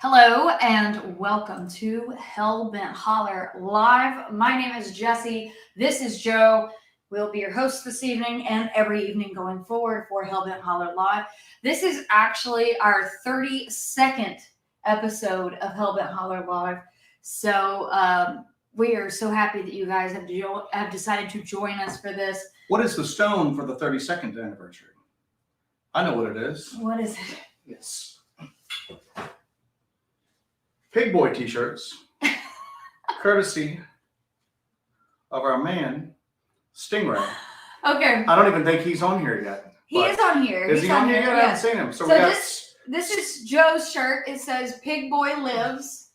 Hello and welcome to Hellbent Holler Live. My name is Jesse. This is Joe. We'll be your hosts this evening and every evening going forward for Hellbent Holler Live. This is actually our 32nd episode of Hellbent Holler Live. So we are so happy that you guys have decided to join us for this. What is the stone for the 32nd anniversary? I know what it is. What is it? Yes. Pig Boy t-shirts, courtesy of our man, Stingray. Okay. I don't even think he's on here yet. He is on here. Is he on here yet? I haven't seen him. So this is Joe's shirt. It says Pig Boy Lives.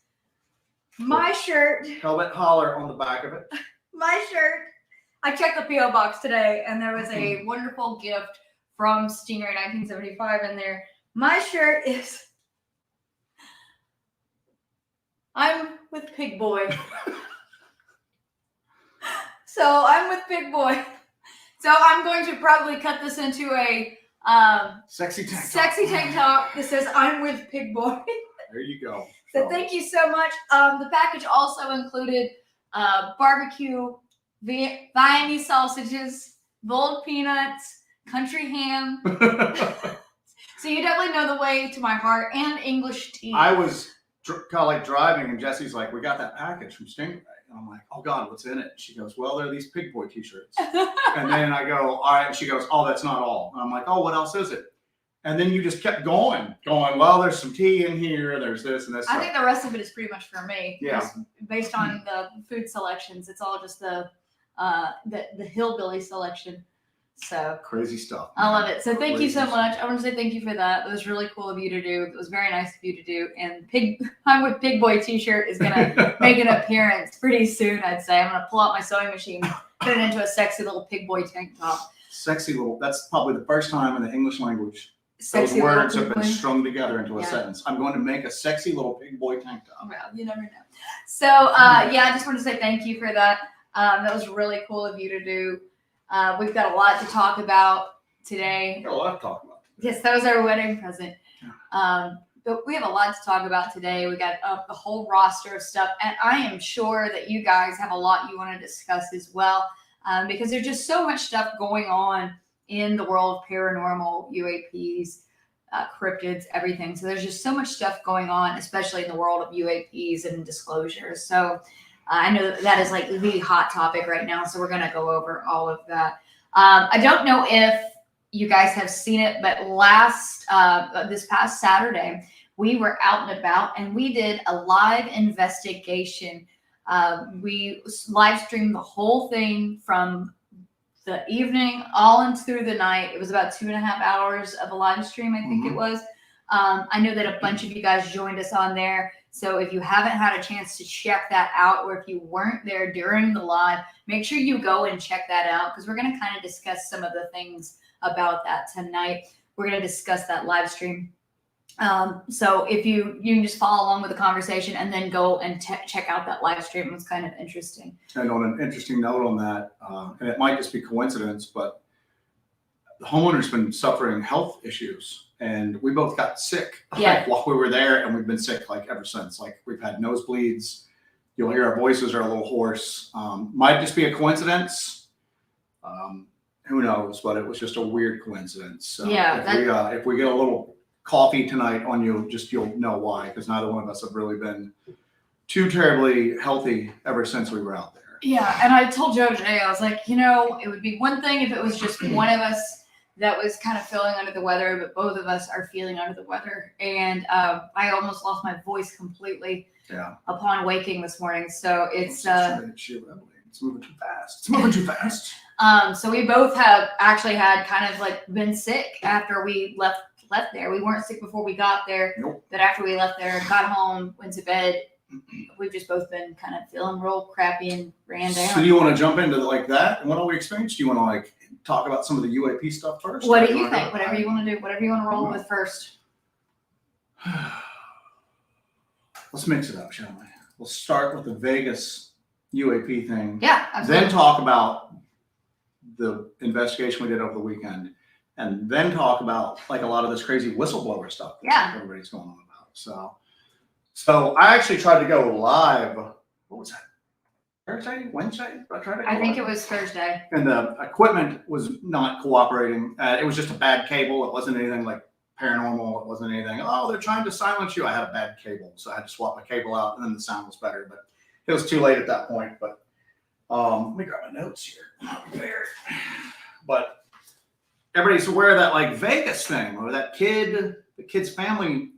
My shirt. Hellbent Holler on the back of it. My shirt. I checked the P.O. box today and there was a wonderful gift from Stingray 1975 in there. My shirt is I'm with Pig Boy. So I'm with Pig Boy. So I'm going to probably cut this into a sexy tank top that says I'm with Pig Boy. There you go. So thank you so much. The package also included barbecue, Viennese sausages, boiled peanuts, country ham. So you definitely know the way to my heart, and English tea. I was kind of like driving, and Jesse's like, "We got that package from Stingray." And I'm like, "Oh God, what's in it?" She goes, "Well, there are these Pig Boy t-shirts." And then I go, "All right." And she goes, "Oh, that's not all." And I'm like, "Oh, what else is it?" And then you just kept going. Well, there's some tea in here. There's this and this. I think the rest of it is pretty much for me. Yeah. Based on the food selections, it's all just the hillbilly selection. So crazy stuff. I love it. So thank you so much. I want to say thank you for that. It was really cool of you to do. It was very nice of you to do. And I'm with Pig Boy t-shirt is gonna make an appearance pretty soon, I'd say. I'm gonna pull out my sewing machine, put it into a sexy little Pig Boy tank top. Sexy little. That's probably the first time in the English language Sexy those words little have been strung together into a sentence. I'm going to make a sexy little Pig Boy tank top. Well, you never know. So I just want to say thank you for that. That was really cool of you to do. We've got a lot to talk about today. Got a lot to talk about today. Yes, that was our wedding present. But we have a lot to talk about today. We got a whole roster of stuff, and I am sure that you guys have a lot you want to discuss as well, because there's just so much stuff going on in the world of paranormal, UAPs, cryptids, everything. So there's just so much stuff going on, especially in the world of UAPs and disclosures. So I know that is like the hot topic right now, so we're going to go over all of that. I don't know if you guys have seen it, but this past Saturday, we were out and about and we did a live investigation. We live streamed the whole thing from the evening all in through the night. It was about 2.5 hours of a live stream, I think it was. I know that a bunch of you guys joined us on there. So if you haven't had a chance to check that out, or if you weren't there during the live, make sure you go and check that out, because we're going to kind of discuss some of the things about that tonight. We're going to discuss that live stream. So if you can just follow along with the conversation and then go and check out that live stream. It was kind of interesting. And on an interesting note on that, and it might just be coincidence, but the homeowner's been suffering health issues. And we both got sick while we were there, and we've been sick like ever since. Like we've had nosebleeds. You'll hear our voices are a little hoarse. Might just be a coincidence. Who knows? But it was just a weird coincidence. So if we get a little coffee tonight on you, you'll know why, because neither one of us have really been too terribly healthy ever since we were out there. Yeah, and I told Joe today, I was like, it would be one thing if it was just one of us that was kind of feeling under the weather, but both of us are feeling under the weather. And I almost lost my voice completely upon waking this morning. So it's moving too fast. It's moving too fast. So we both have actually had kind of like been sick after we left there. We weren't sick before we got there. Nope. But after we left there, got home, went to bed, we've just both been kind of feeling real crappy and ran down. So do you want to jump into like that and what all we experienced? Do you want to like talk about some of the UAP stuff first? What do you think? Whatever you want to do, whatever you want to roll with first. Let's mix it up, shall we? We'll start with the Vegas UAP thing. Yeah, absolutely. Then talk about the investigation we did over the weekend, and then talk about like a lot of this crazy whistleblower stuff that everybody's going on about. So So I actually tried to go live. What was that? Thursday, Wednesday? I tried to go I think live. it was Thursday. And the equipment was not cooperating. It was just a bad cable. It wasn't anything like paranormal. It wasn't anything, oh, they're trying to silence you. I had a bad cable, so I had to swap my cable out, and then the sound was better. But it was too late at that point. But let me grab my notes here. But everybody's aware of that like Vegas thing, or that the kid's family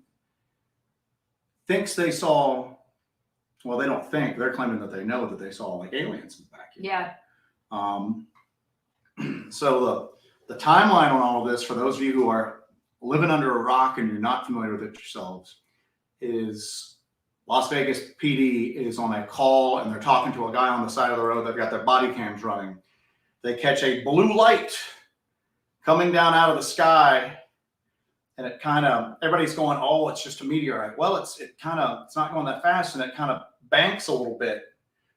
thinks they saw. Well, they don't think. They're claiming that they know that they saw like aliens in the backyard. Yeah. So the timeline on all of this, for those of you who are living under a rock and you're not familiar with it yourselves, is Las Vegas PD is on a call and they're talking to a guy on the side of the road. They've got their body cams running. They catch a blue light coming down out of the sky. And it kind of, everybody's going, oh, it's just a meteorite. Well, it's not going that fast, and it kind of banks a little bit.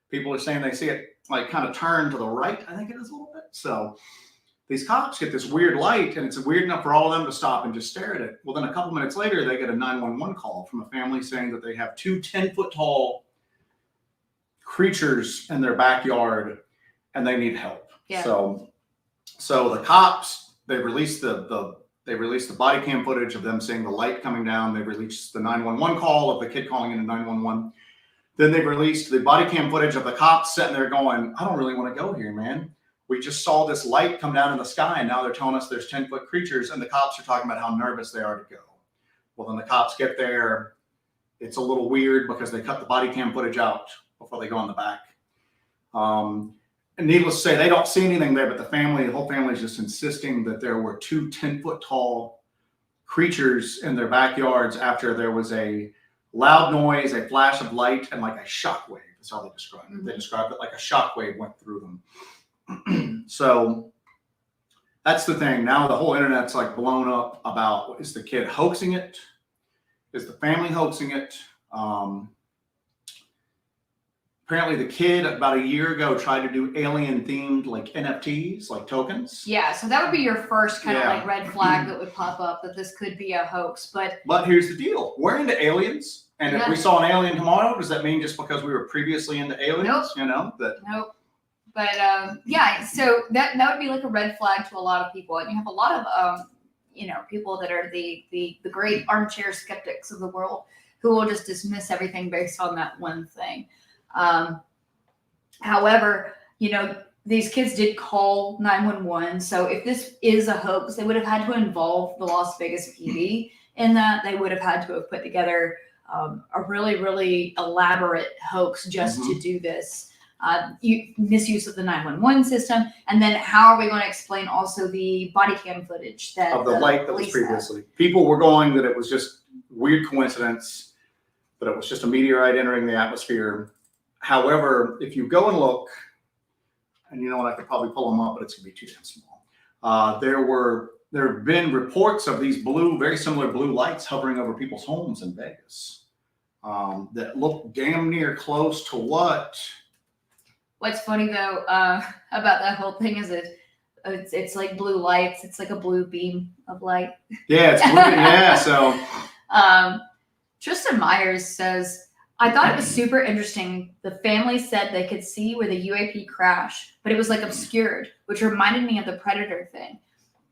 People are saying they see it like kind of turn to the right, I think it is a little bit. So these cops get this weird light, and it's weird enough for all of them to stop and just stare at it. Well, then a couple minutes later, they get a 911 call from a family saying that they have two 10-foot tall creatures in their backyard, and they need help. Yeah. So the cops, they released they released the body cam footage of them seeing the light coming down. They released the 911 call of the kid calling into 911. Then they released the body cam footage of the cops sitting there going, I don't really want to go here, man. We just saw this light come down in the sky, and now they're telling us there's 10-foot creatures, and the cops are talking about how nervous they are to go. Well, then the cops get there. It's a little weird because they cut the body cam footage out before they go on the back. And needless to say, they don't see anything there, but the whole family is just insisting that there were two 10-foot tall creatures in their backyards after there was a loud noise, a flash of light, and like a shockwave. That's how they described it. Mm-hmm. They described it like a shockwave went through them. So that's the thing. Now the whole internet's like blown up about, is the kid hoaxing it? Is the family hoaxing it? Apparently the kid about a year ago tried to do alien themed like NFTs, like tokens. Yeah, so that would be your first kind of like red flag that would pop up that this could be a hoax. But here's the deal. We're into aliens. And if we saw an alien tomorrow, does that mean just because we were previously into aliens? Nope. You know? Nope. But yeah, so that would be like a red flag to a lot of people. And you have a lot of people that are the great armchair skeptics of the world who will just dismiss everything based on that one thing. However, these kids did call 911. So if this is a hoax, they would have had to involve the Las Vegas PD in that. They would have had to have put together a really, really elaborate hoax just to do this. Misuse of the 911 system. And then how are we going to explain also the body cam footage of the light that was previously? People were going that it was just weird coincidence, that it was just a meteorite entering the atmosphere. However, if you go and look, and you know what, I could probably pull them up, but it's going to be too damn small. There have been reports of these very similar blue lights hovering over people's homes in Vegas that look damn near close to what. What's funny though about that whole thing is it's like blue lights. It's like a blue beam of light. Yeah, it's blue. Yeah, so. Tristan Myers says, I thought it was super interesting. The family said they could see where the UAP crashed, but it was like obscured, which reminded me of the Predator thing.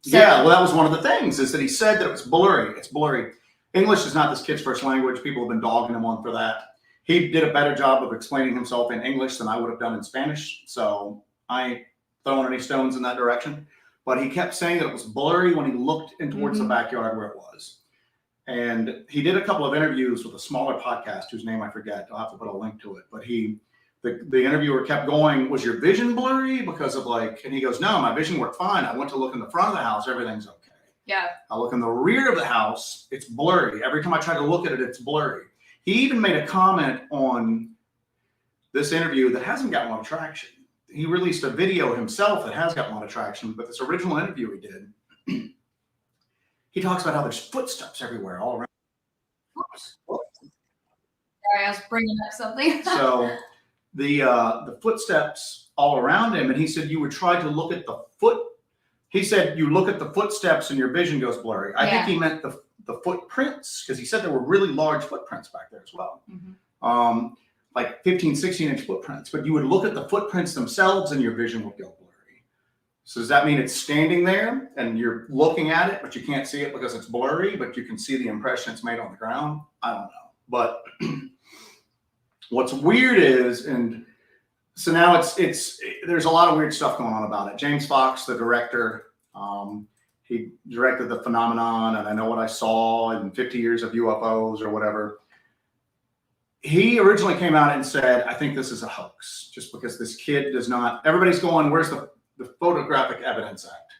So, yeah, well, that was one of the things, is that he said that it was blurry. It's blurry. English is not this kid's first language. People have been dogging him on for that. He did a better job of explaining himself in English than I would have done in Spanish. So I ain't throwing any stones in that direction. But he kept saying that it was blurry when he looked in towards the backyard where it was. And he did a couple of interviews with a smaller podcast whose name I forget. I'll have to put a link to it. But the interviewer kept going, was your vision blurry? Because of and he goes, no, my vision worked fine. I went to look in the front of the house. Everything's okay. Yeah. I look in the rear of the house. It's blurry. Every time I try to look at it, it's blurry. He even made a comment on this interview that hasn't gotten a lot of traction. He released a video himself that has gotten a lot of traction, but this original interview he did, he talks about how there's footsteps everywhere all around. Oops. Sorry, I was bringing up something. So the footsteps all around him, and he said you would try to look at the foot. He said you look at the footsteps and your vision goes blurry. I think he meant the the footprints, because he said there were really large footprints back there as well. Mhm. Like 15, 16-inch footprints, but you would look at the footprints themselves and your vision would go blurry. So does that mean it's standing there and you're looking at it, but you can't see it because it's blurry, but you can see the impression it's made on the ground? I don't know. But what's weird is, and so now it's there's a lot of weird stuff going on about it. James Fox, the director, he directed The Phenomenon and I Know What I Saw and 50 Years of UFOs or whatever. He originally came out and said, I think this is a hoax, just because this kid does not, everybody's going, where's the Photographic Evidence Act?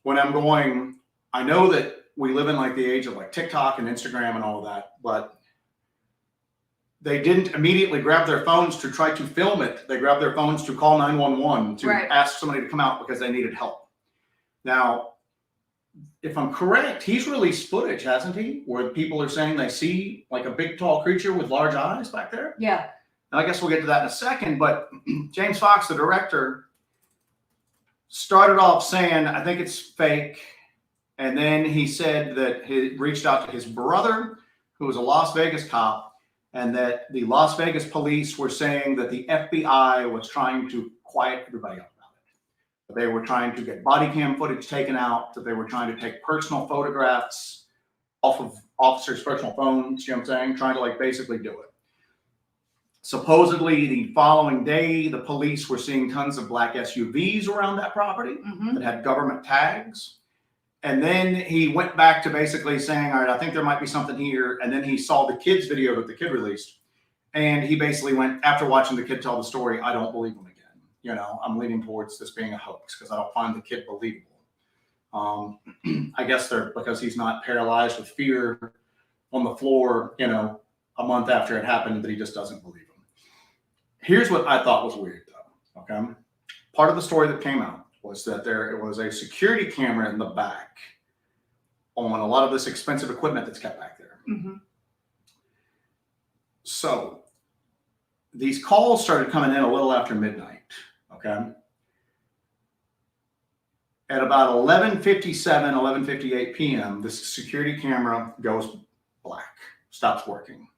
When I'm going, I know that we live in like the age of like TikTok and Instagram and all of that, but they didn't immediately grab their phones to try to film it. They grabbed their phones to call 911 to ask somebody to come out because they needed help. Now, if I'm correct, he's released footage, hasn't he? Where people are saying they see like a big, tall creature with large eyes back there. Yeah. And I guess we'll get to that in a second. But James Fox, the director, started off saying, I think it's fake. And then he said that he reached out to his brother, who was a Las Vegas cop, and that the Las Vegas police were saying that the FBI was trying to quiet everybody up. They were trying to get body cam footage taken out, that they were trying to take personal photographs off of officers' personal phones, you know what I'm saying? Trying to like basically do it. Supposedly the following day, the police were seeing tons of black SUVs around that property that had government tags. And then he went back to basically saying, all right, I think there might be something here. And then he saw the kid's video that the kid released. And he basically went, after watching the kid tell the story, I don't believe him again. You know, I'm leaning towards this being a hoax because I don't find the kid believable. I guess because he's not paralyzed with fear on the floor, you know, a month after it happened, that he just doesn't believe him. Here's what I thought was weird, though. Okay, part of the story that came out was that there was a security camera in the back on a lot of this expensive equipment that's kept back there. So these calls started coming in a little after midnight. Okay. At about 11:57, 11:58 p.m., this security camera goes black, stops working.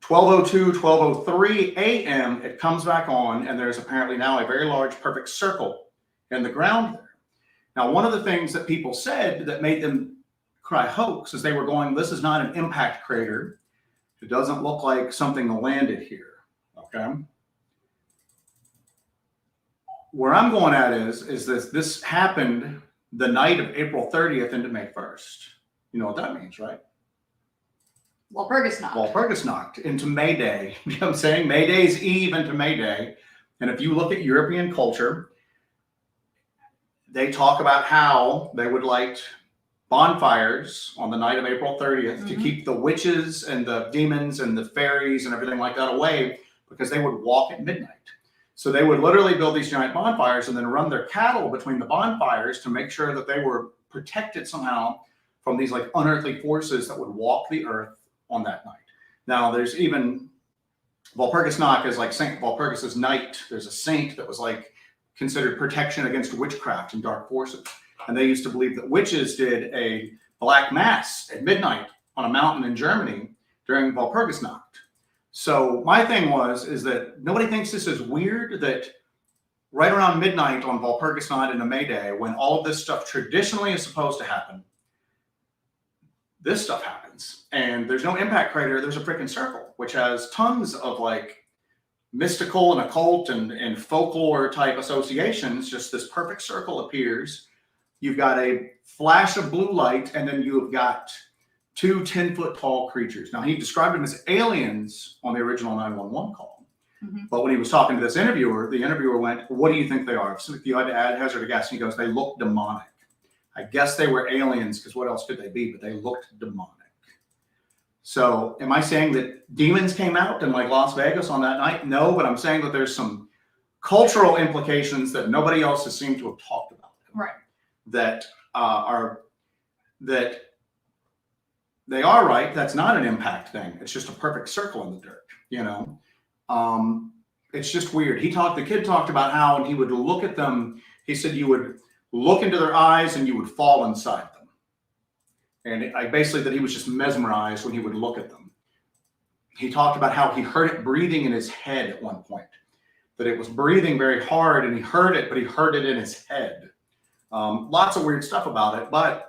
12:02, 12:03 a.m., it comes back on, and there's apparently now a very large perfect circle in the ground there. Now, one of the things that people said that made them cry hoax is they were going, this is not an impact crater. It doesn't look like something landed here. Okay. Where I'm going at is this happened the night of April 30th into May 1st. You know what that means, right? Walpurgisnacht into May Day. You know what I'm saying? May Day's Eve into May Day. And if you look at European culture, they talk about how they would light bonfires on the night of April 30th to keep the witches and the demons and the fairies and everything like that away, because they would walk at midnight. So they would literally build these giant bonfires and then run their cattle between the bonfires to make sure that they were protected somehow from these like unearthly forces that would walk the earth on that night. Now there's even Walpurgisnacht is like Saint Walpurgis's night. There's a saint that was like considered protection against witchcraft and dark forces. And they used to believe that witches did a black mass at midnight on a mountain in Germany during Walpurgisnacht. So my thing is that nobody thinks this is weird that right around midnight on Walpurgisnacht into May Day, when all of this stuff traditionally is supposed to happen, this stuff happens. And there's no impact crater, there's a freaking circle, which has tons of like mystical and occult and folklore type associations. Just this perfect circle appears. You've got a flash of blue light, and then you've got two 10-foot tall creatures. Now, he described them as aliens on the original 911 call. But when he was talking to this interviewer, the interviewer went, what do you think they are? So if you had to hazard a guess, and he goes, they look demonic. I guess they were aliens, because what else could they be? But they looked demonic. So am I saying that demons came out in like Las Vegas on that night? No, but I'm saying that there's some cultural implications that nobody else has seemed to have talked about. Right. That that they are right. That's not an impact thing. It's just a perfect circle in the dirt, you know? It's just weird. The kid talked about how when he would look at them, he said you would look into their eyes and you would fall inside them. And basically that he was just mesmerized when he would look at them. He talked about how he heard it breathing in his head at one point, that it was breathing very hard and he heard it, but he heard it in his head. Lots of weird stuff about it, but.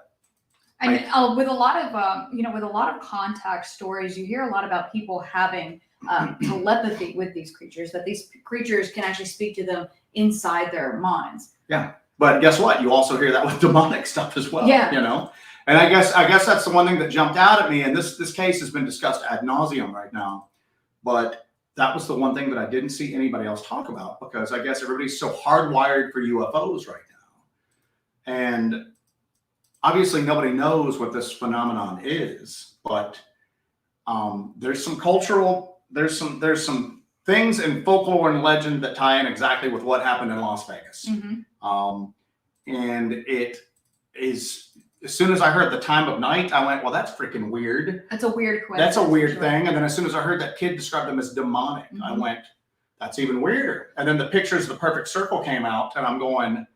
And with a lot of, with a lot of contact stories, you hear a lot about people having telepathy with these creatures, that these creatures can actually speak to them inside their minds. Yeah. But guess what? You also hear that with demonic stuff as well. Yeah. You know? And I guess that's the one thing that jumped out at me. And this case has been discussed ad nauseum right now. But that was the one thing that I didn't see anybody else talk about, because I guess everybody's so hardwired for UFOs right now. And obviously nobody knows what this phenomenon is, but there's some things in folklore and legend that tie in exactly with what happened in Las Vegas. Mm-hmm. And it is, as soon as I heard the time of night, I went, well, that's freaking weird. That's a weird question. That's a weird thing. And then as soon as I heard that kid describe them as demonic, mm-hmm. I went, that's even weirder. And then the pictures of the perfect circle came out, and I'm going,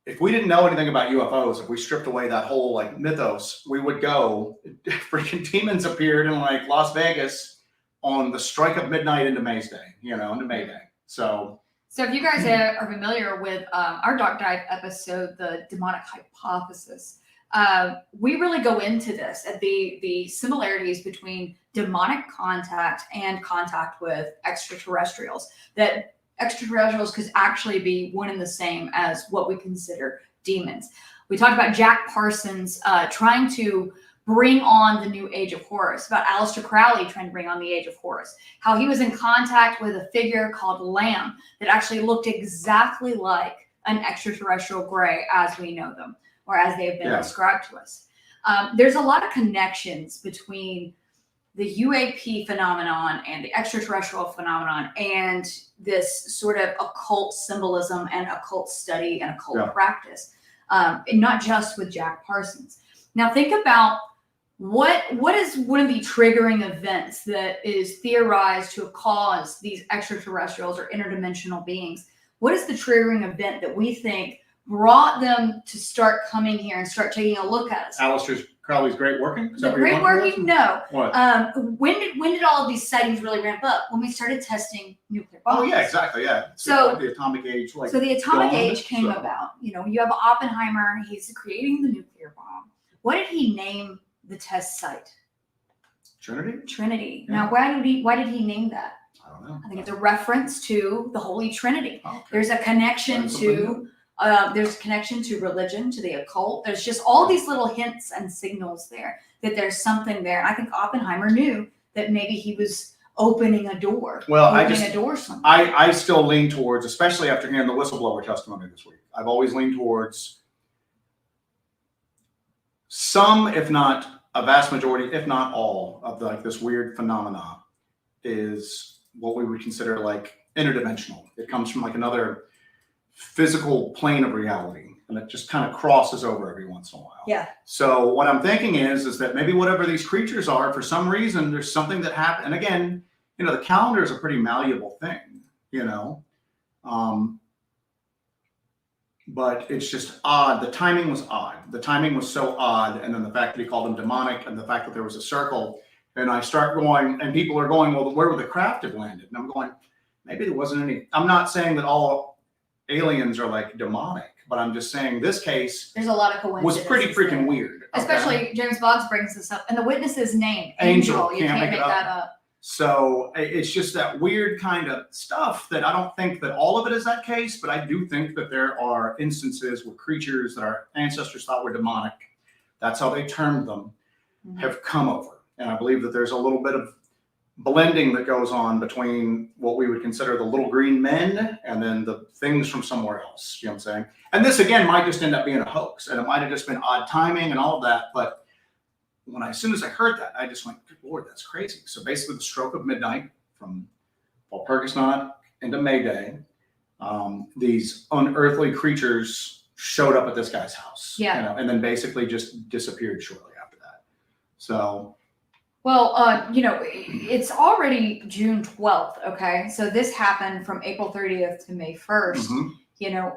if we didn't know anything about UFOs, if we stripped away that whole like mythos, we would go, freaking demons appeared in like Las Vegas on the strike of midnight into May Day. So if you guys are familiar with our Dark Dive episode, the demonic hypothesis, we really go into this at the similarities between demonic contact and contact with extraterrestrials, that extraterrestrials could actually be one and the same as what we consider demons. We talked about Jack Parsons trying to bring on the new age of Horus, about Aleister Crowley trying to bring on the age of Horus, how he was in contact with a figure called Lamb that actually looked exactly like an extraterrestrial gray as we know them, or as they have been described to us. There's a lot of connections between the UAP phenomenon and the extraterrestrial phenomenon and this sort of occult symbolism and occult study and occult practice, and not just with Jack Parsons. Now think about what is one of the triggering events that is theorized to have caused these extraterrestrials or interdimensional beings. What is the triggering event that we think brought them to start coming here and start taking a look at us? Aleister Crowley's great working? The great working? No. What? When did all of these sightings really ramp up? When we started testing nuclear bombs. Oh yeah, exactly. Yeah. So like the atomic age. So the atomic age came about. You have Oppenheimer. He's creating the nuclear bomb. What did he name the test site? Trinity. Yeah. Now, why did he name that? I don't know. I think it's a reference to the Holy Trinity. Okay. There's a connection to religion, to the occult. There's just all these little hints and signals there that there's something there. And I think Oppenheimer knew that maybe he was opening a door. I still lean towards, especially after hearing the whistleblower testimony this week, I've always leaned towards some, if not a vast majority, if not all, of this weird phenomena is what we would consider like interdimensional. It comes from like another physical plane of reality, and it just kind of crosses over every once in a while. Yeah. So what I'm thinking is that maybe whatever these creatures are, for some reason, there's something that happened. And again, the calendar is a pretty malleable thing, but it's just odd. The timing was odd. The timing was so odd. And then the fact that he called them demonic, and the fact that there was a circle, and I start going, and people are going, well, where would the craft have landed? And I'm going, maybe there wasn't any. I'm not saying that all aliens are like demonic, but I'm just saying this case, there's a lot of coincidences, was pretty freaking weird. Especially James Boggs brings this up, and the witness's name, Angel. You can't make that up. So it's just that weird kind of stuff that I don't think that all of it is that case, but I do think that there are instances where creatures that our ancestors thought were demonic, that's how they termed them, have come over. And I believe that there's a little bit of blending that goes on between what we would consider the little green men and then the things from somewhere else. You know what I'm saying? And this, again, might just end up being a hoax, and it might have just been odd timing and all of that. But as soon as I heard that, I just went, good Lord, that's crazy. So basically the stroke of midnight from Walpurgis Night into May Day, these unearthly creatures showed up at this guy's house. Yeah. And then basically just disappeared shortly after that. So. Well, it's already June 12th, okay? So this happened from April 30th to May 1st. Mm-hmm.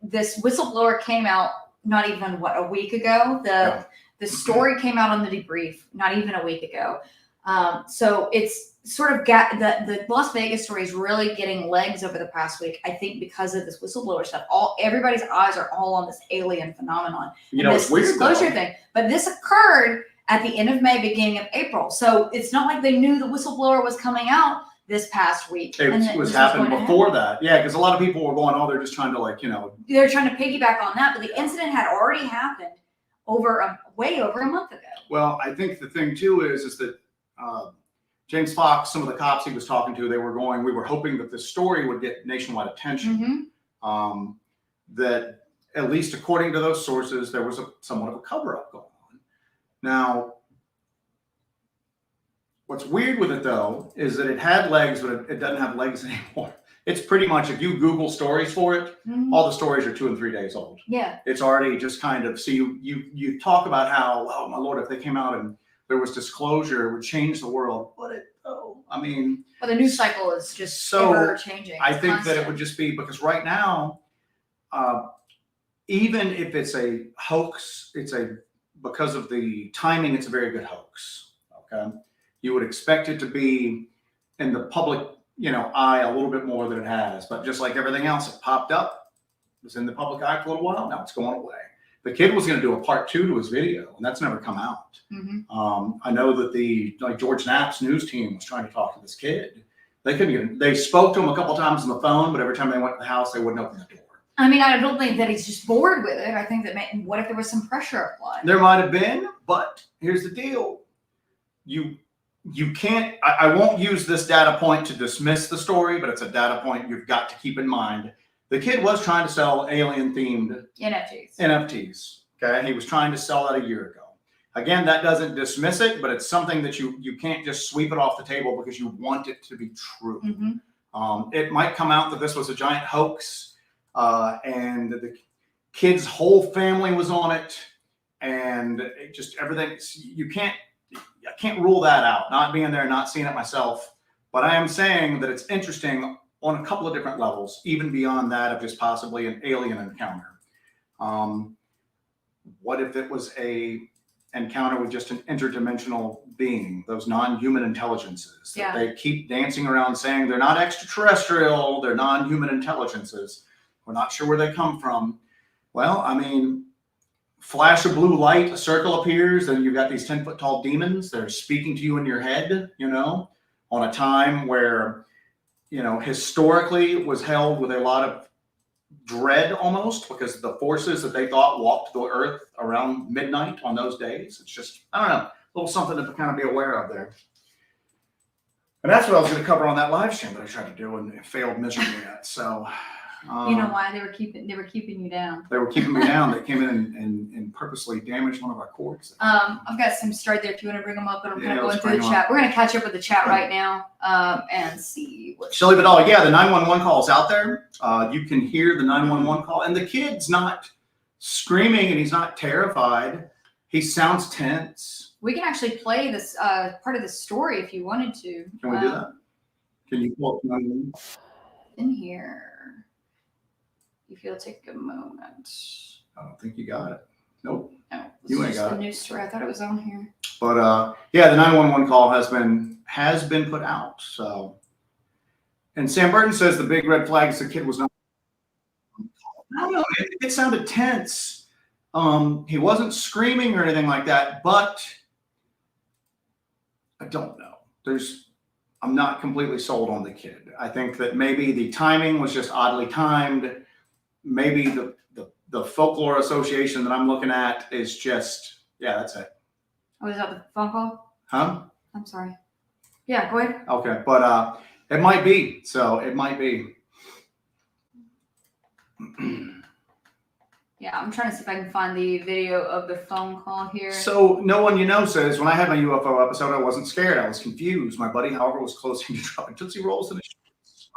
This whistleblower came out not even, a week ago? The The story came out on the debrief not even a week ago. So it's sort of got the Las Vegas story is really getting legs over the past week, I think, because of this whistleblower stuff. Everybody's eyes are all on this alien phenomenon. It's weird disclosure thing. But this occurred at the end of May, beginning of April. So it's not like they knew the whistleblower was coming out this past week. It was happening before that. Yeah, because a lot of people were going, oh, they're just trying to They're trying to piggyback on that, but the incident had already happened way over a month ago. Well, I think the thing too is that James Fox, some of the cops he was talking to, we were hoping that this story would get nationwide attention. Mm-hmm. That at least according to those sources, there was somewhat of a cover-up going on. Now, what's weird with it though is that it had legs, but it doesn't have legs anymore. It's pretty much, if you Google stories for it, all the stories are 2 and 3 days old. Yeah. It's already just kind of, so you talk about how, oh my Lord, if they came out and there was disclosure, it would change the world. But Well, the news cycle is just so ever changing. I think that it would just be, because right now, even if it's a hoax, because of the timing, it's a very good hoax. Okay. You would expect it to be in the public, eye a little bit more than it has, but just like everything else, it popped up, it was in the public eye for a little while. Now it's going away. The kid was going to do a part 2 to his video, and that's never come out. Mm-hmm. I know that George Knapp's news team was trying to talk to this kid. They spoke to him a couple times on the phone, but every time they went to the house, they wouldn't open the door. I mean, I don't think that he's just bored with it. I think that what if there was some pressure applied? There might have been, but here's the deal. You can't, I won't use this data point to dismiss the story, but it's a data point you've got to keep in mind. The kid was trying to sell alien-themed NFTs. Okay, he was trying to sell that a year ago. Again, that doesn't dismiss it, but it's something that you can't just sweep it off the table because you want it to be true. Mm-hmm. It might come out that this was a giant hoax, and the kid's whole family was on it, and it just everything. I can't rule that out. Not being there, not seeing it myself, but I am saying that it's interesting on a couple of different levels, even beyond that of just possibly an alien encounter. What if it was a encounter with just an interdimensional being, those non-human intelligences that they keep dancing around saying they're not extraterrestrial, they're non-human intelligences. We're not sure where they come from. Well, I mean, flash of blue light, a circle appears, and you've got these 10-foot tall demons that are speaking to you in your head, on a time where, historically was held with a lot of dread almost because the forces that they thought walked the earth around midnight on those days. It's just, I don't know, a little something to kind of be aware of there. And that's what I was going to cover on that live stream that I tried to do and it failed miserably at. So, you know why? They were keeping you down. They were keeping me down. They came in and purposely damaged one of our cords. I've got some started there if you want to bring them up, but I'm kind of going through the chat. We're going to catch up with the chat right now and see what. Shelly Vidal, yeah, the 911 call is out there. You can hear the 911 call, and the kid's not screaming and he's not terrified. He sounds tense. We can actually play this part of the story if you wanted to. Can we do that? Can you pull up 911? In here. If you'll take a moment. I don't think you got it. Nope. No, you ain't got a it. news story. I thought it was on here. But yeah, the 911 call has been put out. So, and Sam Burton says the big red flag is the kid was not. I don't know. It sounded tense. He wasn't screaming or anything like that, but I don't know. I'm not completely sold on the kid. I think that maybe the timing was just oddly timed. Maybe the folklore association that I'm looking at is just, that's it. Oh, is that the phone call? Huh? I'm sorry. Yeah, go ahead. Okay, but it might be. So it might be. Yeah, I'm trying to see if I can find the video of the phone call here. So no one says, when I had my UFO episode, I wasn't scared. I was confused. My buddy, however, was closing to dropping Tootsie Rolls in his shoes.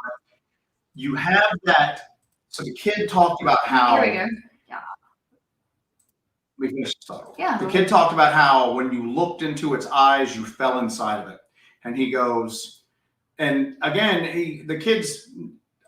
You have that. So the kid talked about how. Here we go. Yeah. We finished the Yeah. The kid talked about how when you looked into its eyes, you fell inside of it. And he goes, and again,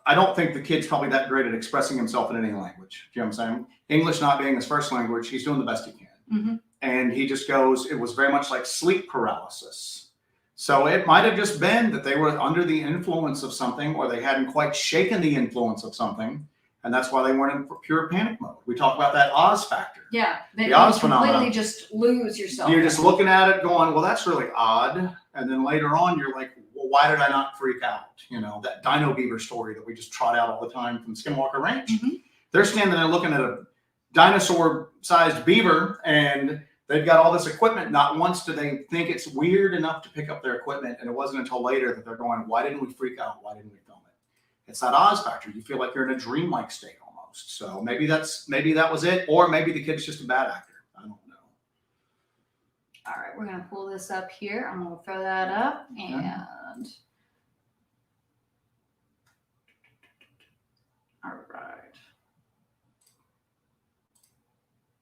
I don't think the kid's probably that great at expressing himself in any language. Do you know what I'm saying? English not being his first language, he's doing the best he can. Mm-hmm. And he just goes, it was very much like sleep paralysis. So it might have just been that they were under the influence of something, or they hadn't quite shaken the influence of something. And that's why they weren't in pure panic mode. We talk about that Oz factor. Yeah. The Oz phenomenon. Completely just lose yourself. You're just looking at it going, well, that's really odd. And then later on, you're like, well, why did I not freak out? You know, that dino beaver story that we just trot out all the time from Skinwalker Ranch. Mm-hmm. They're standing there looking at a dinosaur-sized beaver, and they've got all this equipment. Not once do they think it's weird enough to pick up their equipment. And it wasn't until later that they're going, why didn't we freak out? Why didn't we film it? It's that Oz factor. You feel like you're in a dreamlike state almost. So maybe that was it, or maybe the kid's just a bad actor. I don't know. All right, we're gonna pull this up here. I'm gonna throw that up, and all right,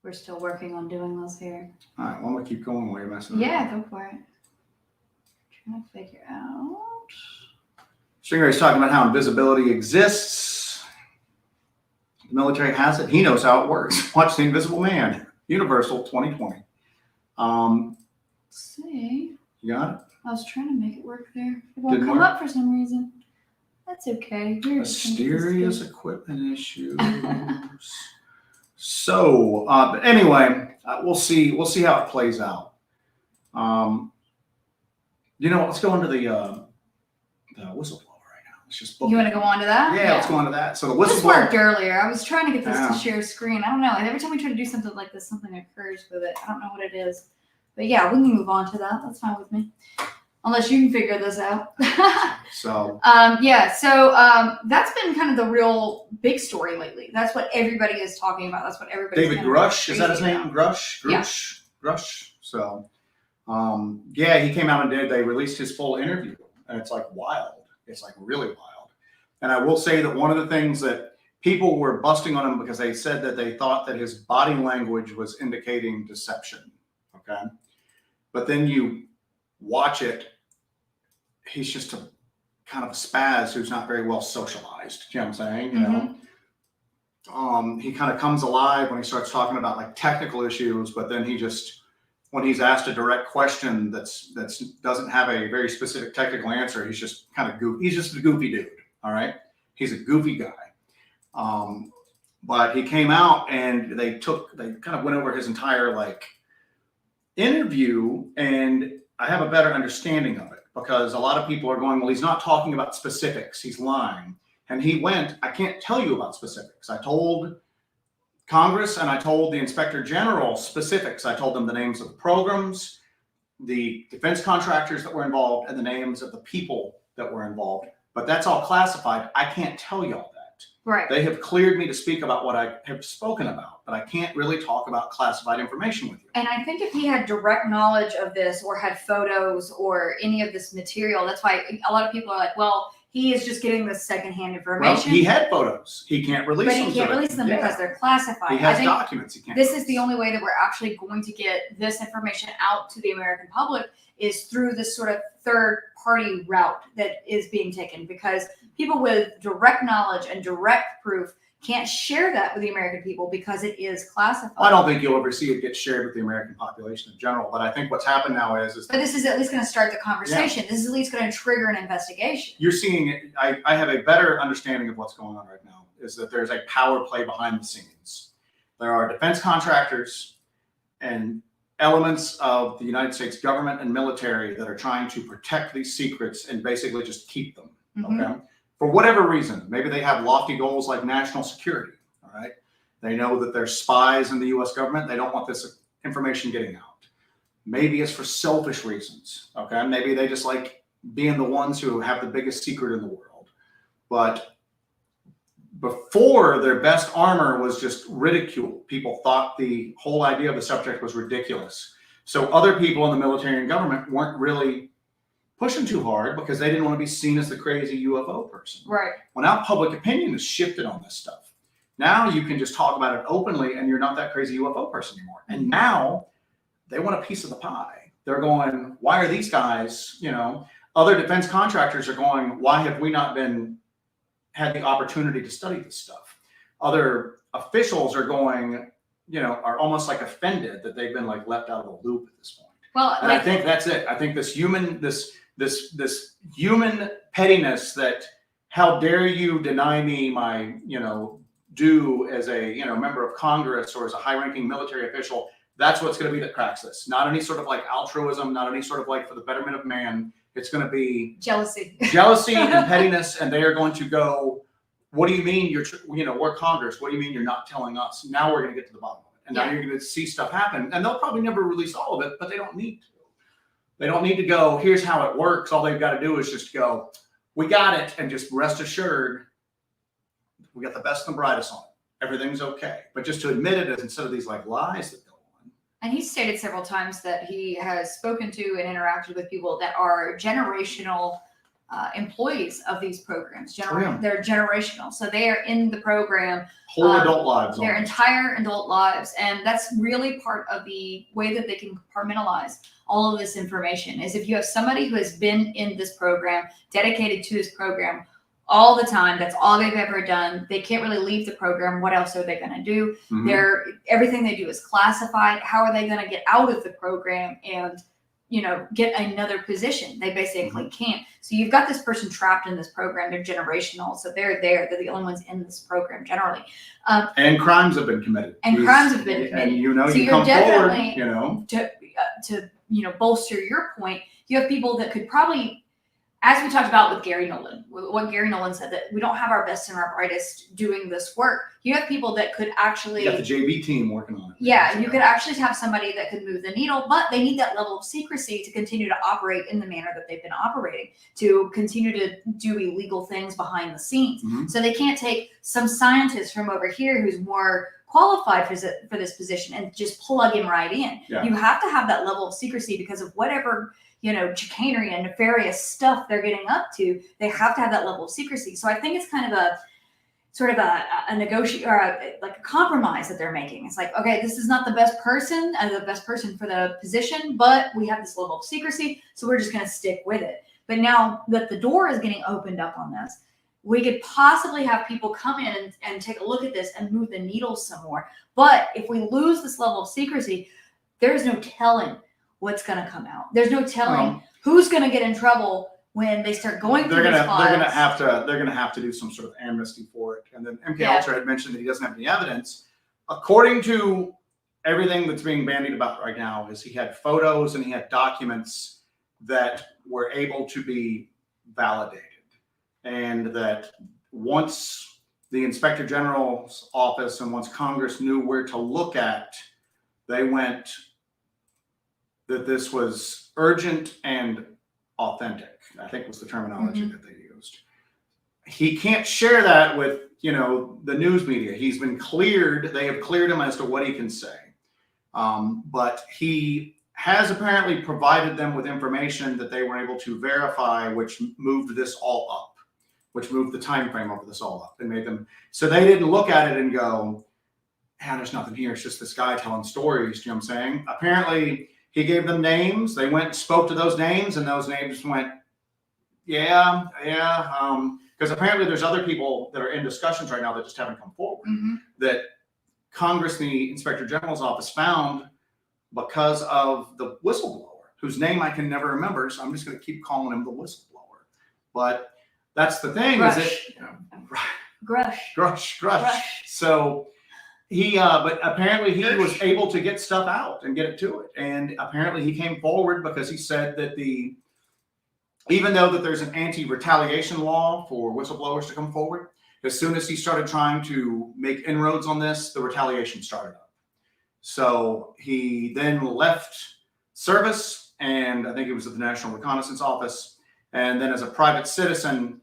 we're still working on doing this here. All right, well, I'm gonna keep going while you're messing around. Yeah, go for it. Trying to figure out. Stingray's talking about how invisibility exists. The military has it. He knows how it works. Watch The Invisible Man, Universal 2020. Let's see. You got it? I was trying to make it work there. It won't Didn't come work? up for some reason. That's okay. Mysterious equipment issues. So, but anyway, we'll see. We'll see how it plays out. You know, let's go into the whistleblower. Let's just book You want to go on to that? Yeah, let's go on to that. So the This whistleblower. worked earlier. I was trying to get this Yeah. to share screen. I don't know. Every time we try to do something like this, something occurs with it. I don't know what it is. But yeah, we can move on to that. That's fine with me. Unless you can figure this out. So that's been kind of the real big story lately. That's what everybody is talking about. That's what everybody's David kind of Grush, is that his crazy name? about. Grush. So, yeah, he came out and they released his full interview, and it's like wild. It's like really wild. And I will say that one of the things that people were busting on him because they said that they thought that his body language was indicating deception. Okay. But then you watch it, he's just a kind of a spaz who's not very well socialized. You know what I'm saying? You know, he kind of comes alive when he starts talking about like technical issues, but then when he's asked a direct question that's doesn't have a very specific technical answer, he's just kind of goofy. He's just a goofy dude. All right. He's a goofy guy. But he came out and they kind of went over his entire like interview, and I have a better understanding of it because a lot of people are going, well, he's not talking about specifics. He's lying. And he went, I can't tell you about specifics. I told Congress and I told the Inspector General specifics. I told them the names of the programs, the defense contractors that were involved, and the names of the people that were involved. But that's all classified. I can't tell you all that. Right. They have cleared me to speak about what I have spoken about, but I can't really talk about classified information with you. And I think if he had direct knowledge of this or had photos or any of this material, that's why a lot of people are like, well, he is just getting this secondhand information. Well, he had photos. He can't release them. But he can't release them because they're classified. He has documents. He can't. This is the only way that we're actually going to get this information out to the American public is through this sort of third party route that is being taken, because people with direct knowledge and direct proof can't share that with the American people because it is classified. I don't think you'll ever see it get shared with the American population in general, but I think what's happened now is but this is at least going to start the conversation. Yeah. This is at least going to trigger an investigation. You're seeing it. I have a better understanding of what's going on right now, is that there's a power play behind the scenes. There are defense contractors and elements of the United States government and military that are trying to protect these secrets and basically just keep them. Mm-hmm. Okay. For whatever reason, maybe they have lofty goals like national security. All right. They know that there's spies in the U.S. government. They don't want this information getting out. Maybe it's for selfish reasons. Okay. Maybe they just like being the ones who have the biggest secret in the world. But before, their best armor was just ridicule. People thought the whole idea of the subject was ridiculous. So other people in the military and government weren't really pushing too hard because they didn't want to be seen as the crazy UFO person. Right. Well, now public opinion has shifted on this stuff. Now you can just talk about it openly and you're not that crazy UFO person anymore. And now they want a piece of the pie. They're going, why are these guys, you know, other defense contractors are going, why have we not had the opportunity to study this stuff? Other officials are going, are almost like offended that they've been like left out of the loop at this point. Well, And I think that's it. I think this human pettiness that, how dare you deny me my, due as a, member of Congress or as a high-ranking military official. That's what's going to be that cracks this. Not any sort of like altruism, not any sort of like for the betterment of man. It's going to be jealousy and pettiness. And they are going to go, what do you mean we're Congress? What do you mean you're not telling us? Now we're going to get to the bottom of it. And now you're going to see stuff happen. And they'll probably never release all of it, but they don't need to. They don't need to go, here's how it works. All they've got to do is just go, we got it. And just rest assured, we got the best and the brightest on it. Everything's okay. But just to admit it instead of these like lies that go on. And he's stated several times that he has spoken to and interacted with people that are generational employees of these programs. They're generational. So they are in the program. Whole adult lives. Their entire adult lives. And that's really part of the way that they can compartmentalize all of this information is if you have somebody who has been in this program, dedicated to this program all the time, that's all they've ever done. They can't really leave the program. What else are they going to do? Mm-hmm. Everything they do is classified. How are they going to get out of the program and, get another position? They basically can't. So you've got this person trapped in this program. They're generational. So they're the only ones in this program generally. And crimes have been committed. And you come forward, to bolster your point, you have people that could probably, as we talked about with Gary Nolan, what Gary Nolan said, that we don't have our best and our brightest doing this work. You have people that could actually... You got the JV team working on it. Yeah, you could actually have somebody that could move the needle, but they need that level of secrecy to continue to operate in the manner that they've been operating, to continue to do illegal things behind the scenes. So they can't take some scientist from over here who's more qualified for this position and just plug him right in. Yeah. You have to have that level of secrecy because of whatever chicanery and nefarious stuff they're getting up to. They have to have that level of secrecy. So I think it's kind of a sort of a negotiate or like a compromise that they're making. It's like, okay, this is not the best person for the position, but we have this level of secrecy, so we're just going to stick with it. But now that the door is getting opened up on this, we could possibly have people come in and take a look at this and move the needle some more. But if we lose this level of secrecy, there's no telling what's going to come out. There's no telling who's going to get in trouble when they start going through these files. They're gonna have to do some sort of amnesty for it. And then MK Ultra had mentioned that he doesn't have any evidence. According to everything that's being bandied about right now, is he had photos and he had documents that were able to be validated, and that once the Inspector General's office and once Congress knew where to look at, they went that this was urgent and authentic, I think was the terminology that they used. He can't share that with, the news media. He's been cleared. They have cleared him as to what he can say. But he has apparently provided them with information that they were able to verify, which moved this all up, which moved the time frame over this all up and made them, so they didn't look at it and go, there's nothing here. It's just this guy telling stories. You know what I'm saying? Apparently, he gave them names. They went and spoke to those names, and those names went, because apparently there's other people that are in discussions right now that just haven't come forward, that Congress and the Inspector General's office found because of the whistleblower, whose name I can never remember, so I'm just going to keep calling him the whistleblower. But that's the thing, Grush. So but apparently he was able to get stuff out and get it to it. And apparently he came forward because he said that even though that there's an anti-retaliation law for whistleblowers to come forward, as soon as he started trying to make inroads on this, the retaliation started up. So he then left service, and I think it was at the National Reconnaissance Office, and then as a private citizen,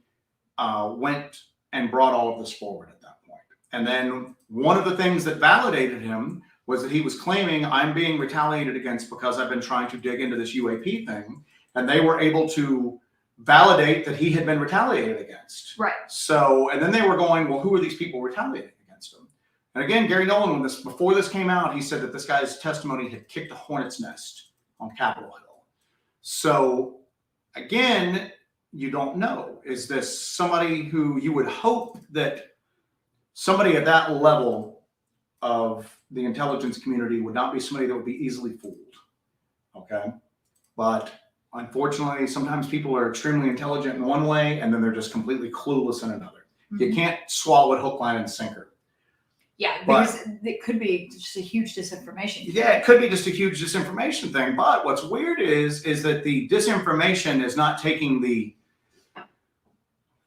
went and brought all of this forward at that point. And then one of the things that validated him was that he was claiming, I'm being retaliated against because I've been trying to dig into this UAP thing. And they were able to validate that he had been retaliated against. Right. So, and then they were going, well, who are these people retaliating against him? And again, Gary Nolan, before this came out, he said that this guy's testimony had kicked a hornet's nest on Capitol Hill. So again, you don't know. Is this somebody who you would hope that somebody at that level of the intelligence community would not be somebody that would be easily fooled. Okay. But unfortunately, sometimes people are extremely intelligent in one way and then they're just completely clueless in another. Mhm. You can't swallow it hook, line, and sinker. Yeah, because it could be just a huge disinformation. Yeah, it could be just a huge disinformation thing. But what's weird is that the disinformation is not taking the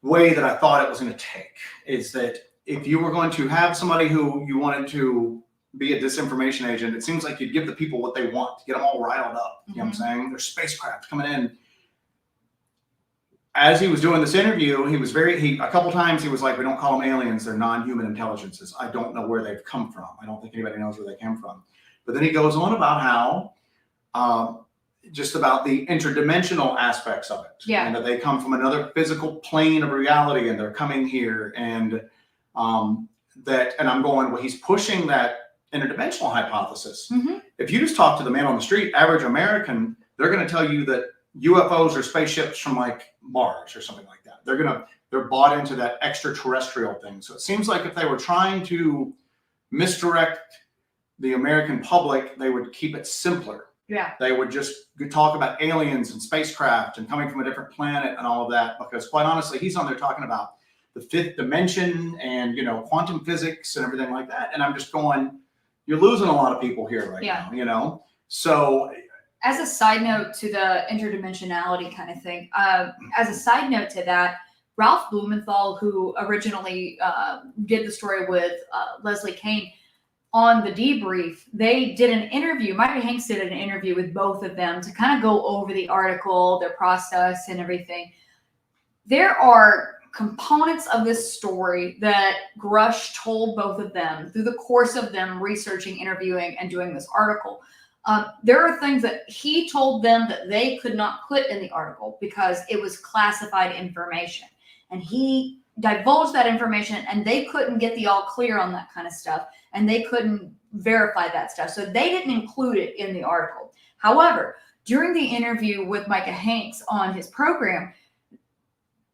way that I thought it was going to take. Is that if you were going to have somebody who you wanted to be a disinformation agent, it seems like you'd give the people what they want to get them all riled up. You know what I'm saying? There's spacecraft coming in. As he was doing this interview, a couple times he was like, we don't call them aliens, they're non-human intelligences. I don't know where they've come from. I don't think anybody knows where they came from. But then he goes on about how, just about the interdimensional aspects of it. Yeah. And that they come from another physical plane of reality and they're coming here. And and I'm going, well, he's pushing that interdimensional hypothesis. If you just talk to the man on the street, average American, they're going to tell you that UFOs are spaceships from like Mars or something like that. They're bought into that extraterrestrial thing. So it seems like if they were trying to misdirect the American public, they would keep it simpler. Yeah. They would just talk about aliens and spacecraft and coming from a different planet and all of that, because quite honestly, he's on there talking about the fifth dimension and, quantum physics and everything like that. And I'm just going, you're losing a lot of people here right now, So as a side note to the interdimensionality kind of thing, as a side note to that, Ralph Blumenthal, who originally did the story with Leslie Kean, on the debrief, they did an interview. Micah Hanks did an interview with both of them to kind of go over the article, their process and everything. There are components of this story that Grush told both of them through the course of them researching, interviewing, and doing this article. There are things that he told them that they could not put in the article because it was classified information. And he divulged that information and they couldn't get the all clear on that kind of stuff. And they couldn't verify that stuff. So they didn't include it in the article. However, during the interview with Micah Hanks on his program,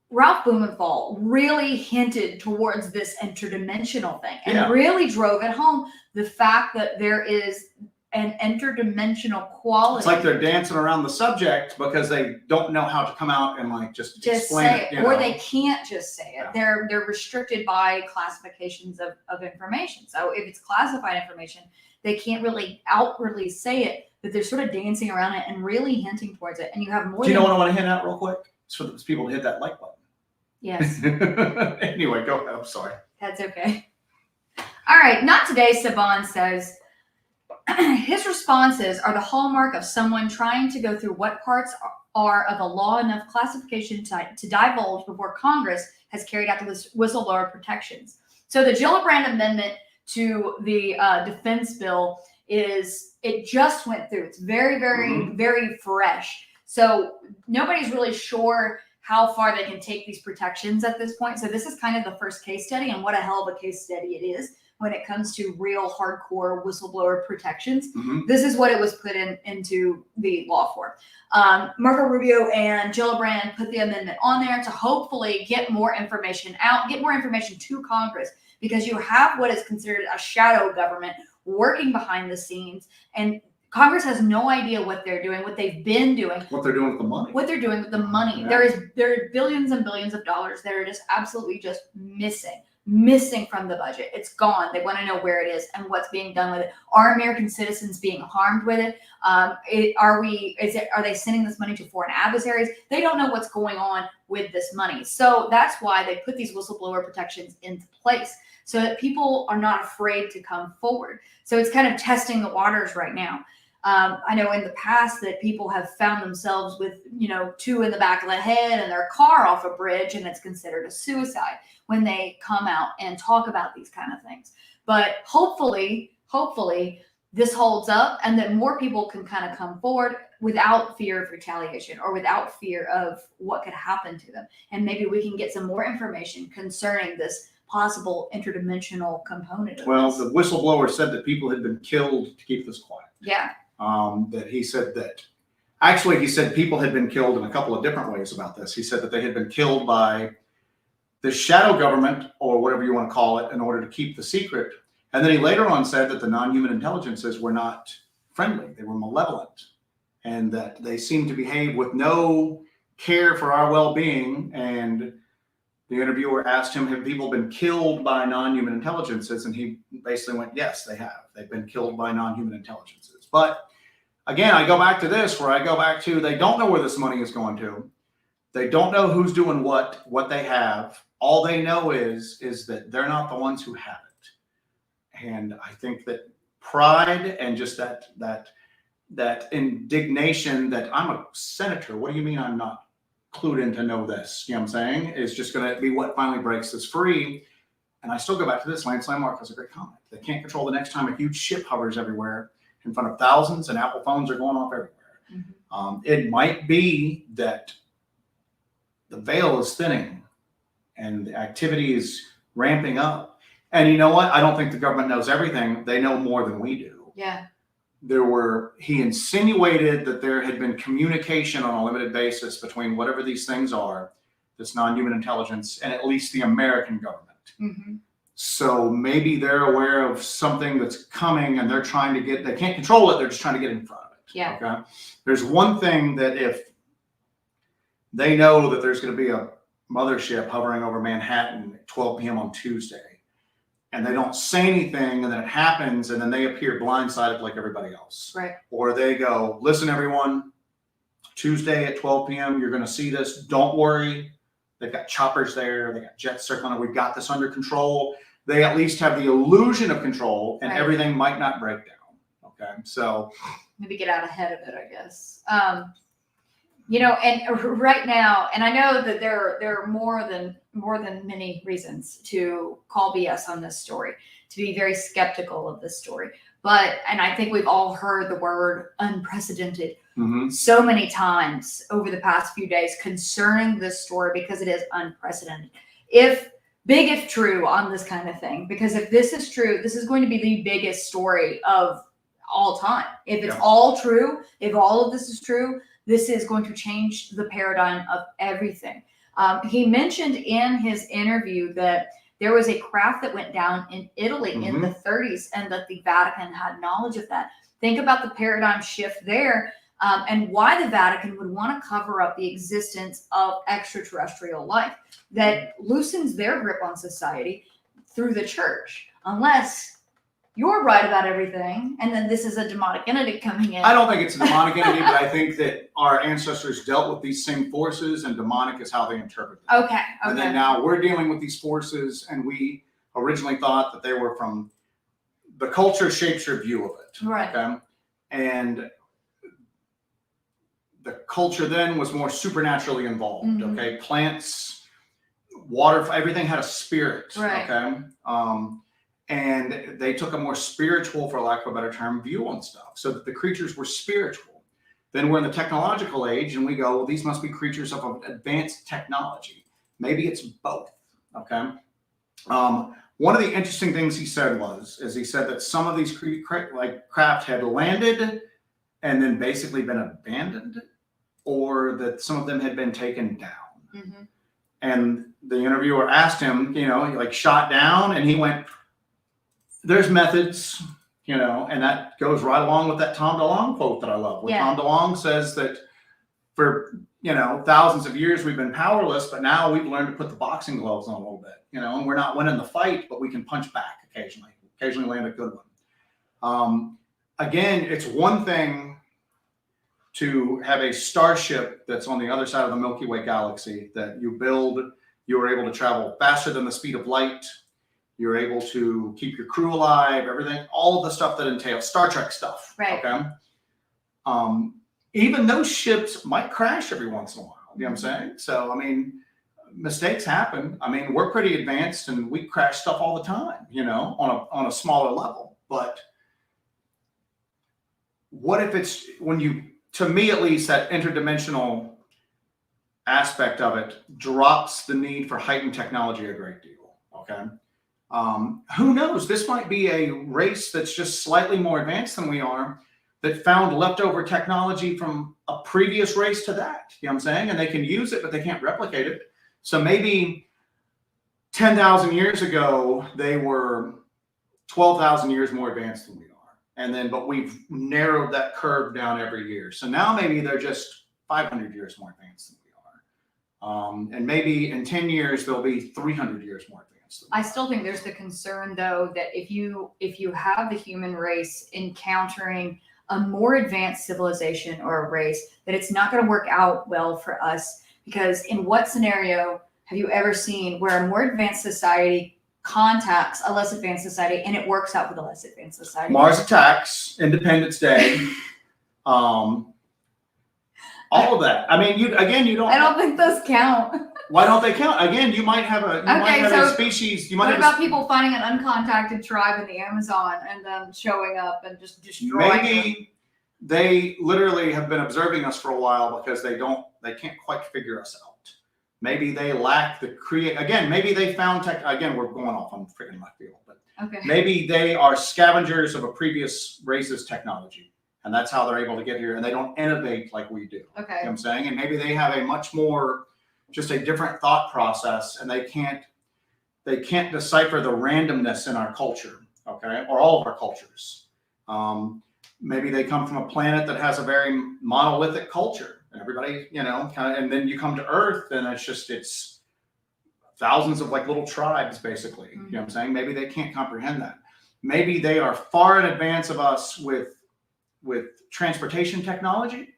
Ralph Blumenthal really hinted towards this interdimensional thing and really drove it home. The fact that there is an interdimensional quality. It's like they're dancing around the subject because they don't know how to come out and just explain say it. Or they can't just say it. Yeah. They're restricted by classifications of information. So if it's classified information, they can't really outwardly say it, but they're sort of dancing around it and really hinting towards it. And you have more. Do you know what I want to hint out real quick? It's for those people to hit that like button. Yes. Anyway, go ahead. I'm sorry. That's okay. All right. Not today, Saban says. His responses are the hallmark of someone trying to go through what parts are of a law enough classification to divulge before Congress has carried out the whistleblower protections. So the Gillibrand Amendment to the defense bill it just went through. It's very, very, very fresh. So nobody's really sure how far they can take these protections at this point. So this is kind of the first case study, and what a hell of a case study it is when it comes to real hardcore whistleblower protections. This is what it was put into the law for. Marco Rubio and Gillibrand put the amendment on there to hopefully get more information out, get more information to Congress, because you have what is considered a shadow government working behind the scenes, and Congress has no idea what they're doing, what they've been doing. What they're doing with the money. What they're doing with the money. Yeah. There are billions and billions of dollars that are just absolutely just missing from the budget. It's gone. They want to know where it is and what's being done with it. Are American citizens being harmed with it? Are they sending this money to foreign adversaries? They don't know what's going on with this money. So that's why they put these whistleblower protections into place, so that people are not afraid to come forward. So it's kind of testing the waters right now. I know in the past that people have found themselves with, two in the back of the head and their car off a bridge, and it's considered a suicide when they come out and talk about these kind of things. But hopefully this holds up and that more people can kind of come forward without fear of retaliation or without fear of what could happen to them. And maybe we can get some more information concerning this possible interdimensional component of Well, this. the whistleblower said that people had been killed to keep this quiet. Yeah. That he said that actually he said people had been killed in a couple of different ways about this. He said that they had been killed by the shadow government, or whatever you want to call it, in order to keep the secret, And then he later on said that the non-human intelligences were not friendly. They were malevolent, and that they seemed to behave with no care for our well-being. And the interviewer asked him, have people been killed by non-human intelligences? And he basically went, yes, they have. They've been killed by non-human intelligences. But again, I go back to this, where I go back to, they don't know where this money is going to. They don't know who's doing what they have. All they know is that they're not the ones who have it. And I think that pride and just that indignation that I'm a senator, what do you mean I'm not clued in to know this? You know what I'm saying? Is just going to be what finally breaks this free. And I still go back to this. Lance Landmark has a great comment. They can't control the next time a huge ship hovers everywhere in front of thousands, and Apple phones are going off everywhere. Mm-hmm. It might be that the veil is thinning and the activity is ramping up. And you know what? I don't think the government knows everything. They know more than we do. Yeah. He insinuated that there had been communication on a limited basis between whatever these things are, this non-human intelligence, and at least the American government. Mm-hmm. So maybe they're aware of something that's coming, and they're trying to they can't control it. They're just trying to get in front of it. Yeah. Okay. There's one thing that if they know that there's going to be a mothership hovering over Manhattan at 12 p.m. on Tuesday, and they don't say anything, and then it happens, and then they appear blindsided like everybody else. Right. Or they go, listen, everyone, Tuesday at 12 p.m., you're going to see this. Don't worry. They've got choppers there. They got jets circling. We've got this under control. They at least have the illusion of control, and everything might not break down. Okay. So maybe get out ahead of it, I guess. And right now, and I know that there are more than many reasons to call BS on this story, to be very skeptical of this story. And I think we've all heard the word unprecedented so many times over the past few days concerning this story, because it is unprecedented. If true on this kind of thing, because if this is true, this is going to be the biggest story of all time. If it's all true, if all of this is true, this is going to change the paradigm of everything. He mentioned in his interview that there was a craft that went down in Italy in the 30s, and that the Vatican had knowledge of that. Think about the paradigm shift there, and why the Vatican would want to cover up the existence of extraterrestrial life that loosens their grip on society through the church, unless you're right about everything, and then this is a demonic entity coming in. I don't think it's a demonic entity, but I think that our ancestors dealt with these same forces, and demonic is how they interpret them. Okay. And then now we're dealing with these forces, and we originally thought that they were from the culture shapes your view of it. Right. Okay? And the culture then was more supernaturally involved. Okay. Plants, water, everything had a spirit. Right. Okay. And they took a more spiritual, for lack of a better term, view on stuff, so that the creatures were spiritual. Then we're in the technological age, and we go, well, these must be creatures of advanced technology. Maybe it's both. Okay. One of the interesting things he said he said that some of these craft had landed and then basically been abandoned, or that some of them had been taken down. And the interviewer asked him, shot down, and he went, there's methods, and that goes right along with that Tom DeLonge quote that I love. Where Tom DeLonge says that for, thousands of years we've been powerless, but now we've learned to put the boxing gloves on a little bit, and we're not winning the fight, but we can punch back occasionally land a good one. Again, it's one thing to have a starship that's on the other side of the Milky Way galaxy that you build. You're able to travel faster than the speed of light. You're able to keep your crew alive, everything, all of the stuff that entails Star Trek stuff. Right. Okay. Even those ships might crash every once in a while. You know what I'm saying? So, mistakes happen. We're pretty advanced, and we crash stuff all the time, on a smaller level. But what if it's to me at least, that interdimensional aspect of it drops the need for heightened technology a great deal. Okay. Who knows? This might be a race that's just slightly more advanced than we are, that found leftover technology from a previous race to that. You know what I'm saying? And they can use it, but they can't replicate it. So maybe 10,000 years ago, they were 12,000 years more advanced than we are. And then, but we've narrowed that curve down every year. So now maybe they're just 500 years more advanced than we are. And maybe in 10 years, they'll be 300 years more advanced than we I are. still think there's the concern, though, that if you have the human race encountering a more advanced civilization or a race, that it's not going to work out well for us. Because in what scenario have you ever seen where a more advanced society contacts a less advanced society and it works out for the less advanced society? Mars Attacks, Independence Day, all of that. I mean, you don't. I don't think those count. Why don't they count? Again, you might have a species. You might what about people finding an uncontacted tribe in the Amazon and then showing up and just destroying maybe them? They literally have been observing us for a while because they can't quite figure us out. Maybe they lack the again, maybe they found again, we're going off on freaking left field, but Okay. maybe they are scavengers of a previous race's technology. And that's how they're able to get here. And they don't innovate like we do. Okay. You know what I'm saying? And maybe they have a much more, just a different thought process, and they can't decipher the randomness in our culture, okay, or all of our cultures. Maybe they come from a planet that has a very monolithic culture, and everybody, and then you come to Earth, and it's thousands of like little tribes, basically. You know what I'm saying? Maybe they can't comprehend that. Maybe they are far in advance of us with transportation technology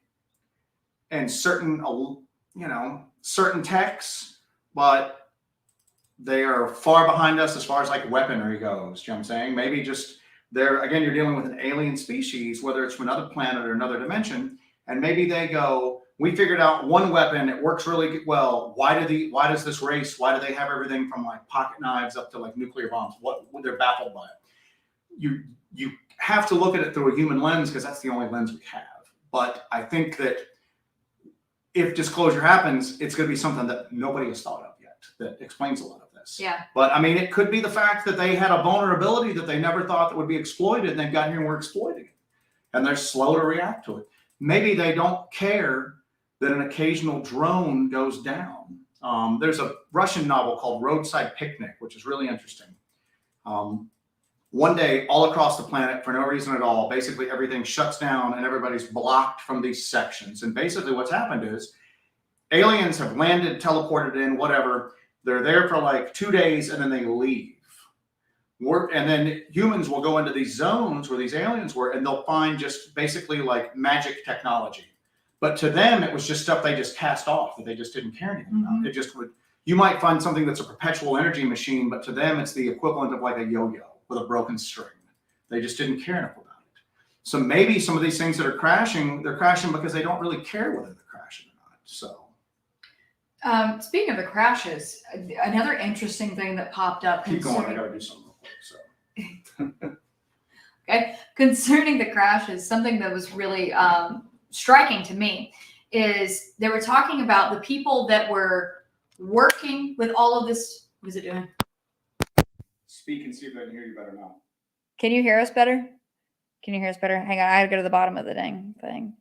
and certain techs, but they are far behind us as far as like weaponry goes. You know what I'm saying? Maybe just you're dealing with an alien species, whether it's from another planet or another dimension. And maybe they go, we figured out one weapon. It works really well. Why does this race, why do they have everything from like pocket knives up to like nuclear bombs? They're baffled by it. You have to look at it through a human lens because that's the only lens we have. But I think that if disclosure happens, it's going to be something that nobody has thought of yet that explains a lot of this. Yeah. But I mean, it could be the fact that they had a vulnerability that they never thought that would be exploited, and they got here and were exploiting it. And they're slow to react to it. Maybe they don't care that an occasional drone goes down. There's a Russian novel called Roadside Picnic, which is really interesting. One day, all across the planet, for no reason at all, basically everything shuts down and everybody's blocked from these sections. And basically what's happened is aliens have landed, teleported in, whatever. They're there for like 2 days and then they leave. And then humans will go into these zones where these aliens were, and they'll find just basically like magic technology. But to them, it was just stuff they just cast off that they just didn't care anything about. You might find something that's a perpetual energy machine, but to them, it's the equivalent of like a yo-yo with a broken string. They just didn't care enough about it. So maybe some of these things that are crashing, they're crashing because they don't really care whether they're crashing or not. So. Speaking of the crashes, another interesting thing that popped up. Keep going, I gotta do something real quick. So. Okay, concerning the crashes, something that was really striking to me is they were talking about the people that were working with all of this. What is it doing? Speak and see if I can hear you better now. Can you hear us better? Can you hear us better? Hang on, I gotta go to the bottom of the dang thing.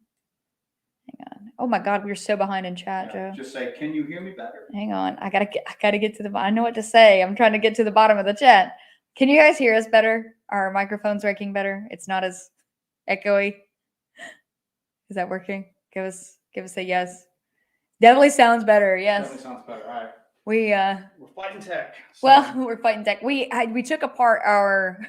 Hang on. Oh my God, we're so behind in chat, Joe. Just say, can you hear me better? Hang on, I gotta get to the. I know what to say. I'm trying to get to the bottom of the chat. Can you guys hear us better? Are our microphones working better? It's not as echoey. Is that working? Give us a yes. Definitely sounds better. Yes. Definitely sounds better. All right. We're fighting tech. So. Well, we're fighting tech. We took apart our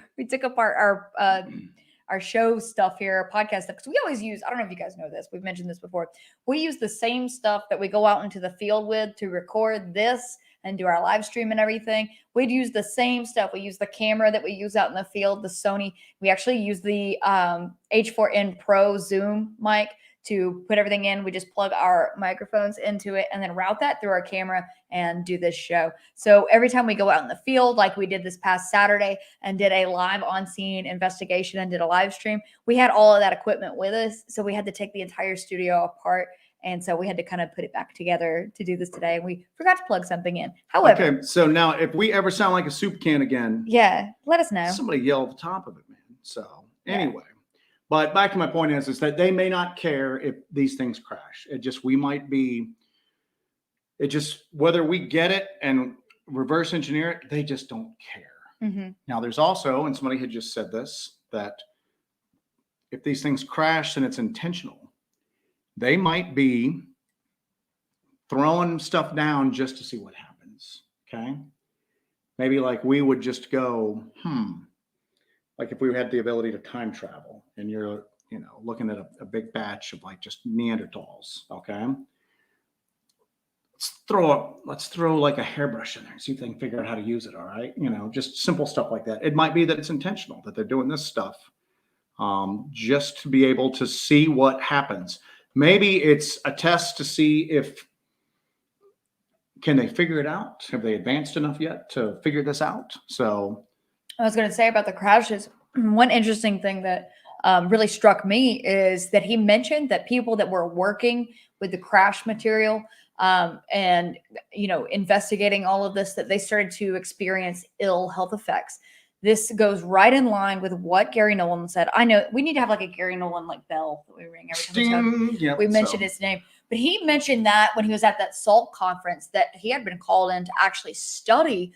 show stuff here, our podcast stuff, because we always use, I don't know if you guys know this, we've mentioned this before. We use the same stuff that we go out into the field with to record this and do our live stream and everything. We'd use the same stuff. We use the camera that we use out in the field, the Sony. We actually use the H4n Pro Zoom mic to put everything in. We just plug our microphones into it and then route that through our camera and do this show. So every time we go out in the field, like we did this past Saturday and did a live on-scene investigation and did a live stream, we had all of that equipment with us. So we had to take the entire studio apart. And so we had to kind of put it back together to do this today. And we forgot to plug something in. However. Okay, so now if we ever sound like a soup can again. Yeah, let us know. Somebody yell at the top of it, man. So anyway. Yeah. But back to my point is that they may not care if these things crash. Whether we get it and reverse engineer it, they just don't care. Mm-hmm. Now, there's also, and somebody had just said this, that if these things crash and it's intentional, they might be throwing stuff down just to see what happens. Okay. Maybe like we would just go, like if we had the ability to time travel and you're, looking at a big batch of like just Neanderthals. Okay. Let's throw like a hairbrush in there and see if they can figure out how to use it. All right. Just simple stuff like that. It might be that it's intentional, that they're doing this stuff just to be able to see what happens. Maybe it's a test to see if can they figure it out? Have they advanced enough yet to figure this out? So I was going to say about the crashes, one interesting thing that really struck me is that he mentioned that people that were working with the crash material and, investigating all of this, that they started to experience ill health effects. This goes right in line with what Gary Nolan said. I know we need to have like a Gary Nolan like bell that we ring every time we mention his name. But he mentioned that when he was at that SALT conference that he had been called in to actually study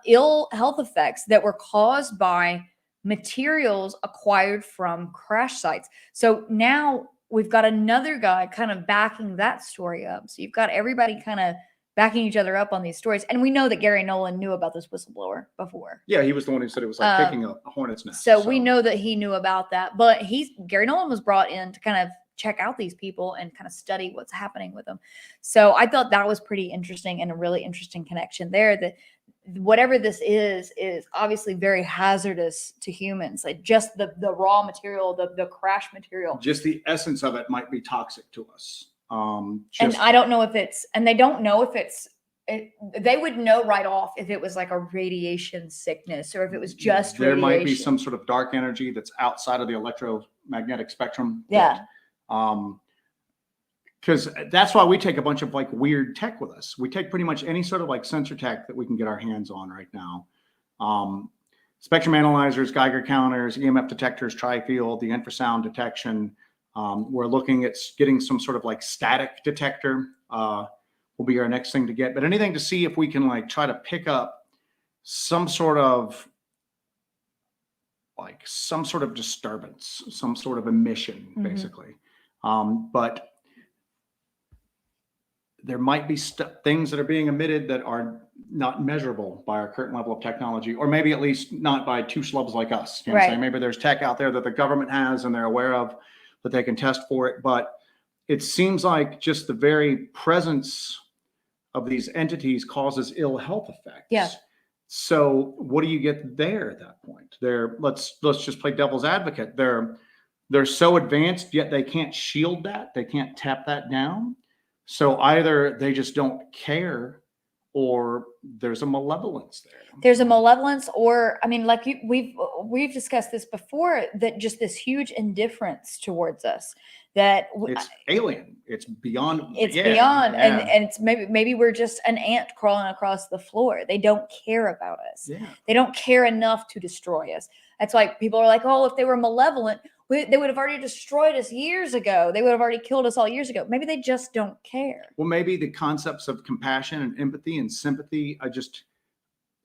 ill health effects that were caused by materials acquired from crash sites. So now we've got another guy kind of backing that story up. So you've got everybody kind of backing each other up on these stories. And we know that Gary Nolan knew about this whistleblower before. Yeah, he was the one who said it was like kicking a hornet's nest. So we know that he knew about that. But Gary Nolan was brought in to kind of check out these people and kind of study what's happening with them. So I thought that was pretty interesting and a really interesting connection there, that whatever this is obviously very hazardous to humans. Like just the raw material, the crash material. Just the essence of it might be toxic to us. And I don't know if it's, and they don't know if it's, they would know right off if it was like a radiation sickness or if it was just there radiation. Might be some sort of dark energy that's outside of the electromagnetic spectrum. Yeah. Because that's why we take a bunch of like weird tech with us. We take pretty much any sort of like sensor tech that we can get our hands on right now. Spectrum analyzers, Geiger counters, EMF detectors, tri-field, the infrasound detection. We're looking at getting some sort of like static detector will be our next thing to get. But anything to see if we can like try to pick up some sort of disturbance, some sort of emission, basically. But there might be things that are being emitted that are not measurable by our current level of technology, or maybe at least not by two schlubs like us. You know what I'm saying? Maybe there's tech out there that the government has and they're aware of that they can test for it. But it seems like just the very presence of these entities causes ill health effects. Yeah. So what do you get there at that point? Let's just play devil's advocate. They're so advanced, yet they can't shield that. They can't tap that down. So either they just don't care, or there's a malevolence there. There's a malevolence, or I mean, like we've discussed this before, that just this huge indifference towards us, that it's alien. It's beyond. It's beyond, and it's maybe we're just an ant crawling across the floor. They don't care about us. Yeah. They don't care enough to destroy us. That's why people are like, oh, if they were malevolent, they would have already destroyed us years ago. They would have already killed us all years ago. Maybe they just don't care. Well, maybe the concepts of compassion and empathy and sympathy,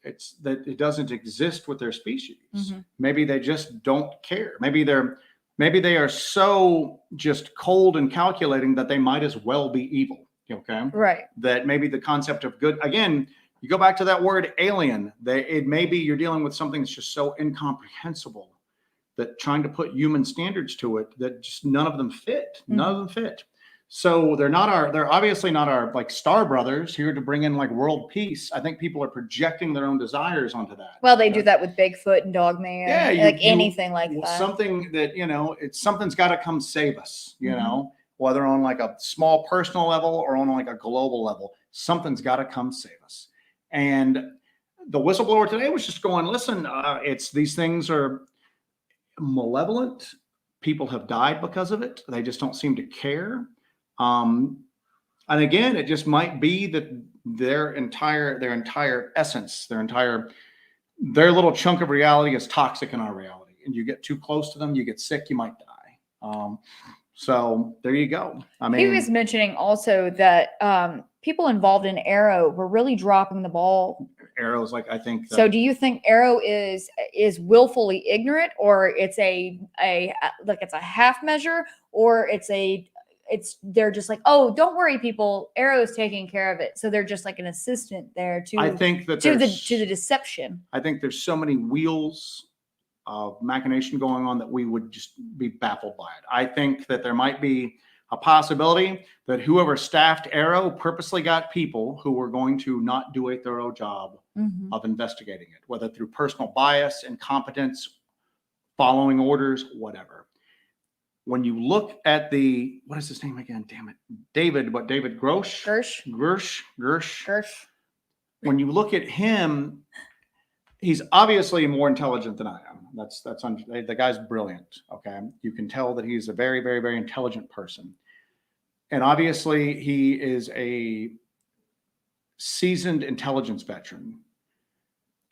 it's that it doesn't exist with their species. Mm-hmm. Maybe they just don't care. Maybe they are so just cold and calculating that they might as well be evil. Okay. Right. That maybe the concept of good, again, you go back to that word alien, it maybe you're dealing with something that's just so incomprehensible that trying to put human standards to it, that just none of them fit. Mm-hmm. None of them fit. So they're obviously not our like star brothers here to bring in like world peace. I think people are projecting their own desires onto that. Well, they do that with Bigfoot and Dogman. Yeah, anything like that. Something that, something's got to come save us, know, whether on like a small personal level or on like a global level, something's got to come save us. And the whistleblower today was just going, listen, these things are malevolent. People have died because of it. They just don't seem to care. And again, it just might be that their entire essence, their little chunk of reality is toxic in our reality. And you get too close to them, you get sick, you might die. So there you go. I mean, he was mentioning also that people involved in Arrow were really dropping the ball Arrow's like, I think. So do you think Arrow is willfully ignorant, or it's a like it's a half measure, or they're just like, oh, don't worry, people, Arrow's taking care of it, so they're just like an assistant there to I think that to the deception. I think there's so many wheels of machination going on that we would just be baffled by it. I think that there might be a possibility that whoever staffed Arrow purposely got people who were going to not do a thorough job of investigating it, whether through personal bias, incompetence, following orders, whatever. When you look at what is his name again? Damn it. David Grosh? Gersh. When you look at him, he's obviously more intelligent than I am. The guy's brilliant. Okay. You can tell that he's a very, very, very intelligent person. And obviously he is a seasoned intelligence veteran.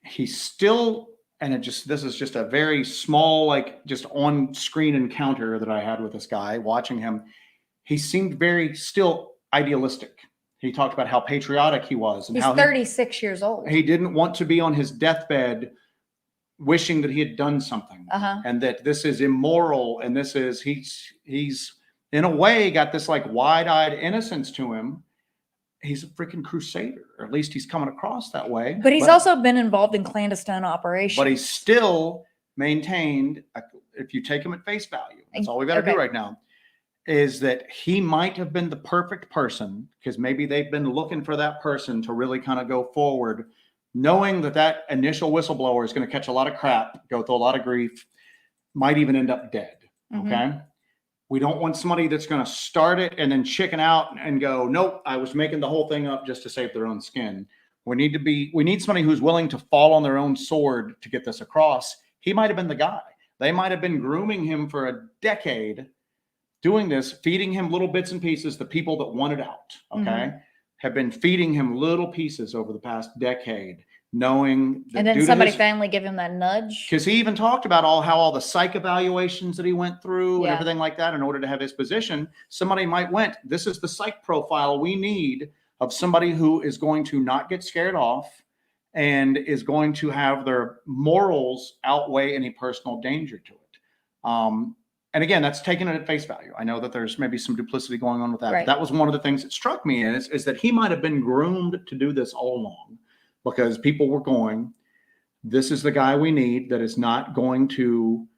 He's still, and this is just a very small, like just on screen encounter that I had with this guy watching him. He seemed very still idealistic. He talked about how patriotic he was. And he's 36 years old. He didn't want to be on his deathbed wishing that he had done something and that this is immoral. And this is, he's in a way got this like wide-eyed innocence to him. He's a freaking crusader, or at least he's coming across that way. But he's also been involved in clandestine operations. But he's still maintained, if you take him at face value, that's all we've got to do right now, is that he might have been the perfect person, because maybe they've been looking for that person to really kind of go forward, knowing that initial whistleblower is going to catch a lot of crap, go through a lot of grief, might even end up dead. Okay. We don't want somebody that's going to start it and then chicken out and go, nope, I was making the whole thing up just to save their own skin. We need somebody who's willing to fall on their own sword to get this across. He might have been the guy. They might have been grooming him for a decade, doing this, feeding him little bits and pieces. The people that wanted out, have been feeding him little pieces over the past decade, knowing that. And then somebody finally give him that nudge. Because he even talked about how all the psych evaluations that he went through and everything like that in order to have his position. Somebody might this is the psych profile we need of somebody who is going to not get scared off and is going to have their morals outweigh any personal danger to it. And again, that's taken it at face value. I know that there's maybe some duplicity going on with that. But that was one of the things that struck me is that he might have been groomed to do this all along, because people were going, this is the guy we need that is not going to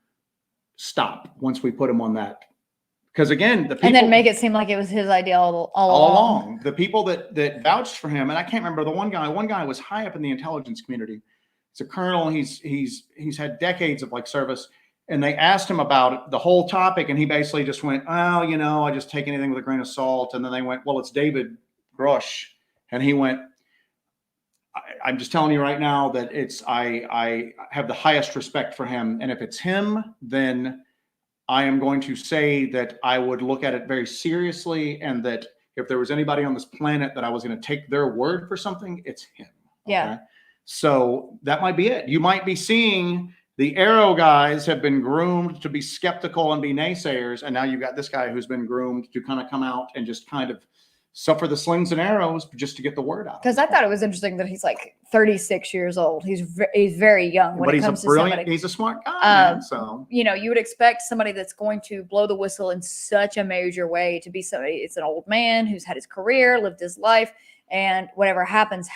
stop once we put him on that. Because again, the people, and then make it seem like it was his idea all along. The people that vouched for him, and I can't remember the one guy was high up in the intelligence community. He's a colonel. He's had decades of service. And they asked him about the whole topic, and he basically just went, oh, I just take anything with a grain of salt. And then they went, well, it's David Grosh. And he went, I'm just telling you right now that I have the highest respect for him. And if it's him, then I am going to say that I would look at it very seriously. And that if there was anybody on this planet that I was going to take their word for something, it's him. Okay? Yeah. So that might be it. You might be seeing the Arrow guys have been groomed to be skeptical and be naysayers. And now you've got this guy who's been groomed to kind of come out and just kind of suffer the slings and arrows just to get the word out. Because I thought it was interesting that he's 36 years old. He's very young when it comes to somebody. He's a smart guy. So you would expect somebody that's going to blow the whistle in such a major way to be somebody. It's an old man who's had his career, lived his life, and whatever happens.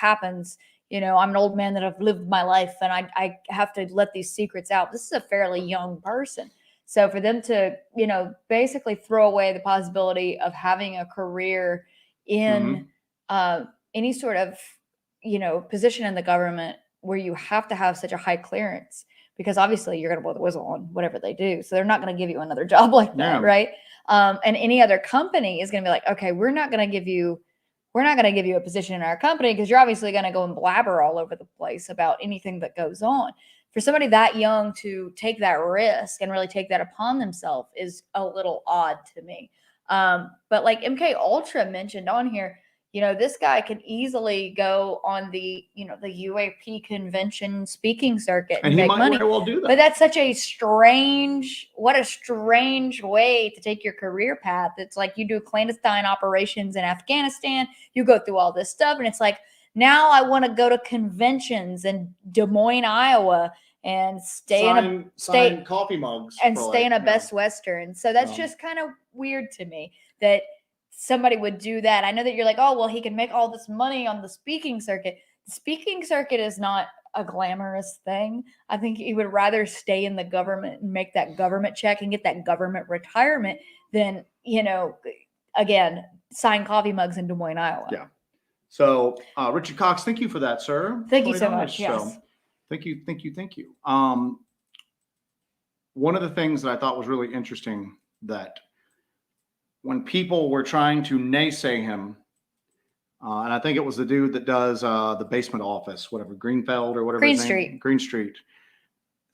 I'm an old man that I've lived my life, and I have to let these secrets out. This is a fairly young person. So for them to, basically throw away the possibility of having a career in any sort of, position in the government where you have to have such a high clearance, because obviously you're going to blow the whistle on whatever they do. So they're not going to give you another job like that. Right. And any other company is going to be like, okay, we're not going to give you a position in our company because you're obviously going to go and blabber all over the place about anything that goes on. For somebody that young to take that risk and really take that upon themselves is a little odd to me. But like MK Ultra mentioned on here, this guy can easily go on the UAP convention speaking circuit and make money. Very well do that. But that's such a strange way to take your career path. It's like you do clandestine operations in Afghanistan, you go through all this stuff, and it's like Now I want to go to conventions in Des Moines, Iowa, and sign coffee mugs and stay in a Best Western. So that's just kind of weird to me that somebody would do that. I know that you're like, oh, well, he can make all this money on the speaking circuit. The speaking circuit is not a glamorous thing. I think he would rather stay in the government and make that government check and get that government retirement than, again, sign coffee mugs in Des Moines, Iowa. Yeah. So, Richard Cox, thank you for that, sir. Thank you so much. Yes. So, thank you. One of the things that I thought was really interesting, that when people were trying to naysay him, and I think it was the dude that does the basement office, whatever, Greenfeld or whatever. Green Street,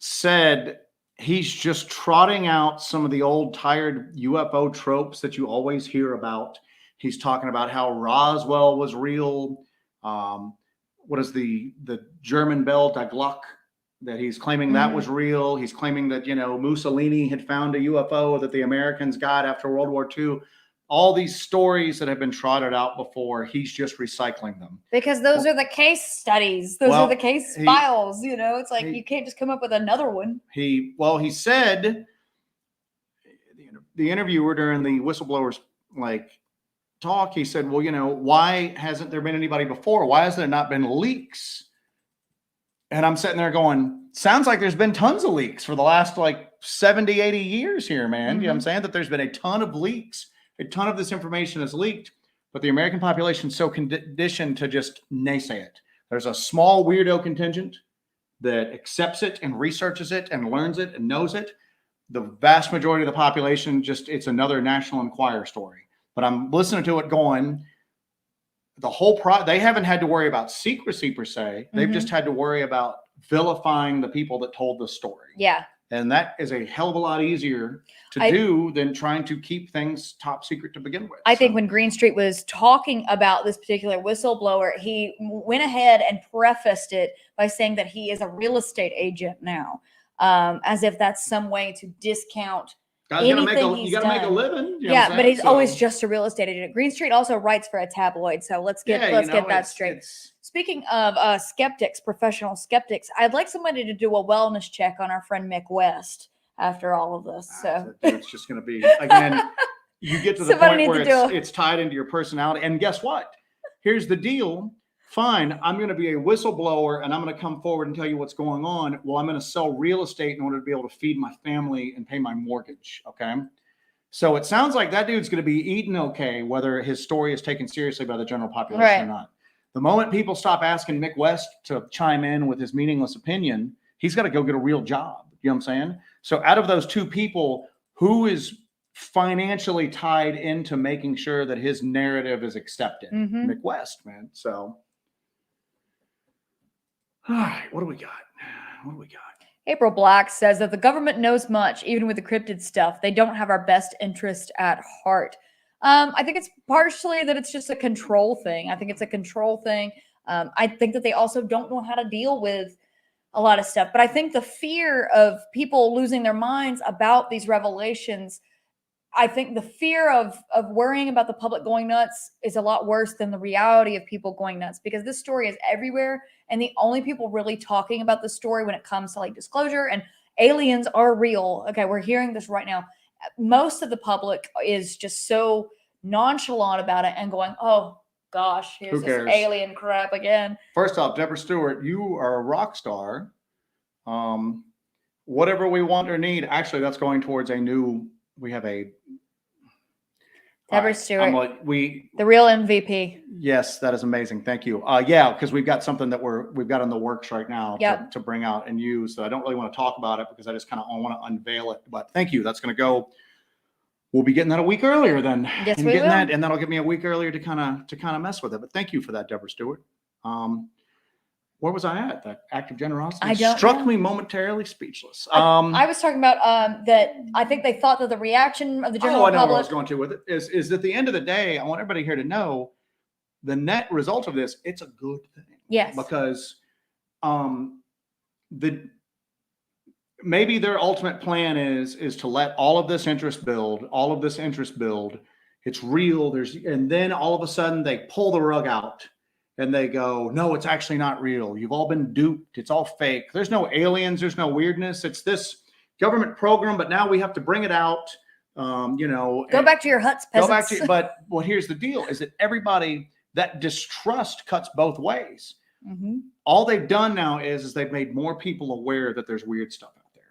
said he's just trotting out some of the old tired UFO tropes that you always hear about. He's talking about how Roswell was real. What is the German Bell Die Glocke, that he's claiming that was real. He's claiming that, Mussolini had found a UFO that the Americans got after World War II. All these stories that have been trotted out before, he's just recycling them. Because those are the case studies. Those are the case files. It's like you can't just come up with another one. He said, the interviewer during the whistleblowers talk, he said, well, why hasn't there been anybody before? Why has there not been leaks? And I'm sitting there going, sounds like there's been tons of leaks for the last 70, 80 years here, man. You know what I'm saying? That there's been a ton of leaks. A ton of this information is leaked, but the American population is so conditioned to just naysay it. There's a small weirdo contingent that accepts it and researches it and learns it and knows it. The vast majority of the population it's another National Enquirer story. But I'm listening to it going, they haven't had to worry about secrecy per se. They've just had to worry about vilifying the people that told the story. Yeah. And that is a hell of a lot easier to do than trying to keep things top secret to begin with. I think when Green Street was talking about this particular whistleblower, he went ahead and prefaced it by saying that he is a real estate agent now, as if that's some way to discount anything he's done. Make a living. But he's always just a real estate agent. Green Street also writes for a tabloid, so let's get that straight. Speaking of skeptics, professional skeptics, I'd like somebody to do a wellness check on our friend Mick West after all of this. So it's just going to be, again, you get to the point where it's tied into your personality. And guess what? Here's the deal. Fine, I'm going to be a whistleblower and I'm going to come forward and tell you what's going on. Well, I'm going to sell real estate in order to be able to feed my family and pay my mortgage. Okay. So it sounds like that dude's going to be eating okay, whether his story is taken seriously by the general population or not. The moment people stop asking Mick West to chime in with his meaningless opinion, he's got to go get a real job. You know what I'm saying? So out of those two people, who is financially tied into making sure that his narrative is accepted? Mick West, man. So, all right, what do we got? April Black says that the government knows much, even with the cryptid stuff. They don't have our best interest at heart. I think it's partially that it's just a control thing. I think I think that they also don't know how to deal with a lot of stuff. But I think the fear of people losing their minds about these revelations, I think the fear of worrying about the public going nuts is a lot worse than the reality of people going nuts, because this story is everywhere. And the only people really talking about the story when it comes to disclosure and aliens are real. Okay, we're hearing this right now. Most of the public is just so nonchalant about it and going, oh gosh, here's this alien crap again. First off, Deborah Stewart, you are a rock star. Whatever we want or need, actually that's going towards we have a Deborah Stewart, the real MVP. Yes, that is amazing. Thank you. Yeah, because we've got something that we've got in the works right now to bring out and use. So I don't really want to talk about it because I just kind of want to unveil it. But thank you. That's going to go. We'll be getting that a week earlier then. Yes, we will. And that'll give me a week earlier to kind of mess with it. But thank you for that, Deborah Stewart. Where was I at? That act of generosity struck me momentarily speechless. I was talking about that. I think they thought that the reaction of the general public. I know where I was going to with it. Is at the end of the day, I want everybody here to know the net result of this. It's a good thing. Yes. Because maybe their ultimate plan is to let all of this interest build. It's real. And then all of a sudden they pull the rug out. and they go, no, it's actually not real. You've all been duped. It's all fake. There's no aliens. There's no weirdness. It's this government program, but now we have to bring it out. Go back to your huts, peasants. But here's the deal is that everybody, that distrust cuts both ways. Mm-hmm. All they've done now is they've made more people aware that there's weird stuff out there.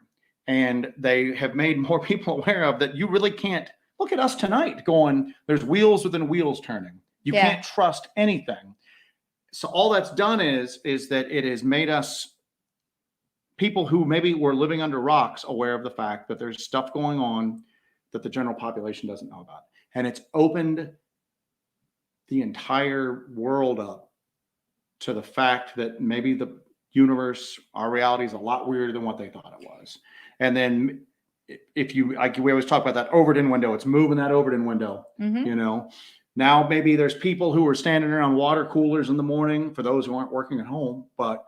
And they have made more people aware of that you really can't look at us tonight going, there's wheels within wheels turning. You can't trust anything. So all that's done is that it has made us people who maybe were living under rocks aware of the fact that there's stuff going on that the general population doesn't know about. And it's opened the entire world up to the fact that maybe the universe, our reality is a lot weirder than what they thought it was. And then if you, like we always talk about that Overton window, it's moving that Overton window, Now maybe there's people who are standing around water coolers in the morning for those who aren't working at home, but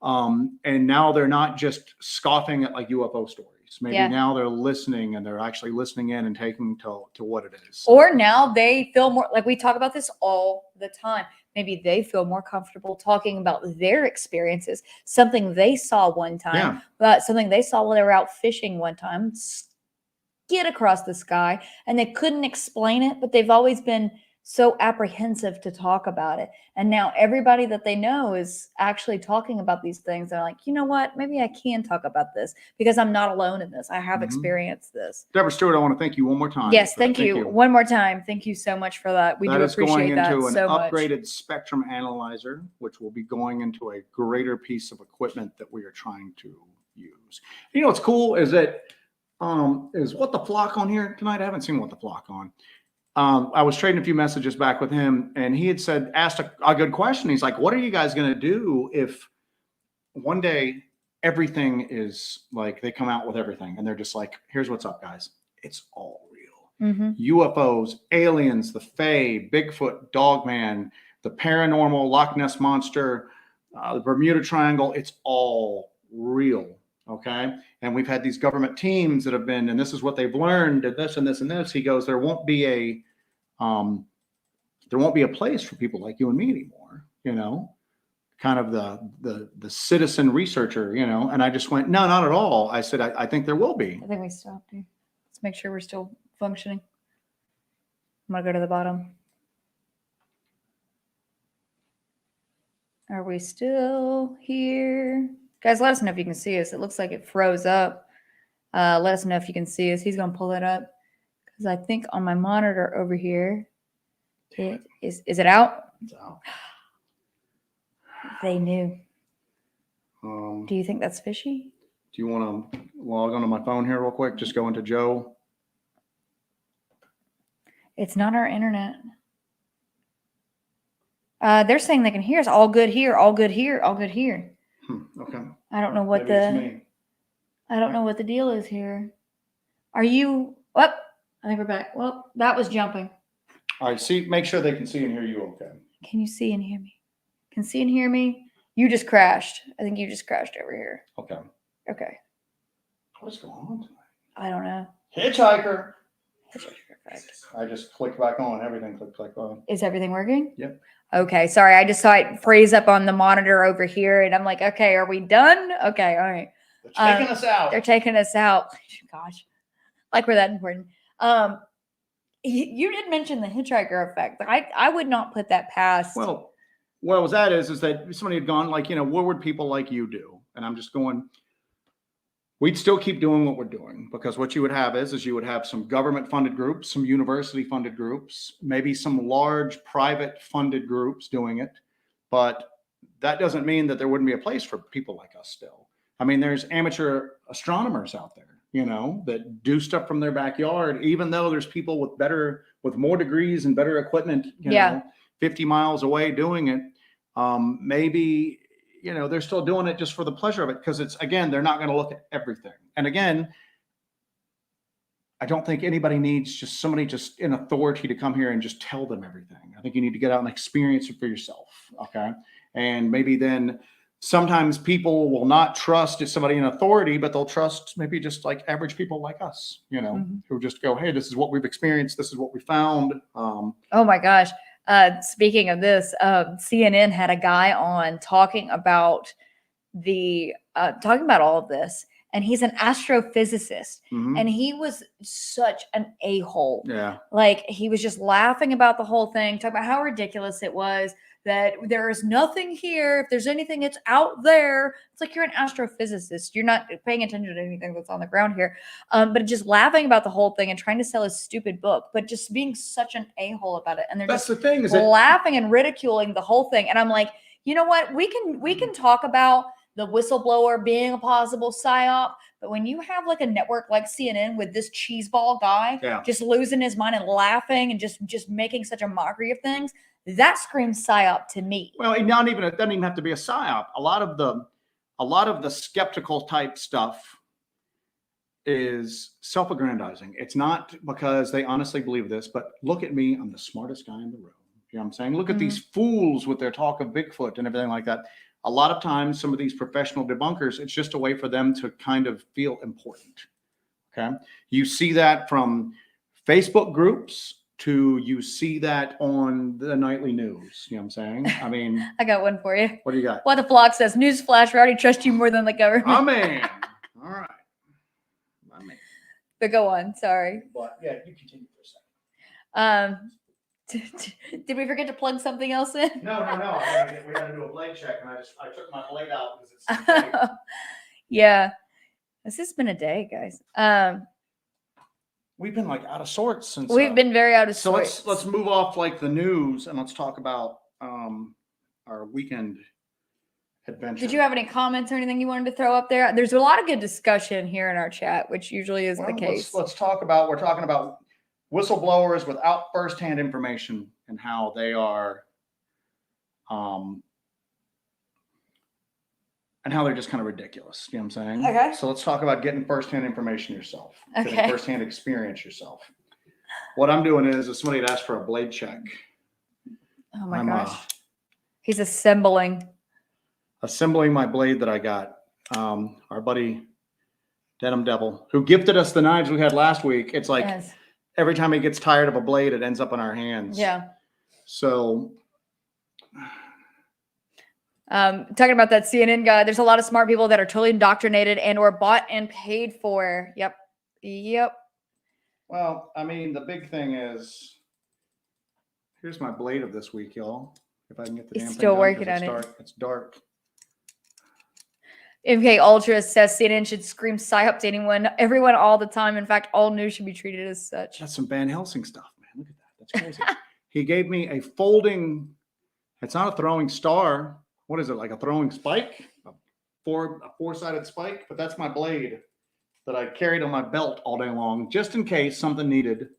and now they're not just scoffing at like UFO stories. Maybe now they're listening and they're actually listening in and taking to what it is. Or now they feel more like we talk about this all the time. Maybe they feel more comfortable talking about their experiences, something they saw one time, but something they saw while they were out fishing one time, skid across the sky, and they couldn't explain it, but they've always been so apprehensive to talk about it. And now everybody that they know is actually talking about these things. They're like, you know what? Maybe I can talk about this because I'm not alone in this. I have experienced this. Deborah Stewart, I want to thank you one more time. Yes, thank you. One more time. Thank you so much for that. We do appreciate that so much. That is going into an upgraded spectrum analyzer, which will be going into a greater piece of equipment that we are trying to use. You know what's cool is that is What the Flock on here tonight? I haven't seen What the Flock on. I was trading a few messages back with him, and he had asked a good question. He's like, what are you guys going to do if one day everything is like, they come out with everything and they're just like, here's what's up, guys. It's all real. UFOs, aliens, the Fae, Bigfoot, Dogman, the paranormal, Loch Ness Monster, the Bermuda Triangle. It's all real. Okay. And we've had these government teams that have been, and this is what they've learned, and this and this and this. He goes, there won't be a place for people like you and me anymore, kind of the citizen researcher, and I just went, no, not at all. I said, I think there will be. I think we stopped here. Let's make sure we're still functioning. I'm going to go to the bottom. Are we still here? Guys, let us know if you can see us. It looks like it froze up. Let us know if you can see us. He's going to pull it up because I think on my monitor over here, is it out? It's out. They knew. Do you think that's fishy? Do you want to log onto my phone here real quick? Just go into Joe. It's not our internet. They're saying they can hear us. All good here. All good here. All good here. Okay. I don't know what I don't know what the deal is here. Are you I think we're back. Well, that was jumping. All right, make sure they can see and hear you okay. Can you see and hear me? Can see and hear me? You just crashed. I think you just crashed over here. Okay. Okay. What's going on tonight? I don't know. Hitchhiker. Perfect. I just clicked back on. Everything clicked back on. Is everything working? Yep. Okay, sorry. I just saw it freeze up on the monitor over here, and I'm like, okay, are we done? Okay, all right. They're taking us out. They're taking us out. Gosh, like we're that important. You did mention the hitchhiker effect. I would not put that past. Well, what was that is that somebody had gone like, what would people like you do? And I'm just going, we'd still keep doing what we're doing, because what you would have is you would have some government funded groups, some university funded groups, maybe some large private funded groups doing it. But that doesn't mean that there wouldn't be a place for people like us still. I mean, there's amateur astronomers out there, that do stuff from their backyard, even though there's people with more degrees and better equipment, 50 miles away doing it. Maybe, they're still doing it just for the pleasure of it, because they're not going to look at everything. And again, I don't think anybody needs just somebody just in authority to come here and just tell them everything. I think you need to get out and experience it for yourself. Okay. And maybe then sometimes people will not trust somebody in authority, but they'll trust maybe just like average people like us, who just go, hey, this is what we've experienced. This is what we found. Oh my gosh. Speaking of this, CNN had a guy on talking about all of this, and he's an astrophysicist, and he was such an a-hole. Yeah. Like, he was just laughing about the whole thing, talking about how ridiculous it was, that there is nothing here. If there's anything, it's out there. It's like, you're an astrophysicist. You're not paying attention to anything that's on the ground here. But just laughing about the whole thing and trying to sell his stupid book, but just being such an a-hole about it. And they're That's just the thing, is laughing and ridiculing the whole thing. And I'm like, you know what? We can talk about the whistleblower being a possible psyop, but when you have like a network like CNN with this cheeseball guy just losing his mind and laughing and just making such a mockery of things, that screams psyop to me. Well, it doesn't even have to be a psyop. A lot of the skeptical type stuff is self-aggrandizing. It's not because they honestly believe this, but look at me, I'm the smartest guy in the room. You know what I'm saying? Look at these fools with their talk of Bigfoot and everything like that. A lot of times, some of these professional debunkers, it's just a way for them to kind of feel important. Okay. You see that from Facebook groups to you see that on the nightly news. You know what I'm saying? I mean, I got one for you. What do you got? What the flock says, newsflash, we already trust you more than the government. My man. All right. My man. But go on. Sorry. But yeah, you continue for a second. Did we forget to plug something else in? No. We got to do a blade check, and I took my blade out because it's. Yeah, this has been a day, guys. We've been like out of sorts since. We've been very out of sorts. So let's move off like the news and let's talk about our weekend adventure. Did you have any comments or anything you wanted to throw up there? There's a lot of good discussion here in our chat, which usually is the case. Let's talk about. We're talking about whistleblowers without firsthand information and how they are, and how they're just kind of ridiculous. You know what I'm saying? Okay. So let's talk about getting firsthand information yourself. Okay. Getting firsthand experience yourself. What I'm doing is, if somebody had asked for a blade check. Oh my gosh. He's assembling my blade that I got. Our buddy Denim Devil, who gifted us the knives we had last week. It's like every time he gets tired of a blade, it ends up in our hands. Yeah. So talking about that CNN guy, there's a lot of smart people that are totally indoctrinated and or bought and paid for. Yep. Well, I mean, the big thing is, here's my blade of this week, y'all. If I can get the damn thing still done, working on it. It's dark. MK Ultra says CNN should scream psyop to everyone all the time. In fact, all news should be treated as such. That's some Van Helsing stuff, man. Look at that. That's crazy. He gave me a folding. It's not a throwing star. What is it? Like a throwing spike? A four-sided spike? But that's my blade that I carried on my belt all day long, just in case something needed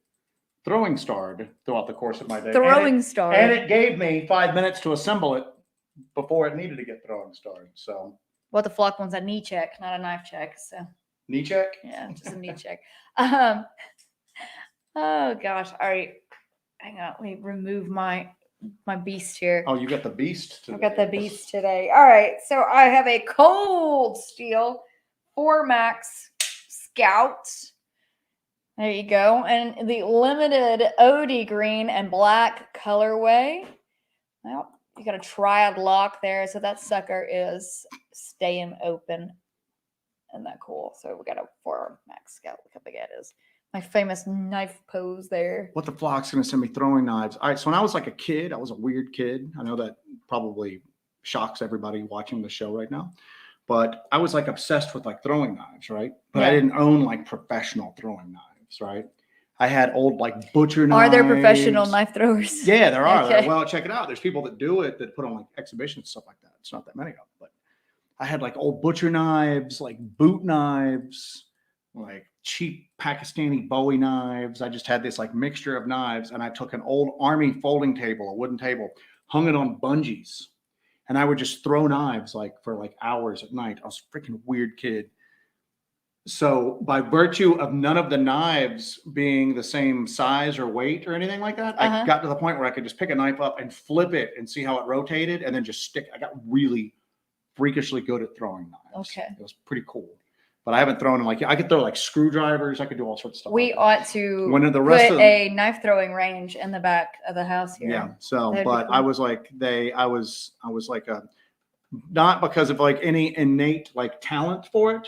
throwing starred throughout the course of my day. Throwing star. And it gave me 5 minutes to assemble it before it needed to get throwing starred. So what the flock wants, a knee check, not a knife check. So knee check? Yeah, just a knee check. Oh gosh. All right. Hang on. Let me remove my beast here. Oh, you got the beast today. I got the beast today. All right. So I have a Cold Steel 4 Max Scout. There you go. And the limited OD green and black colorway. Well, you got a triad lock there. So that sucker is staying open. Isn't that cool? So we got a 4 Max Scout. Look how big that is. My famous knife pose there. What the flock's going to send me throwing knives. All right. So when I was like a kid, I was a weird kid. I know that probably shocks everybody watching the show right now. But I was like obsessed with like throwing knives, right? But I didn't own like professional throwing knives, right? I had old like butcher knives. Are there professional knife throwers? Yeah, there are. Okay. Well, check it out. There's people that do it, that put on like exhibitions, stuff like that. It's not that many of them. But I had like old butcher knives, like boot knives, like cheap Pakistani Bowie knives. I just had this like mixture of knives, and I took an old army folding table, a wooden table, hung it on bungees, and I would just throw knives like for like hours at night. I was a freaking weird kid. So by virtue of none of the knives being the same size or weight or anything like that, I got to the point where I could just pick a knife up and flip it and see how it rotated and then just stick. I got really freakishly good at throwing knives. Okay. It was pretty cool. but I haven't thrown them I could throw like screwdrivers. I could do all sorts of stuff. We ought to when the rest put of a knife throwing range in the back of the house here. Yeah. So, That'd be but cool. I was like, I was like not because of like any innate like talent for it,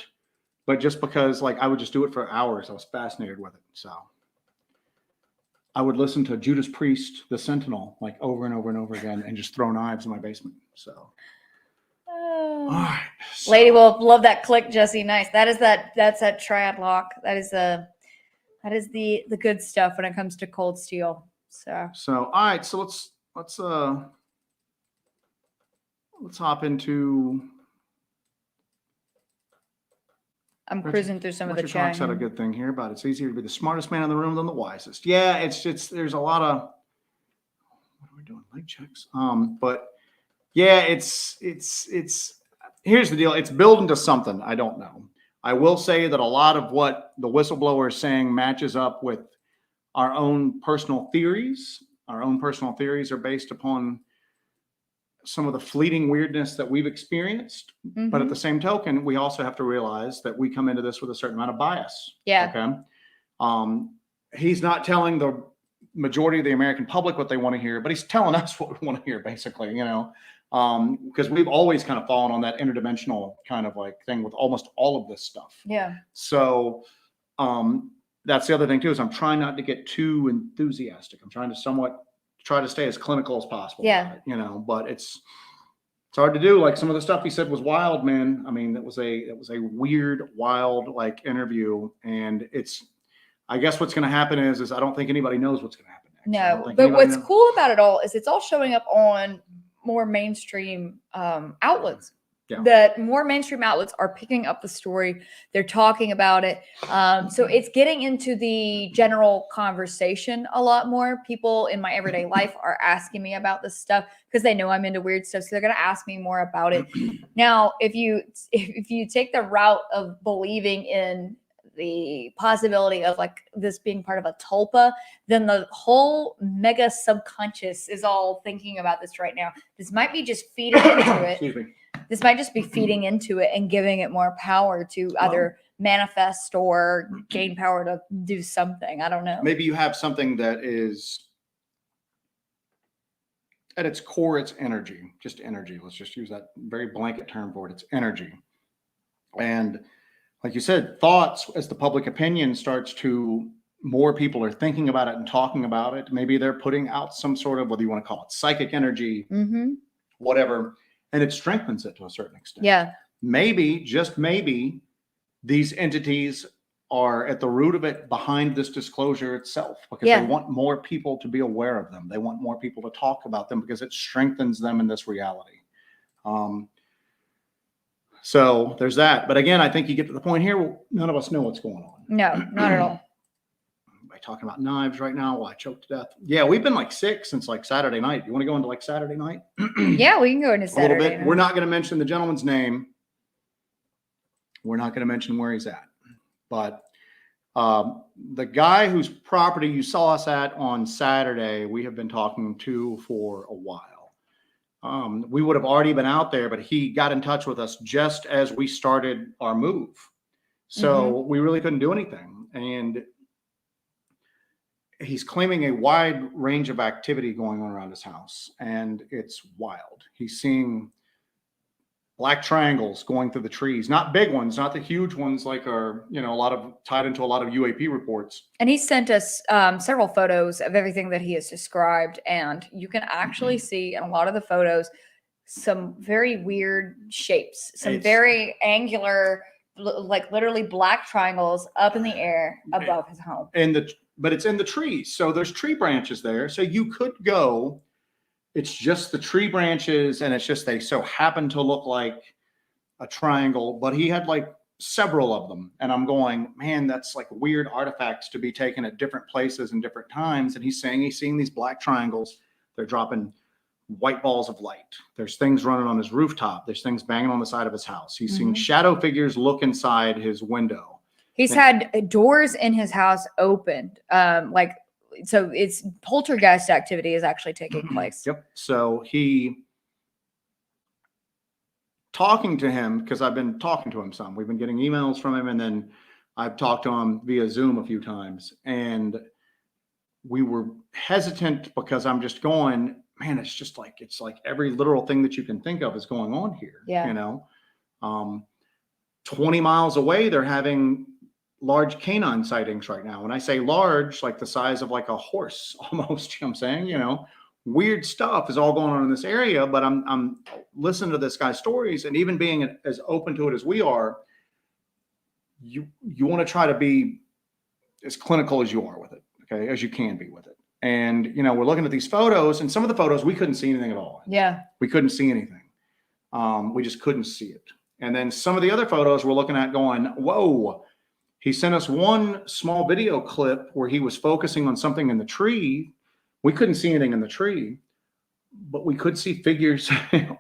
but just because like I would just do it for hours. I was fascinated with it. So I would listen to Judas Priest, The Sentinel, like over and over and over again, and just throw knives in my basement. So, all right. So, Lady will love that click, Jesse. Nice. That's that triad lock. That is the good stuff when it comes to cold steel. So all right. So let's hop into. I'm cruising through some of the Richard chat. Talks had a good thing here about it's easier to be the smartest man in the room than the wisest. Yeah, it's there's a lot of what are we doing? Light checks. But yeah, it's here's the deal. It's building to something. I don't know. I will say that a lot of what the whistleblower is saying matches up with our own personal theories. Our own personal theories are based upon some of the fleeting weirdness that we've experienced. Mm-hmm. But at the same token, we also have to realize that we come into this with a certain amount of bias. Yeah. Okay. He's not telling the majority of the American public what they want to hear, but he's telling us what we want to hear, basically, because we've always kind of fallen on that interdimensional kind of like thing with almost all of this stuff. Yeah. So that's the other thing too, is I'm trying not to get too enthusiastic. I'm trying to try to stay as clinical as possible. Yeah. But it's hard to do. Like some of the stuff he said was wild, man. I mean, it was a weird, wild like interview. And I guess what's going to happen is I don't think anybody knows what's going to happen next. No, but what's cool about it all is it's all showing up on more mainstream outlets. Yeah. That more mainstream outlets are picking up the story. They're talking about it. So it's getting into the general conversation a lot more. People in my everyday life are asking me about this stuff because they know I'm into weird stuff. So they're going to ask me more about it. Now, if you take the route of believing in the possibility of like this being part of a tulpa, then the whole mega subconscious is all thinking about this right now. This might be just feeding into it. Excuse me. This might just be feeding into it and giving it more power to either manifest or gain power to do something. I don't know. Maybe you have something that is at its core, it's energy, just energy. Let's just use that very blanket term for it. It's energy. And like you said, thoughts, as the public opinion starts to, more people are thinking about it and talking about it. Maybe they're putting out some sort of, whether you want to call it psychic energy, whatever. And it strengthens it to a certain extent. Yeah. Maybe, just maybe, these entities are at the root of it behind this disclosure itself, because they want more people to be aware of them. They want more people to talk about them because it strengthens them in this reality. So there's that. But again, I think you get to the point here, none of us know what's going on. No, not at all. Talking about knives right now while I choke to death. Yeah, we've been like sick since like Saturday night. You want to go into like Saturday night? Yeah, we can go into Saturday a little bit. night. We're not going to mention the gentleman's name. We're not going to mention where he's at. But the guy whose property you saw us at on Saturday, we have been talking to for a while. We would have already been out there, but he got in touch with us just as we started our move. So we really couldn't do anything. And he's claiming a wide range of activity going on around his house, and it's wild. He's seeing black triangles going through the trees, not big ones, not the huge ones like are, a lot of tied into a lot of UAP reports. And he sent us several photos of everything that he has described. And you can actually see in a lot of the photos, some very weird shapes, some very angular, like literally black triangles up in the air above his home. But it's in the trees. So there's tree branches there. So you could go, it's just the tree branches, and it's just they so happen to look like a triangle, but he had like several of them. And I'm going, man, that's like weird artifacts to be taken at different places and different times. And he's saying he's seeing these black triangles. They're dropping white balls of light. There's things running on his rooftop. There's things banging on the side of his house. He's seeing shadow figures look inside his window. He's had doors in his house opened. So it's poltergeist activity is actually taking place. Yep. So he talking to him, because I've been talking to him some. We've been getting emails from him, and then I've talked to him via Zoom a few times. And we were hesitant because I'm just going, man, it's like every literal thing that you can think of is going on here. Yeah. You know, 20 miles away, they're having large canine sightings right now. When I say large, like the size of like a horse almost, you know what I'm saying? You know, weird stuff is all going on in this area, but I'm listening to this guy's stories, and even being as open to it as we are, you want to try to be as clinical as you are with it, okay, as you can be with it. And, you know, we're looking at these photos, and some of the photos we couldn't see anything at all. Yeah. We couldn't see anything. We just couldn't see it. And then some of the other photos we're looking at going, whoa. He sent us one small video clip where he was focusing on something in the tree. We couldn't see anything in the tree, but we could see figures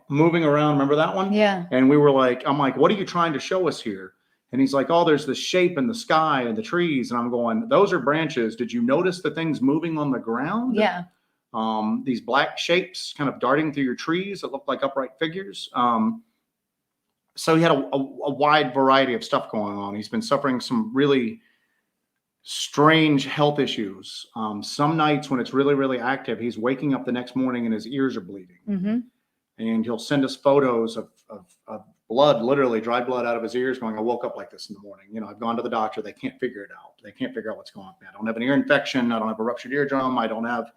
moving around. Remember that one? Yeah. And we were like, I'm like, what are you trying to show us here? And he's like, oh, there's this shape in the sky and the trees. And I'm going, those are branches. Did you notice the things moving on the ground? Yeah. These black shapes kind of darting through your trees that look like upright figures. So he had a wide variety of stuff going on. He's been suffering some really strange health issues. Some nights when it's really, really active, he's waking up the next morning and his ears are bleeding. Mm-hmm. And he'll send us photos of blood, literally dried blood out of his ears, going, I woke up like this in the morning. You know, I've gone to the doctor. They can't figure it out. They can't figure out what's going on. I don't have an ear infection. I don't have a ruptured eardrum. I don't have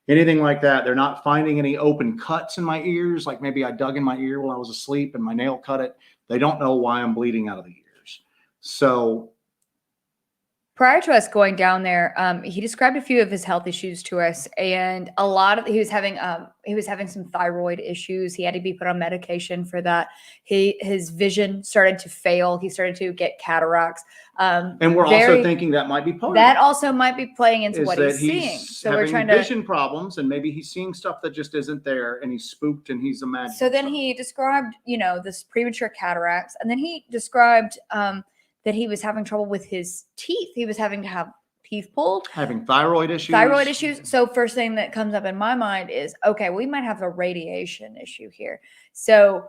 anything like that. They're not finding any open cuts in my ears. Like maybe I dug in my ear while I was asleep and my nail cut it. They don't know why I'm bleeding out of the ears. So prior to us going down there, he described a few of his health issues to us, and a lot of he was having some thyroid issues. He had to be put on medication for that. His vision started to fail. He started to get cataracts. And we're also thinking that might be part of it. That also might be playing into what he's seeing. So we're trying to vision problems, and maybe he's seeing stuff that just isn't there, and he's spooked and he's imagining. So then he described, you know, this premature cataracts, and then he described that he was having trouble with his teeth. He was having to have teeth pulled. Having thyroid issues. So first thing that comes up in my mind is, okay, we might have a radiation issue here. So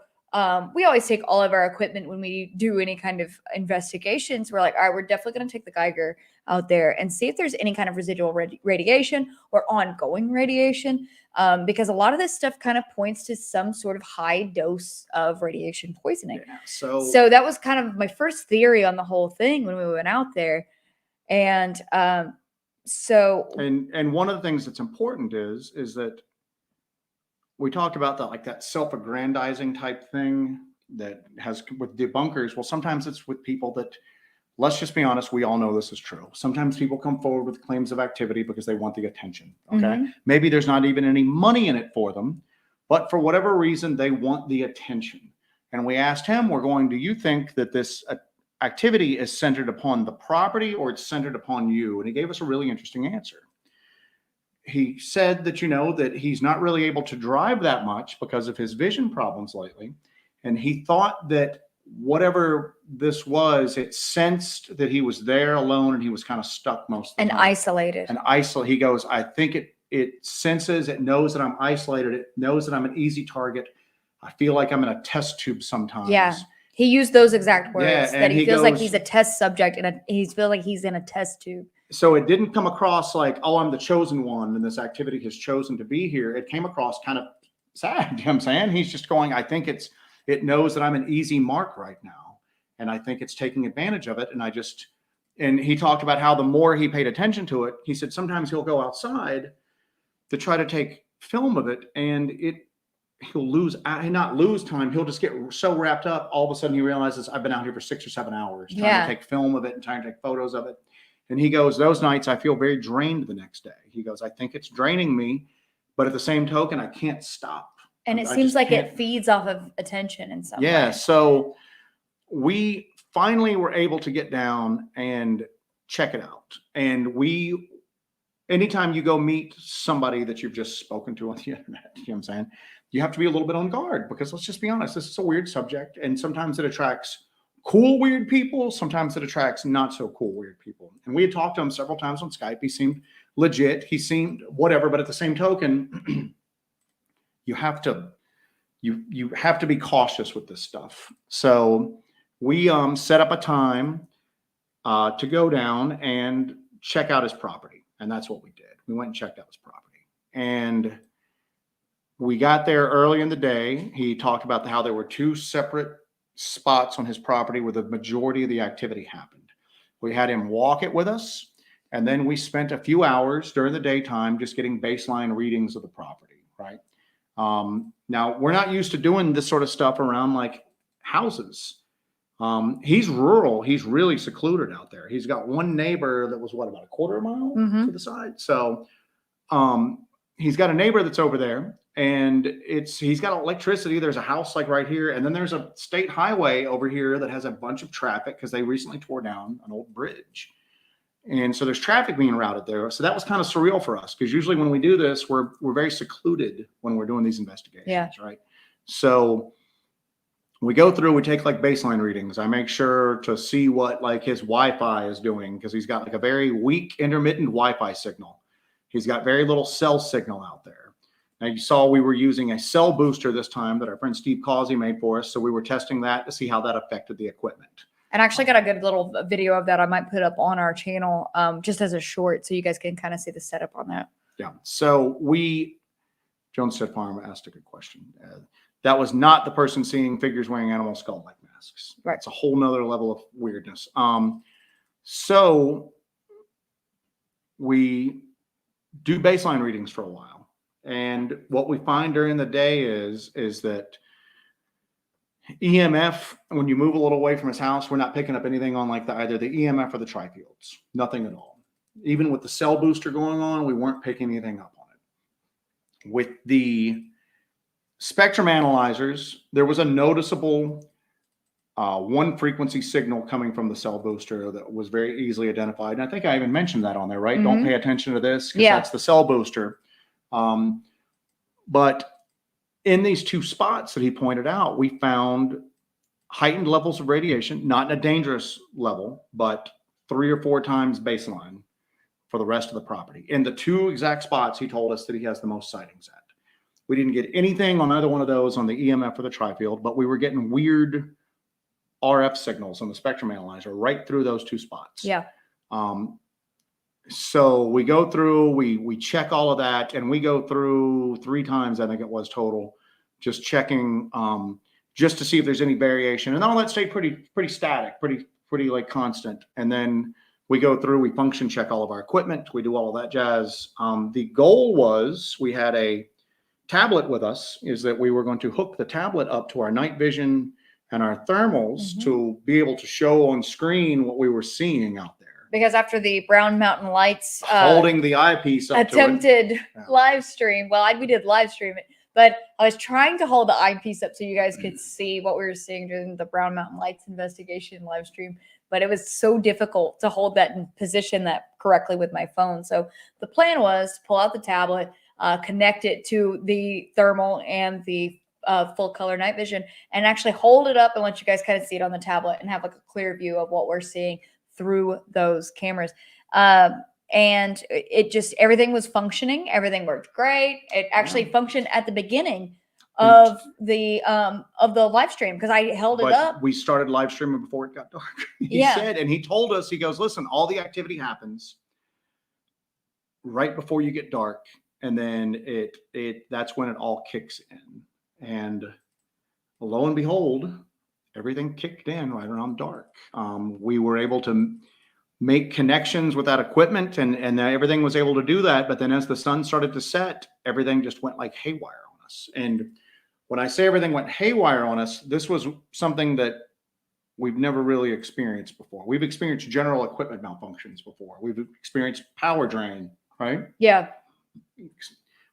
we always take all of our equipment when we do any kind of investigations. We're like, all right, we're definitely going to take the Geiger out there and see if there's any kind of residual radiation or ongoing radiation, because a lot of this stuff kind of points to some sort of high dose of radiation poisoning. Yeah, so that was kind of my first theory on the whole thing when we went out there. And so one of the things that's important is that we talked about that self-aggrandizing type thing that has with debunkers. Well, sometimes it's with people that, let's just be honest, we all know this is true. Sometimes people come forward with claims of activity because they want the attention. Okay. Mm-hmm. Maybe there's not even any money in it for them, but for whatever reason, they want the attention. And we asked him, do you think that this activity is centered upon the property or it's centered upon you? And he gave us a really interesting answer. He said that, that he's not really able to drive that much because of his vision problems lately. And he thought that whatever this was, it sensed that he was there alone and he was kind of stuck most of the time. Isolated. He goes, I think it senses, it knows that I'm isolated. It knows that I'm an easy target. I feel like I'm in a test tube sometimes. Yeah. He used those exact words, that he feels like he's a test subject and he feels like he's in a test tube. So it didn't come across like, oh, I'm the chosen one and this activity has chosen to be here. It came across kind of sad. You know what I'm saying? He's just going, I think it knows that I'm an easy mark right now. And I think it's taking advantage of it. And he talked about how the more he paid attention to it, he said sometimes he'll go outside to try to take film of it and he'll not lose time. He'll just get so wrapped up. All of a sudden he realizes I've been out here for 6 or 7 hours trying to take film of it and trying to take photos of it. And he goes, those nights I feel very drained the next day. He goes, I think it's draining me, but at the same token, I can't stop. And it seems like it feeds off of attention in some way. Yeah. So we finally were able to get down and check it out. And anytime you go meet somebody that you've just spoken to on the internet, you know what I'm saying? You have to be a little bit on guard because let's just be honest, this is a weird subject. And sometimes it attracts cool, weird people. Sometimes it attracts not so cool, weird people. And we had talked to him several times on Skype. He seemed legit. He seemed whatever. But at the same token, you have to you have to be cautious with this stuff. So we set up a time to go down and check out his property. And that's what we did. We went and checked out his property. And we got there early in the day. He talked about how there were 2 separate spots on his property where the majority of the activity happened. We had him walk it with us. And then we spent a few hours during the daytime just getting baseline readings of the property, right? Now, we're not used to doing this sort of stuff around like houses. He's rural. He's really secluded out there. He's got one neighbor that was about a quarter mile to the side. So he's got a neighbor that's over there, and he's got electricity. There's a house like right here, and then there's a state highway over here that has a bunch of traffic because they recently tore down an old bridge. And so there's traffic being routed there. So that was kind of surreal for us because usually when we do this, we're very secluded when we're doing these investigations, right? So we go through, we take like baseline readings. I make sure to see what like his Wi-Fi is doing because he's got like a very weak intermittent Wi-Fi signal. He's got very little cell signal out there. Now you saw we were using a cell booster this time that our friend Steve Causey made for us. So we were testing that to see how that affected the equipment. And I actually got a good little video of that I might put up on our channel just as a short so you guys can kind of see the setup on that. Yeah. So Jones State Farm asked a good question. That was not the person seeing figures wearing animal skull-like masks. Right. It's a whole nother level of weirdness. So we do baseline readings for a while. And what we find during the day is that EMF, when you move a little away from his house, we're not picking up anything on like either the EMF or the tri-fields. Nothing at all. Even with the cell booster going on, we weren't picking anything up on it. With the spectrum analyzers, there was a noticeable 1 frequency signal coming from the cell booster that was very easily identified. And I think I even mentioned that on there, right? Don't pay attention to this because that's the cell booster. But in these 2 spots that he pointed out, we found heightened levels of radiation, not in a dangerous level, but 3 or 4 times baseline for the rest of the property. In the 2 exact spots, he told us that he has the most sightings at. We didn't get anything on either one of those on the EMF or the tri-field, but we were getting weird RF signals on the spectrum analyzer right through those 2 spots. Yeah. So we go through, we check all of that, and we go through 3 times, I think it was total, just checking, just to see if there's any variation. And all that stayed pretty static, pretty like constant. And then we go through, we function check all of our equipment. We do all of that jazz. The goal was we had a tablet with us, is that we were going to hook the tablet up to our night vision and our thermals to be able to show on screen what we were seeing out there. Because after the Brown Mountain Lights holding the eyepiece up attempted to it. live stream, we did live stream it, but I was trying to hold the eyepiece up so you guys could see what we were seeing during the Brown Mountain Lights investigation live stream. But it was so difficult to hold that and position that correctly with my phone. So the plan was to pull out the tablet, connect it to the thermal and the full color night vision, and actually hold it up and let you guys kind of see it on the tablet and have like a clear view of what we're seeing through those cameras. And it just, everything was functioning. Everything worked great. It actually functioned at the beginning of the live stream because I held it up. We started live streaming before it got dark. He said, and he told us, he goes, listen, all the activity happens right before you get dark. And then that's when it all kicks in. And lo and behold, everything kicked in right around dark. We were able to make connections with that equipment and everything was able to do that. But then as the sun started to set, everything just went like haywire on us. And when I say everything went haywire on us, this was something that we've never really experienced before. We've experienced general equipment malfunctions before. We've experienced power drain, right? Yeah.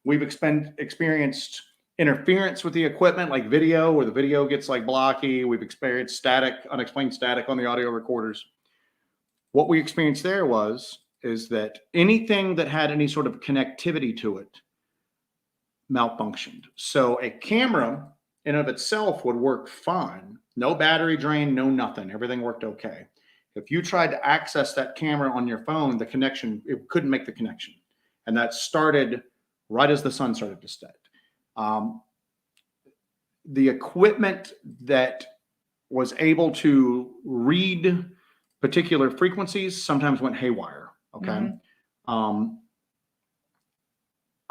We've experienced interference with the equipment, like video, where the video gets like blocky. We've experienced static, unexplained static on the audio recorders. What we experienced there is that anything that had any sort of connectivity to it malfunctioned. So a camera in and of itself would work fine. No battery drain, no nothing. Everything worked okay. If you tried to access that camera on your phone, the connection, it couldn't make the connection. And that started right as the sun started to set. the equipment that was able to read particular frequencies sometimes went haywire. Okay. I'll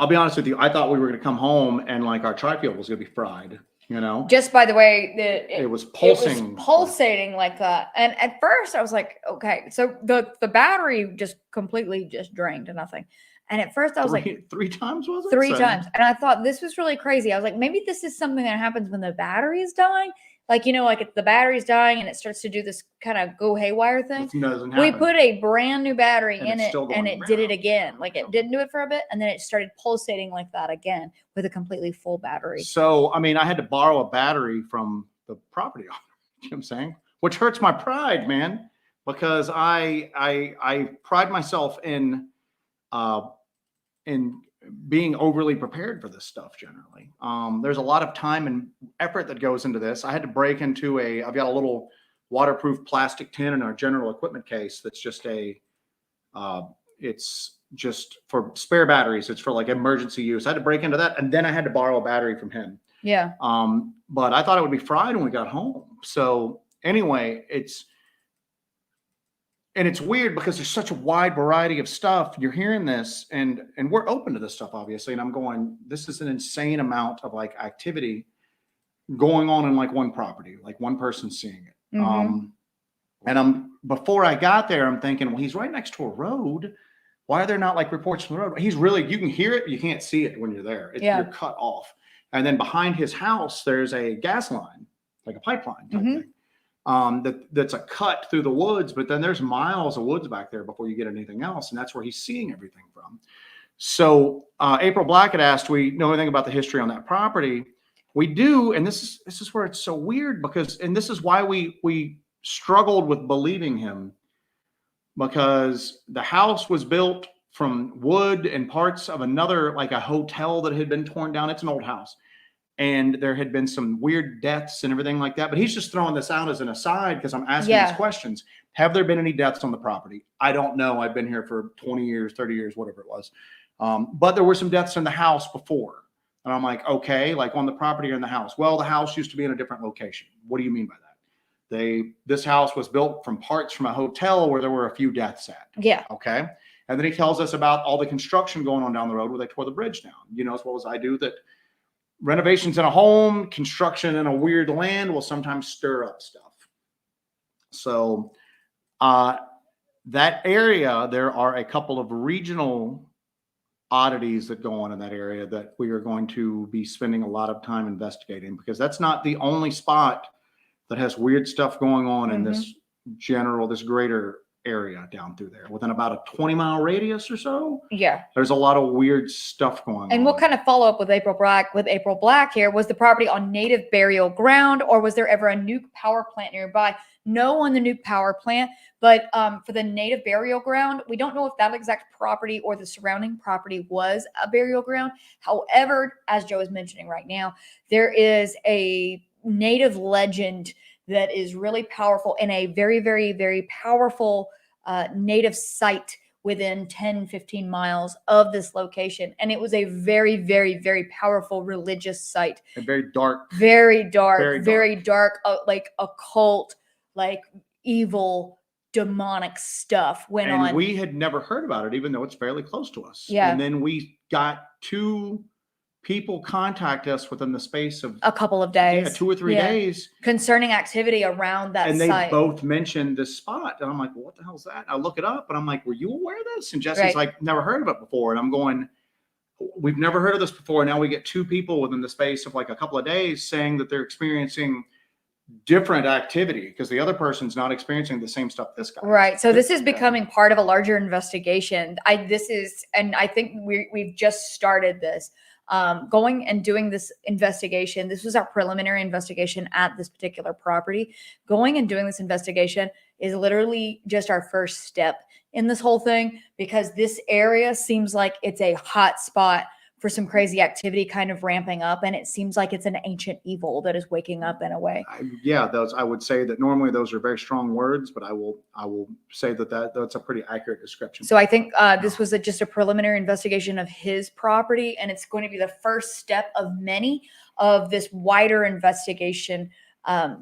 be honest with you. I thought we were going to come home and like our tri-field was going to be fried, you know? Just by the way, it was pulsing. It was pulsating like that. And at first I was like, okay, so the battery just completely just drained to nothing. And at first I was like, three times was it? Three times. And I thought this was really crazy. I was like, maybe this is something that happens when the battery is dying. Like, you know, like if the battery's dying and it starts to do this kind of go haywire thing. We put a brand new battery in it and it did it again. Like it didn't do it for a bit. And then it started pulsating like that again with a completely full battery. So, I mean, I had to borrow a battery from the property owner, you know what I'm saying? Which hurts my pride, man, because I pride myself in being overly prepared for this stuff generally. There's a lot of time and effort that goes into this. I had to break into I've got a little waterproof plastic tin in our general equipment case that's just it's just for spare batteries. It's for like emergency use. I had to break into that, and then I had to borrow a battery from him. Yeah. But I thought it would be fried when we got home. So anyway, it's weird because there's such a wide variety of stuff. You're hearing this and we're open to this stuff, obviously. And I'm going, this is an insane amount of like activity going on in like one property, like one person seeing it. And before I got there, I'm thinking, well, he's right next to a road. Why are there not like reports from the road? He's really, you can hear it, but you can't see it when you're there. You're cut off. And then behind his house, there's a gas line, like a pipeline type thing. That's a cut through the woods, but then there's miles of woods back there before you get anything else. And that's where he's seeing everything from. So April Black had asked, we know anything about the history on that property? We do. And this is where it's so weird because, and this is why we struggled with believing him, because the house was built from wood and parts of another, like a hotel that had been torn down. It's an old house. And there had been some weird deaths and everything like that. But he's just throwing this out as an aside because I'm asking these questions. Have there been any deaths on the property? I don't know. I've been here for 20 years, 30 years, whatever it was. But there were some deaths in the house before. And I'm like, okay, like on the property or in the house? Well, the house used to be in a different location. What do you mean by that? This house was built from parts from a hotel where there were a few deaths at. Yeah. Okay. And then he tells us about all the construction going on down the road where they tore the bridge down. You know as well as I do that renovations in a home, construction in a weird land will sometimes stir up stuff. So that area, there are a couple of regional oddities that go on in that area that we are going to be spending a lot of time investigating, because that's not the only spot that has weird stuff going on in this greater area down through there. Within about a 20-mile radius or so, there's a lot of weird stuff going on. And we'll kind of follow up with April Black here. Was the property on native burial ground, or was there ever a nuke power plant nearby? No on the nuke power plant, but for the native burial ground, we don't know if that exact property or the surrounding property was a burial ground. However, as Joe is mentioning right now, there is a native legend that is really powerful and a very, very, very powerful native site within 10, 15 miles of this location. And it was a very, very, very powerful religious site. And very dark, like occult, like evil, demonic stuff went on. And we had never heard about it, even though it's fairly close to us. Yeah. And then we got 2 people contact us within the space of a couple of days. Yeah, 2 or 3 days. Concerning activity around that site. And they both mentioned this spot. And I'm like, well, what the hell is that? I look it up and I'm like, were you aware of this? And Jesse's like, never heard of it before. And I'm going, we've never heard of this before. And now we get 2 people within the space of like a couple of days saying that they're experiencing different activity because the other person's not experiencing the same stuff this guy. Right. So this is becoming part of a larger investigation. I think we've just started this. Going and doing this investigation. This was our preliminary investigation at this particular property. Going and doing this investigation is literally just our first step in this whole thing, because this area seems like it's a hot spot for some crazy activity kind of ramping up. And it seems like it's an ancient evil that is waking up in a way. I would say that normally those are very strong words, but I will say that's a pretty accurate description. So I think this was just a preliminary investigation of his property, and it's going to be the first step of many of this wider investigation.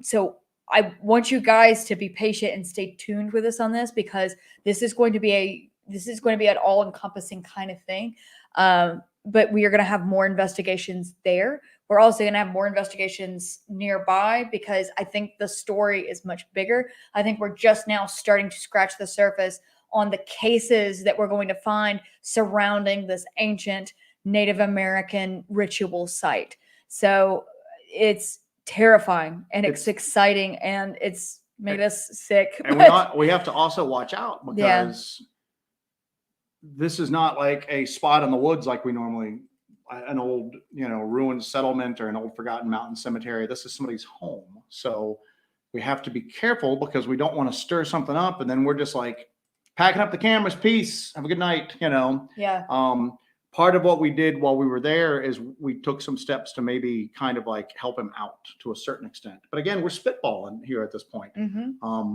So I want you guys to be patient and stay tuned with us on this, because this is going to be an all-encompassing kind of thing. But we are going to have more investigations there. We're also going to have more investigations nearby, because I think the story is much bigger. I think we're just now starting to scratch the surface on the cases that we're going to find surrounding this ancient Native American ritual site. So it's terrifying, and it's exciting, and it's made us sick. And we have to also watch out, because this is not like a spot in the woods like we normally, an old, ruined settlement or an old forgotten mountain cemetery. This is somebody's home. So we have to be careful, because we don't want to stir something up, and then we're just like packing up the cameras. Peace. Have a good night. Yeah. Part of what we did while we were there is we took some steps to maybe kind of like help him out to a certain extent. But again, we're spitballing here at this point. Mm-hmm.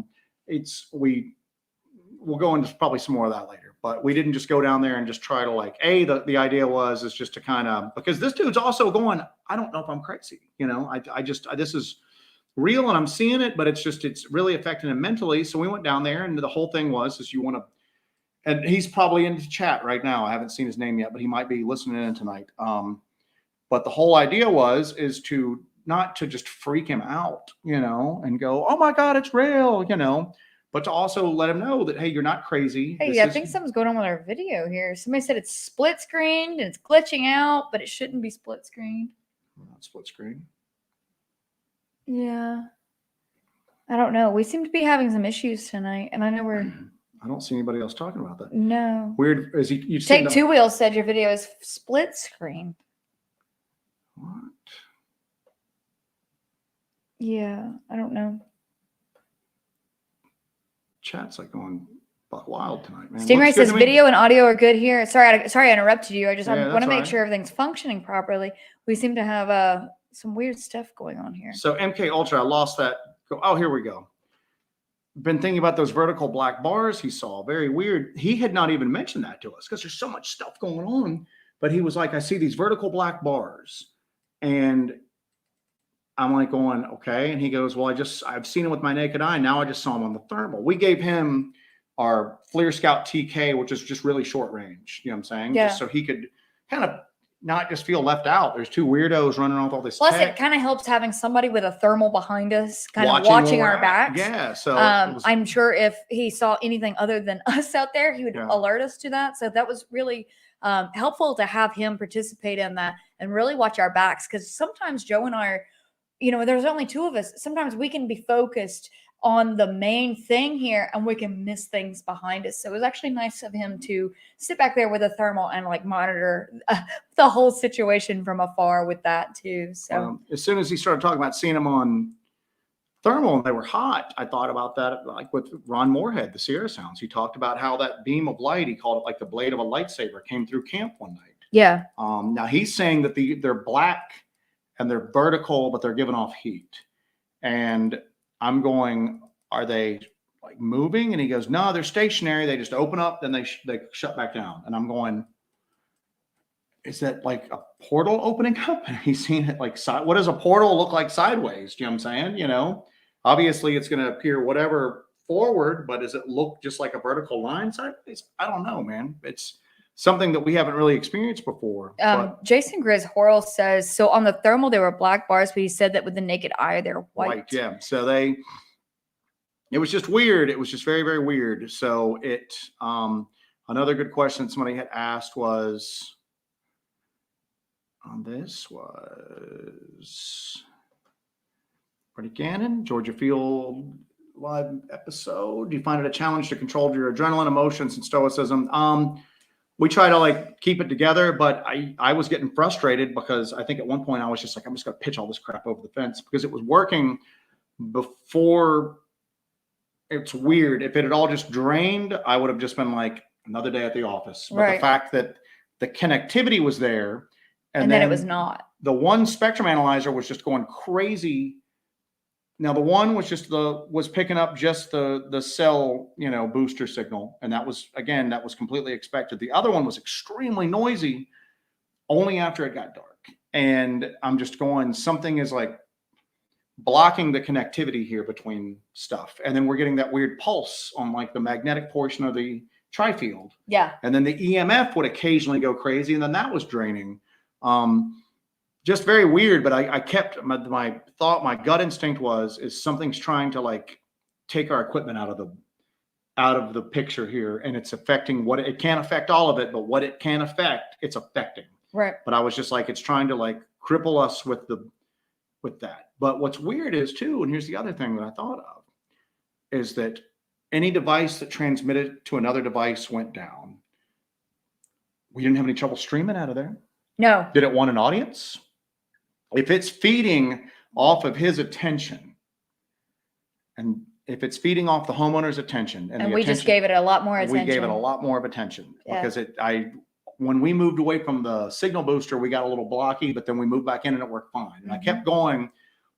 We'll go into probably some more of that later, but we didn't just go down there and just try to like, the idea is just to kind of, because this dude's also going, I don't know if I'm crazy. This is real and I'm seeing it, but it's really affecting him mentally. So we went down there, and the whole thing was, and he's probably in the chat right now. I haven't seen his name yet, but he might be listening in tonight. But the whole idea is to not to just freak him out, and go, oh my God, it's real, but to also let him know that, hey, you're not crazy. Hey, I think something's going on with our video here. Somebody said it's split screened and it's glitching out, but it shouldn't be split screened. Not split screen. Yeah. I don't know. We seem to be having some issues tonight, and I know I don't see anybody else talking about that. No. Weird. Is he? You Take Two Wheels said your video is split screen. What? Yeah, I don't know. Chat's like going buck wild tonight, man. Stingray says video and audio are good here. Sorry, I interrupted you. I want to make sure everything's functioning properly. We seem to have some weird stuff going on here. So MK Ultra, I lost that. Oh, here we go. Been thinking about those vertical black bars he saw. Very weird. He had not even mentioned that to us, because there's so much stuff going on. But he was like, I see these vertical black bars. And I'm like going, okay. And he goes, well, I've seen him with my naked eye. Now I just saw him on the thermal. We gave him our FLIR Scout TK, which is just really short range. You know what I'm saying? Yeah. Just so he could kind of not just feel left out. There's two weirdos running off all this Plus, tech. it kind of helps having somebody with a thermal behind us, kind of watching our backs. Yeah. So I'm sure if he saw anything other than us out there, he would alert us to that. So that was really helpful to have him participate in that and really watch our backs. Because sometimes Joe and I are, there's only two of us. Sometimes we can be focused on the main thing here, and we can miss things behind us. So it was actually nice of him to sit back there with a thermal and like monitor the whole situation from afar with that too. So as soon as he started talking about seeing them on thermal and they were hot, I thought about that, like with Ron Moorhead, the Sierra Sounds. He talked about how that beam of light, he called it like the blade of a lightsaber, came through camp one night. Yeah. Now he's saying that they're black and they're vertical, but they're giving off heat. And I'm going, are they like moving? And he goes, no, they're stationary. They just open up, then they shut back down. And I'm going, is that like a portal opening up? And he's seen it like, what does a portal look like sideways? Do you know what I'm saying? Obviously it's going to appear whatever forward, but does it look just like a vertical line sideways? I don't know, man. It's something that we haven't really experienced before. Jason Grizz Horrell says, so on the thermal, there were black bars, but he said that with the naked eye, they're white. Yeah. So it was just weird. It was just very, very weird. So another good question somebody had asked was, Freddie Gannon, Georgia Field live episode. Do you find it a challenge to control your adrenaline, emotions, and stoicism? We try to like keep it together, but I was getting frustrated because I think at one point I was just like, I'm just going to pitch all this crap over the fence because it was working before. It's weird. If it had all just drained, I would have just been like another day at the office. But the fact that the connectivity was there And then it was not. The one spectrum analyzer was just going crazy. Now the one was picking up just the cell, booster signal. And that was completely expected. The other one was extremely noisy only after it got dark. And I'm just going, something is like blocking the connectivity here between stuff. And then we're getting that weird pulse on like the magnetic portion of the tri-field. Yeah. And then the EMF would occasionally go crazy. And then that was draining. Just very weird, but I kept my thought, my gut instinct is something's trying to like take our equipment out of the picture here. And it's affecting it can't affect all of it, but what it can affect, it's affecting. Right. But I was just like, it's trying to like cripple us with that. But what's weird is too, and here's the other thing that I thought of, is that any device that transmitted to another device went down. We didn't have any trouble streaming out of there. No. Did it want an audience? If it's feeding off of his attention, and if it's feeding off the homeowner's attention, and we just gave it a lot more attention. We gave it a lot more of attention because when we moved away from the signal booster, we got a little blocky, but then we moved back in and it worked fine. And I kept going,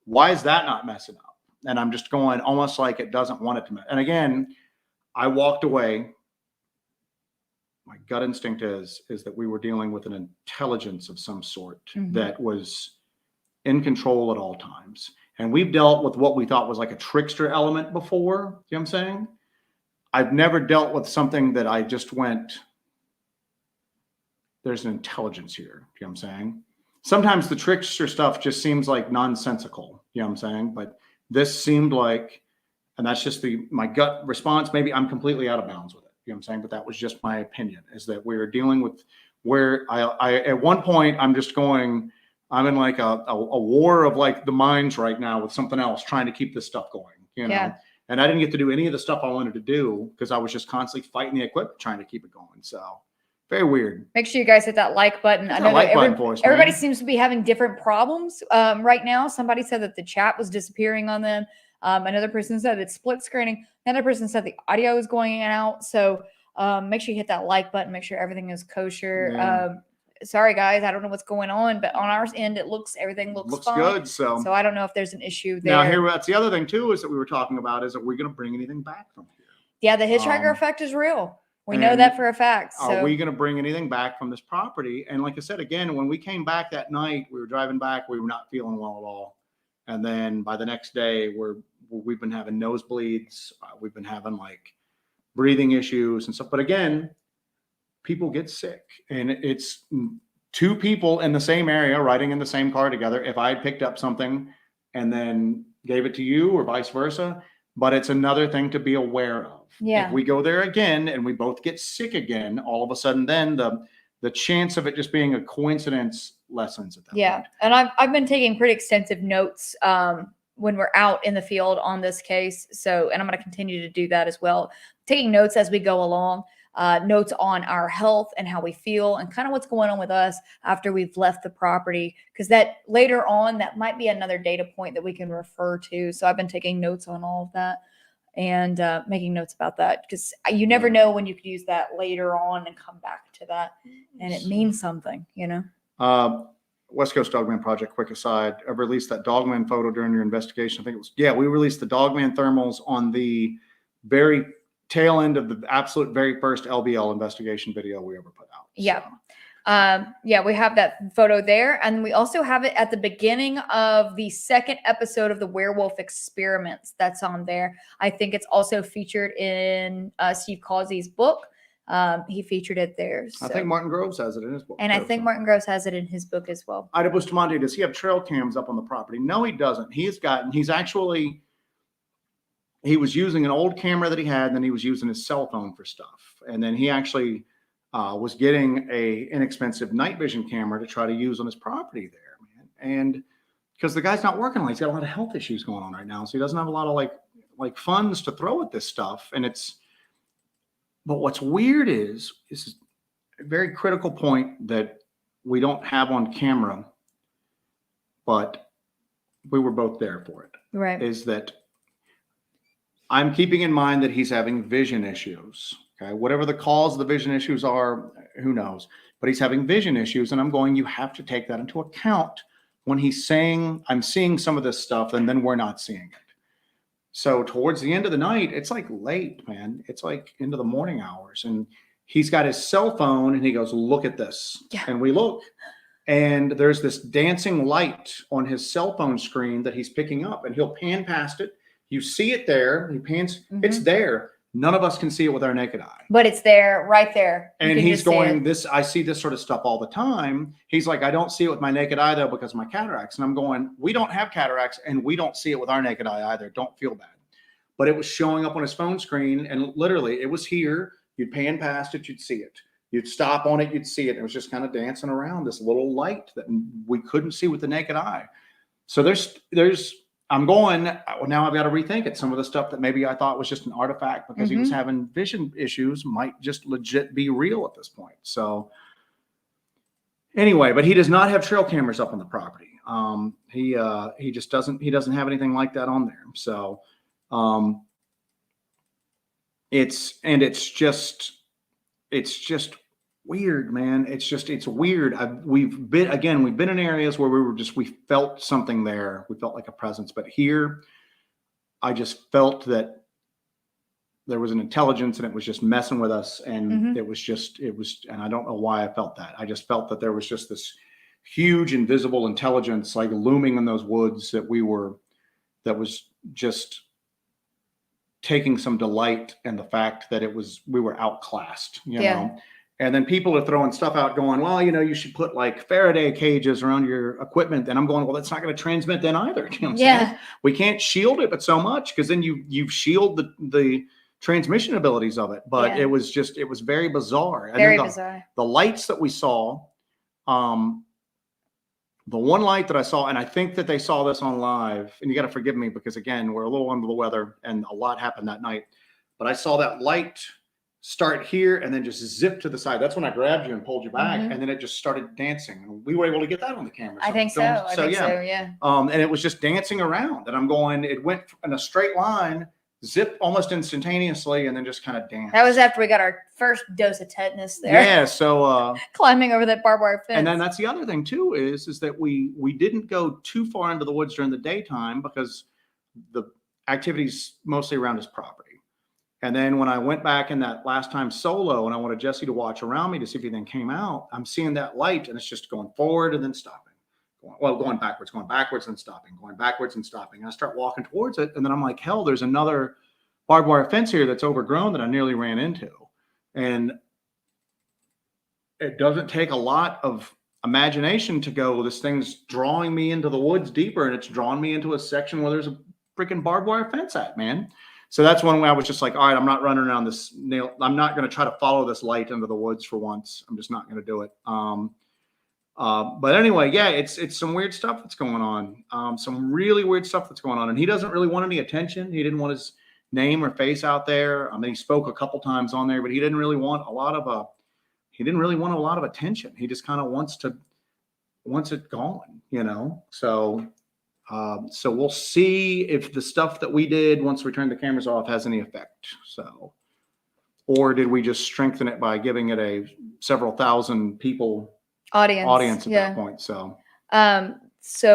why is that not messing up? And I'm just going almost like it doesn't want it to mess. And again, I walked away. My gut instinct is that we were dealing with an intelligence of some sort that was in control at all times. And we've dealt with what we thought was like a trickster element before. You know what I'm saying? I've never dealt with something that I just went, there's an intelligence here. You know what I'm saying? Sometimes the trickster stuff just seems like nonsensical. You know what I'm saying? But this seemed like, and that's just my gut response. Maybe I'm completely out of bounds with it. You know what I'm saying? But that was just my opinion, is that we were dealing with where I at one point, I'm in like a war of like the minds right now with something else, trying to keep this stuff going, Yeah. And I didn't get to do any of the stuff I wanted to do because I was just constantly fighting the equipment, trying to keep it going. So very weird. Make sure you guys hit that like button. I know that everybody seems to be having different problems right now. Somebody said that the chat was disappearing on them. Another person said it's split screening. Another person said the audio is going in and out. So make sure you hit that like button. Make sure everything is kosher. Yeah. Sorry guys, I don't know what's going on, but on our end, everything looks fine. Good. So I don't know if there's an issue there. Now that's the other thing too, is that we were talking about is that we're going to bring anything back from here. Yeah, the hitchhiker effect is real. We know that for a fact. So. Are we going to bring anything back from this property? And like I said, again, when we came back that night, we were driving back, we were not feeling well at all. And then by the next day, we've been having nosebleeds. We've been having like breathing issues and stuff. But again, people get sick, and it's two people in the same area riding in the same car together. If I had picked up something and then gave it to you or vice versa, but it's another thing to be aware of. Yeah. If we go there again and we both get sick again, all of a sudden, then the chance of it just being a coincidence lessens at that point. And I've been taking pretty extensive notes when we're out in the field on this case. So, and I'm going to continue to do that as well. Taking notes as we go along, notes on our health and how we feel and kind of what's going on with us after we've left the property. Because that later on, that might be another data point that we can refer to. So I've been taking notes on all of that and making notes about that, because you never know when you could use that later on and come back to that. And it means something, West Coast Dogman Project, quick aside, I released that Dogman photo during your investigation. I think it was, we released the Dogman thermals on the very tail end of the absolute very first LBL investigation video we ever put out. Yeah. So. We have that photo there. And we also have it at the beginning of the second episode of the werewolf experiments that's on there. I think it's also featured in Steve Causey's book. He featured it there. So. I think Martin Groves has it in his book. And I think Martin Groves has it in his book as well. Ida Bustamante, does he have trail cams up on the property? No, he doesn't. He was using an old camera that he had, and then he was using his cell phone for stuff. And then he actually was getting a inexpensive night vision camera to try to use on his property there, man. And because the guy's not working, he's got a lot of health issues going on right now. So he doesn't have a lot of like funds to throw at this stuff. But what's weird is a very critical point that we don't have on camera, but we were both there for it. Right. Is that I'm keeping in mind that he's having vision issues. Okay. Whatever the cause of the vision issues are, who knows, but he's having vision issues. And I'm going, you have to take that into account when he's saying, I'm seeing some of this stuff and then we're not seeing it. So towards the end of the night, it's like late, man. It's like into the morning hours. And he's got his cell phone and he goes, look at this. Yeah. And we look and there's this dancing light on his cell phone screen that he's picking up, and he'll pan past it. You see it there. He pans, it's there. None of us can see it with our naked eye. But it's there, right there. And he's going, I see this sort of stuff all the time. He's like, I don't see it with my naked eye though, because of my cataracts. And I'm going, we don't have cataracts and we don't see it with our naked eye either. Don't feel bad. But it was showing up on his phone screen, and literally it was here. You'd pan past it, you'd see it. You'd stop on it, you'd see it. It was just kind of dancing around, this little light that we couldn't see with the naked eye. So I'm going, now I've got to rethink it. Some of the stuff that maybe I thought was just an artifact because he was having vision issues might just legit be real at this point. So anyway, but he does not have trail cameras up on the property. He just doesn't have anything like that on there. So it's just weird, man. It's weird. We've been in areas where we felt something there. We felt like a presence, but here I just felt that there was an intelligence and it was just messing with us. And it was, and I don't know why I felt that. I just felt that there was just this huge invisible intelligence like looming in those woods that was just taking some delight in the fact that we were outclassed, you know? And then people are throwing stuff out going, well, you should put like Faraday cages around your equipment. And I'm going, well, that's not going to transmit then either. You know what I'm saying? We can't shield it, but so much, because then you shield the transmission abilities of it. But it was very bizarre. Very bizarre. The lights that we saw, the one light that I saw, and I think that they saw this on live, and you got to forgive me because again, we're a little under the weather and a lot happened that night, but I saw that light start here and then just zip to the side. That's when I grabbed you and pulled you back, and then it just started dancing. And we were able to get that on the camera. I think so. I think so, yeah. And it was just dancing around, and I'm going, it went in a straight line, zip almost instantaneously, and then just kind of danced. That was after we got our first dose of tetanus there. Yeah, so climbing over that barbed wire fence. And then that's the other thing too, is that we didn't go too far into the woods during the daytime because the activity's mostly around his property. And then when I went back in that last time solo and I wanted Jesse to watch around me to see if anything came out, I'm seeing that light and it's just going forward and then stopping. Going backwards and stopping, going backwards and stopping. And I start walking towards it. And then I'm like, hell, there's another barbed wire fence here that's overgrown that I nearly ran into. And it doesn't take a lot of imagination to go, this thing's drawing me into the woods deeper and it's drawing me into a section where there's a freaking barbed wire fence at, man. So that's one way I was just like, all right, I'm not running around this nail. I'm not going to try to follow this light into the woods for once. I'm just not going to do it. But anyway, yeah, it's some weird stuff that's going on. Some really weird stuff that's going on. And he doesn't really want any attention. He didn't want his name or face out there. I mean, he spoke a couple times on there, but he didn't really want a lot of attention. He just kind of wants it gone, you know? So we'll see if the stuff that we did once we turned the cameras off has any effect. So, or did we just strengthen it by giving it a several thousand people audience at that point? So,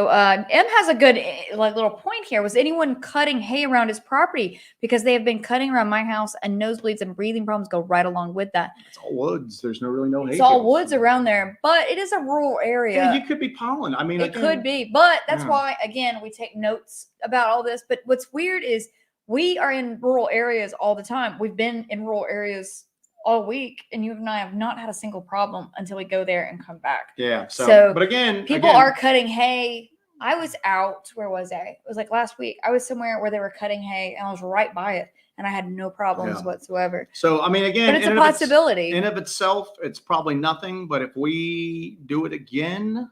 M has a good little point here. Was anyone cutting hay around his property? Because they have been cutting around my house, and nosebleeds and breathing problems go right along with that. It's all woods. There's no hay. It's all woods around there, but it is a rural area. Yeah, you could be pollen. I mean, it could be, but that's why, again, we take notes about all this. But what's weird is we are in rural areas all the time. We've been in rural areas all week, and you and I have not had a single problem until we go there and come back. Yeah. So but again, people are cutting hay. I was out. Where was I? It was like last week. I was somewhere where they were cutting hay, and I was right by it, and I had no problems whatsoever. So I mean, again, but it's a possibility. In of itself, it's probably nothing. But if we do it again,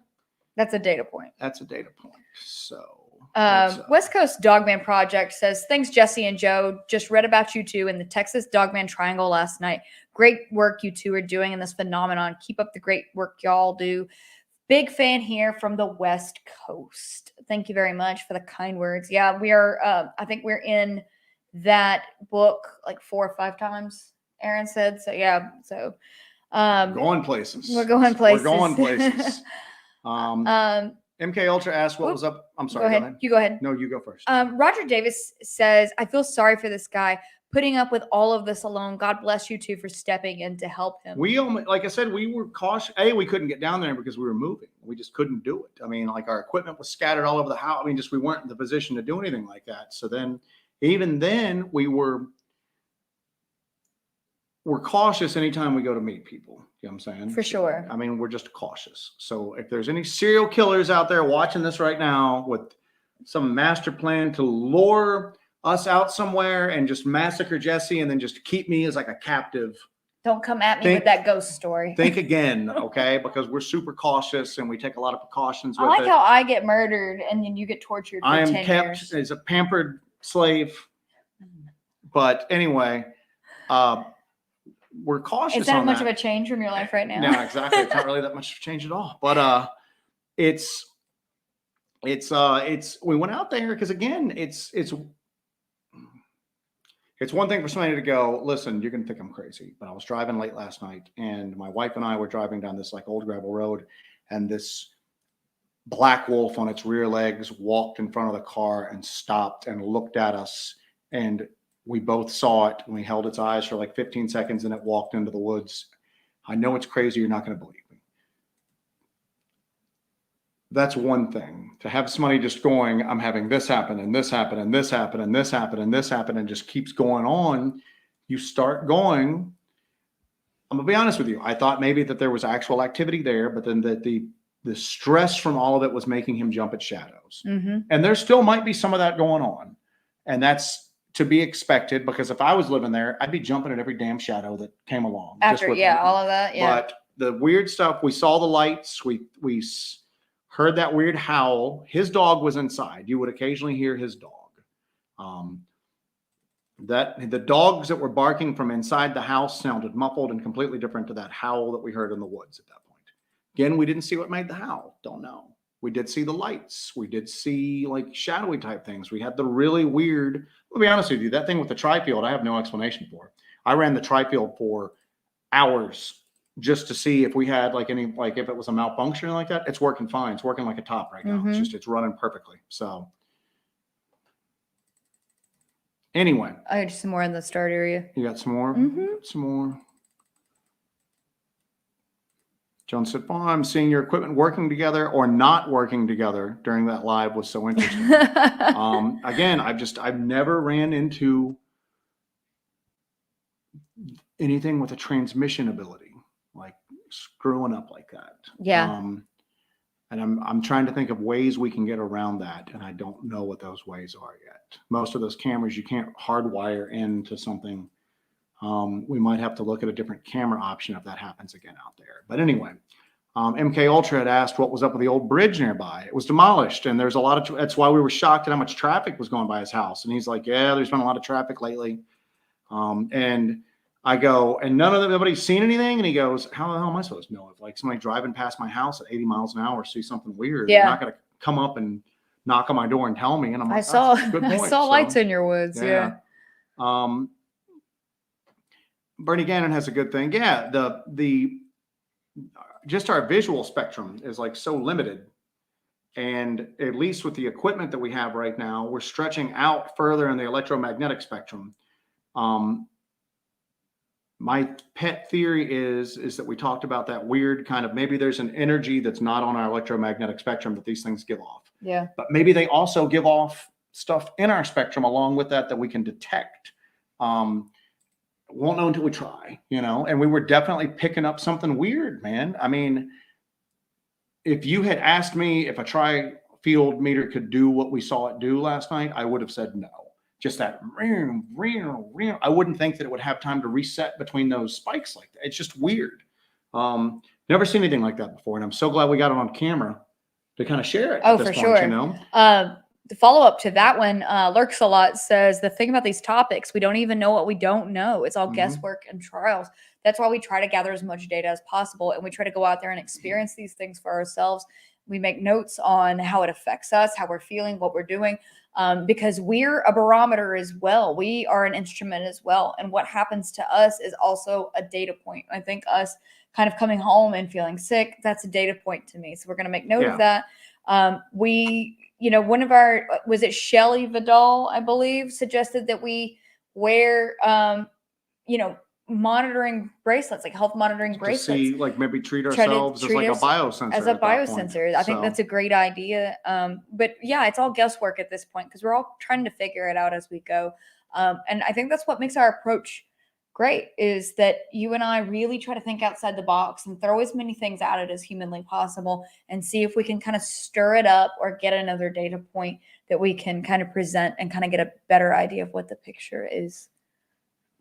that's a data point. So. West Coast Dogman Project says, thanks, Jesse and Joe. Just read about you two in the Texas Dogman Triangle last night. Great work you two are doing in this phenomenon. Keep up the great work y'all do. Big fan here from the West Coast. Thank you very much for the kind words. Yeah, we are, I think we're in that book like 4 or 5 times, Aaron said. So, yeah. So, Going places. We're going places. We're going places. MK Ultra asked what was up. I'm sorry. Go ahead. You go ahead. No, you go first. Roger Davis says, I feel sorry for this guy putting up with all of this alone. God bless you two for stepping in to help him. We only, like I said, we were cautious. We couldn't get down there because we were moving. We just couldn't do it. I mean, like our equipment was scattered all over the house. I mean, just we weren't in the position to do anything like that. So then, even then, we're cautious anytime we go to meet people. You know what I'm saying? For sure. I mean, we're just cautious. So if there's any serial killers out there watching this right now with some master plan to lure us out somewhere and just massacre Jesse and then just keep me as like a captive. Don't come at me with that ghost story. Think again, okay? Because we're super cautious and we take a lot of precautions with I like it. how I get murdered and then you get tortured for I am 10 kept years. as a pampered slave. But anyway, we're cautious. Is that much of a change from your life right now? No, exactly. It's not really that much of a change at all. But it's we went out there because again, it's one thing for somebody to go, listen, you're going to think I'm crazy, but I was driving late last night and my wife and I were driving down this like old gravel road and this black wolf on its rear legs walked in front of the car and stopped and looked at us. And we both saw it and we held its eyes for like 15 seconds and it walked into the woods. I know it's crazy. You're not going to believe me. That's one thing. To have somebody just going, I'm having this happen and this happen and this happen and this happen and this happen and just keeps going on. You start going, I'm gonna be honest with you. I thought maybe that there was actual activity there, but then that the stress from all of it was making him jump at shadows. Mm-hmm. And there still might be some of that going on. And that's to be expected because if I was living there, I'd be jumping at every damn shadow that came along. After, all of that. Yeah. But the weird stuff, we saw the lights, we heard that weird howl. His dog was inside. You would occasionally hear his dog. That the dogs that were barking from inside the house sounded muffled and completely different to that howl that we heard in the woods at that point. Again, we didn't see what made the howl. Don't know. We did see the lights. We did see like shadowy type things. We had the really weird, I'll be honest with you, that thing with the tri-field, I have no explanation for. I ran the tri-field for hours just to see if we had like any, like if it was a malfunction like that. It's working fine. It's working like a top right now. Mm-hmm. It's running perfectly. So anyway. I had some more in the start area. You got some more? Mm-hmm. Some more. John said, oh, I'm seeing your equipment working together or not working together during that live was so interesting. Again, I've never ran into anything with a transmission ability, like screwing up like that. Yeah. And I'm trying to think of ways we can get around that. And I don't know what those ways are yet. Most of those cameras, you can't hardwire into something. We might have to look at a different camera option if that happens again out there. But anyway, MK Ultra had asked what was up with the old bridge nearby. It was demolished. And there's a lot of, that's why we were shocked at how much traffic was going by his house. And he's like, yeah, there's been a lot of traffic lately. And I go, and nobody's seen anything? And he goes, how the hell am I supposed to know if like somebody driving past my house at 80 miles an hour see something weird? Yeah. They're not going to come up and knock on my door and tell me. And I'm like, I saw good point. I saw lights in your woods. Yeah. Bernie Gannon has a good thing. Yeah. The just our visual spectrum is like so limited. And at least with the equipment that we have right now, we're stretching out further in the electromagnetic spectrum. My pet theory is that we talked about that weird kind of, maybe there's an energy that's not on our electromagnetic spectrum that these things give off. Yeah. But maybe they also give off stuff in our spectrum along with that we can detect. Won't know until we try, and we were definitely picking up something weird, man. I mean, if you had asked me if a tri-field meter could do what we saw it do last night, I would have said no. Just that, I wouldn't think that it would have time to reset between those spikes like that. It's just weird. Never seen anything like that before. And I'm so glad we got it on camera to kind of share it. Oh, for sure. The follow-up to that one, Lurks a Lot says, the thing about these topics, we don't even know what we don't know. It's all guesswork and trials. That's why we try to gather as much data as possible. And we try to go out there and experience these things for ourselves. We make notes on how it affects us, how we're feeling, what we're doing, because we're a barometer as well. We are an instrument as well. And what happens to us is also a data point. I think us kind of coming home and feeling sick, that's a data point to me. So we're going to make note of that. One of our, was it Shelley Vidal, I believe, suggested that we wear, monitoring bracelets, like health monitoring bracelets. To see, like maybe treat ourselves as like a biosensor. As a biosensor. I think that's a great idea. But yeah, it's all guesswork at this point because we're all trying to figure it out as we go. And I think that's what makes our approach great, is that you and I really try to think outside the box and throw as many things at it as humanly possible and see if we can kind of stir it up or get another data point that we can kind of present and kind of get a better idea of what the picture is.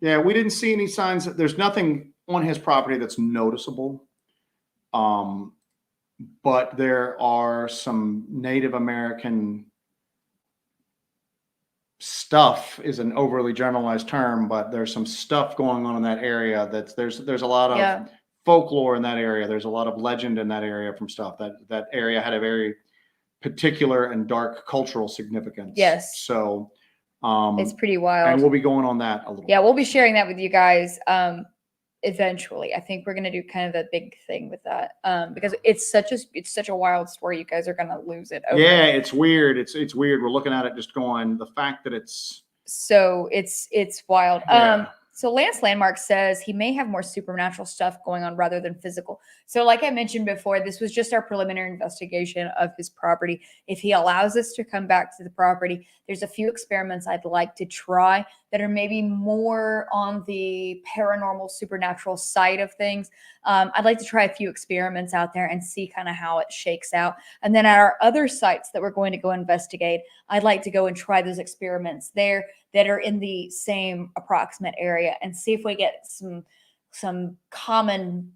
Yeah, we didn't see any signs that there's nothing on his property that's noticeable. But there are some Native American stuff, is an overly generalized term, but there's some stuff going on in that area there's a lot of folklore in that area. There's a lot of legend in that area from stuff that area had a very particular and dark cultural significance. Yes. So it's pretty wild. And we'll be going on that a little bit. We'll be sharing that with you guys eventually. I think we're going to do kind of a big thing with that because it's such a wild story. You guys are going to lose it over. Yeah, it's weird. It's weird. We're looking at it just going, the fact that it's wild. Yeah. So Lance Landmark says he may have more supernatural stuff going on rather than physical. So like I mentioned before, this was just our preliminary investigation of his property. If he allows us to come back to the property, there's a few experiments I'd like to try that are maybe more on the paranormal, supernatural side of things. I'd like to try a few experiments out there and see kind of how it shakes out. And then at our other sites that we're going to go investigate, I'd like to go and try those experiments there that are in the same approximate area and see if we get some common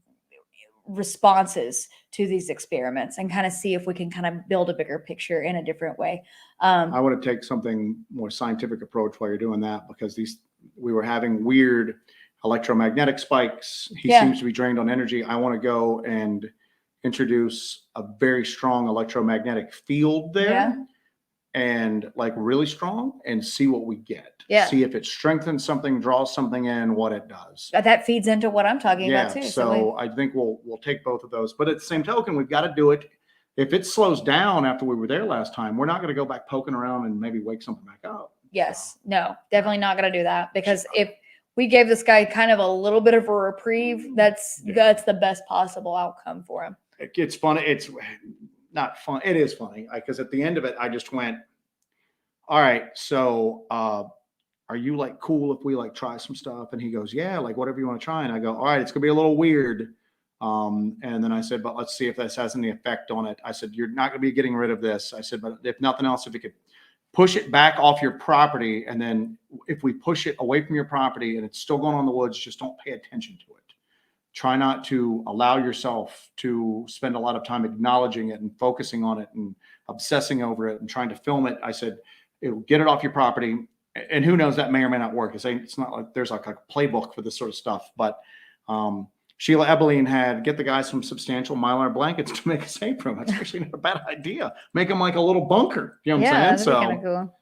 responses to these experiments and kind of see if we can kind of build a bigger picture in a different way. I want to take something more scientific approach while you're doing that, because we were having weird electromagnetic spikes. He seems to be drained on energy. I want to go and introduce a very strong electromagnetic field there. And like really strong, and see what we get. See if it strengthens something, draws something in, what it does. That feeds into what I'm talking about too. So I think we'll take both of those. But at the same token, we've got to do it. If it slows down after we were there last time, we're not going to go back poking around and maybe wake something back up. Yes. No, definitely not going to do that, because if we gave this guy kind of a little bit of a reprieve, that's the best possible outcome for him. It's funny. It's not fun. It is funny because at the end of it, I just went, all right, so are you like cool if we like try some stuff? And he goes, yeah, like whatever you want to try. And I go, all right, it's gonna be a little weird. And then I said, but let's see if this has any effect on it. I said, you're not gonna be getting rid of this. I said, but if nothing else, if you could push it back off your property, and then if we push it away from your property and it's still going on in the woods, just don't pay attention to it. Try not to allow yourself to spend a lot of time acknowledging it and focusing on it and obsessing over it and trying to film it. I said, it'll get it off your property. And who knows, that may or may not work. It's not like there's like a playbook for this sort of stuff. But Sheila Ebeline had get the guy some substantial Mylar blankets to make a safe room. That's actually not a bad idea. Make them like a little bunker. You know what I'm saying? So kind of cool.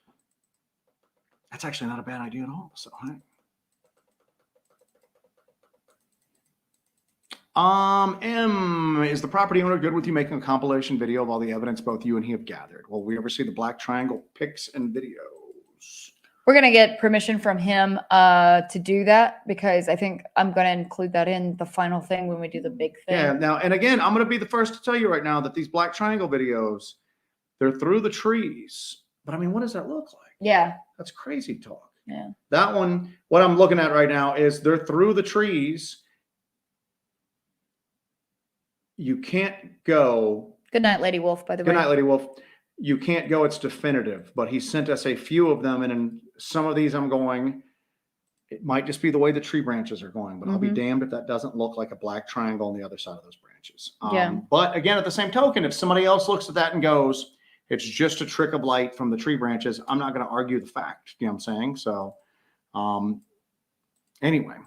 That's actually not a bad idea at all. So, right. Is the property owner good with you making a compilation video of all the evidence both you and he have gathered? Will we ever see the black triangle pics and videos? We're going to get permission from him to do that, because I think I'm going to include that in the final thing when we do the big thing. Yeah. Now, and again, I'm going to be the first to tell you right now that these black triangle videos, they're through the trees. But I mean, what does that look like? Yeah. That's crazy talk. Yeah. That one, what I'm looking at right now is they're through the trees. You can't go. Good night, Lady Wolf, by the way. Good night, Lady Wolf. You can't go. It's definitive. But he sent us a few of them. And in some of these, I'm going, it might just be the way the tree branches are going. But I'll be damned if that doesn't look like a black triangle on the other side of those branches. But again, at the same token, if somebody else looks at that and goes, it's just a trick of light from the tree branches, I'm not going to argue the fact. You know what I'm saying? So anyway.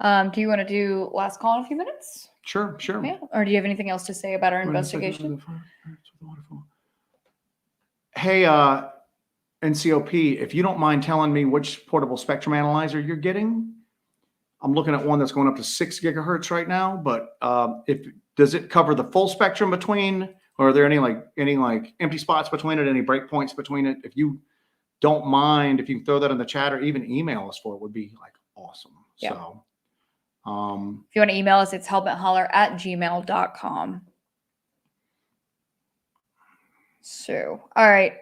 Do you want to do last call in a few minutes? Sure. Yeah. Or do you have anything else to say about our investigation? Hey, NCOP, if you don't mind telling me which portable spectrum analyzer you're getting, I'm looking at one that's going up to 6 gigahertz right now. But does it cover the full spectrum between, or are there any empty spots between it, any breakpoints between it? If you don't mind, if you can throw that in the chat or even email us for it, would be like awesome. Yeah. So, if you want to email us, it's helmetholler@gmail.com. So, all right.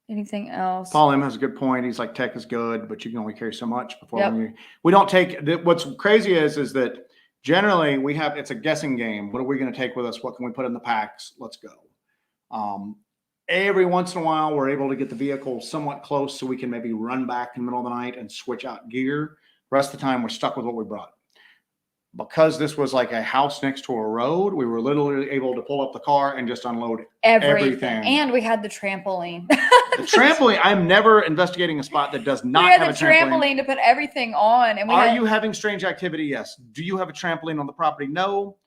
Anything else? Paul M has a good point. He's like, tech is good, but you can only carry so much before we don't take. What's crazy is that generally it's a guessing game. What are we going to take with us? What can we put in the packs? Let's go. Every once in a while, we're able to get the vehicle somewhat close so we can maybe run back in the middle of the night and switch out gear. The rest of the time, we're stuck with what we brought. Because this was like a house next to a road, we were literally able to pull up the car and just unload everything. And we had the trampoline. The trampoline, I'm never investigating a spot that does not have a trampoline to put everything on. And Are you having strange activity? Yes. Do you have a trampoline on the property? No.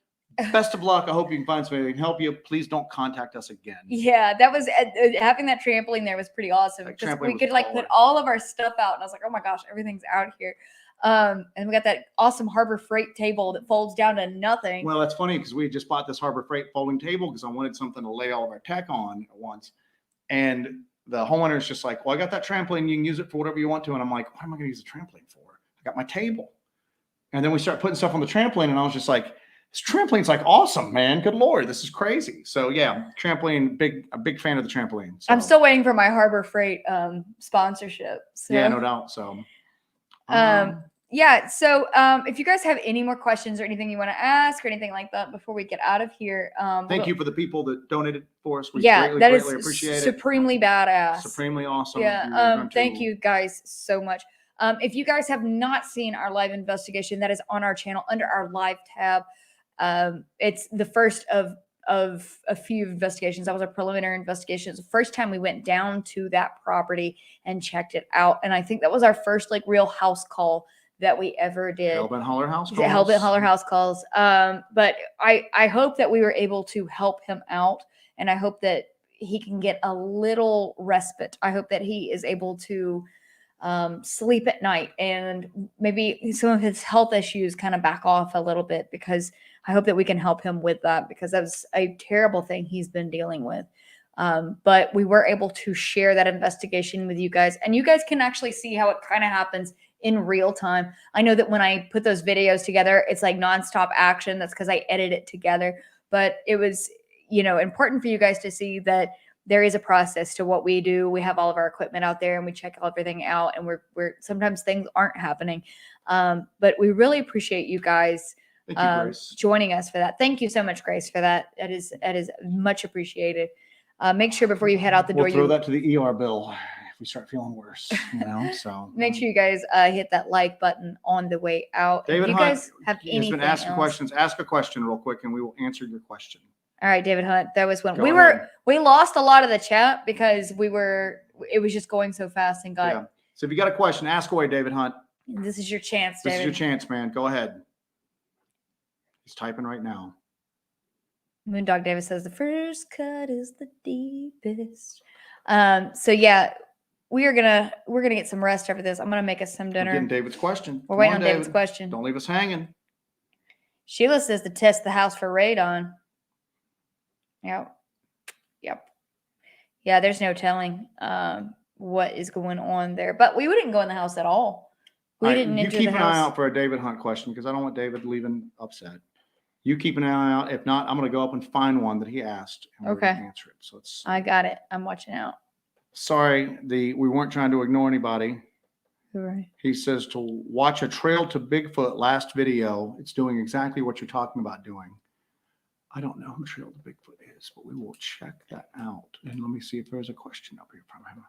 Best of luck. I hope you can find somebody that can help you. Please don't contact us again. Yeah, that was having that trampoline there was pretty awesome because we could put all of our stuff out, and I was like, oh my gosh, everything's out here. And we got that awesome Harbor Freight table that folds down to nothing. Well, that's funny because we just bought this Harbor Freight folding table because I wanted something to lay all of our tech on at once. And the homeowner is just like, well, I got that trampoline. You can use it for whatever you want to. And I'm like, what am I going to use the trampoline for? I got my table. And then we start putting stuff on the trampoline. And I was just like, this trampoline's like awesome, man. Good Lord. This is crazy. So yeah, trampoline, a big fan of the trampoline. So. I'm still waiting for my Harbor Freight sponsorship. So. Yeah, no doubt. So. Yeah. So if you guys have any more questions or anything you want to ask or anything like that before we get out of here. Thank you for the people that donated for us. We greatly appreciate it. Supremely badass. Supremely awesome. Yeah. Thank you guys so much. If you guys have not seen our live investigation, that is on our channel under our live tab. It's the first of a few investigations. That was a preliminary investigation. It's the first time we went down to that property and checked it out. And I think that was our first real house call that we ever did. Hellbent Holler house calls. Hellbent Holler house calls. But I hope that we were able to help him out, and I hope that he can get a little respite. I hope that he is able to sleep at night and maybe some of his health issues kind of back off a little bit, because I hope that we can help him with that, because that's a terrible thing he's been dealing with. But we were able to share that investigation with you guys, and you guys can actually see how it kind of happens in real time. I know that when I put those videos together, it's like nonstop action. That's because I edit it together. But it was, important for you guys to see that there is a process to what we do. We have all of our equipment out there and we check everything out, and we're sometimes things aren't happening. But we really appreciate you guys joining us for that. Thank you so much, Grace, for that. That is much appreciated. Make sure before you head out the door, throw that to the ER bill if we start feeling worse, so make sure you guys hit that like button on the way out. David if you Hunt guys have anything been asking else, questions. Ask a question real quick and we will answer your question. All right, David Hunt. That was when Go ahead. we lost a lot of the chat because it was just going so fast and got. Yeah. So if you got a question, ask away, David Hunt. This is your chance, David. This is your chance, man. Go ahead. He's typing right now. Moondog Davis says the first cut is the deepest. So yeah, we're gonna get some rest after this. I'm gonna make us some dinner. We're getting David's question. We're waiting on David's question. Don't leave us hanging. Sheila says to test the house for radon. Yep. Yeah, there's no telling what is going on there, but we wouldn't go in the house at all. We didn't enter the house. You keep an eye out for a David Hunt question, because I don't want David leaving upset. You keep an eye out. If not, I'm going to go up and find one that he asked. And we're going to answer it. So I got it. I'm watching out. Sorry, we weren't trying to ignore anybody. Right. He says to watch a trail to Bigfoot last video. It's doing exactly what you're talking about doing. I don't know who Trail to Bigfoot is, but we will check that out. And let me see if there's a question up here from him.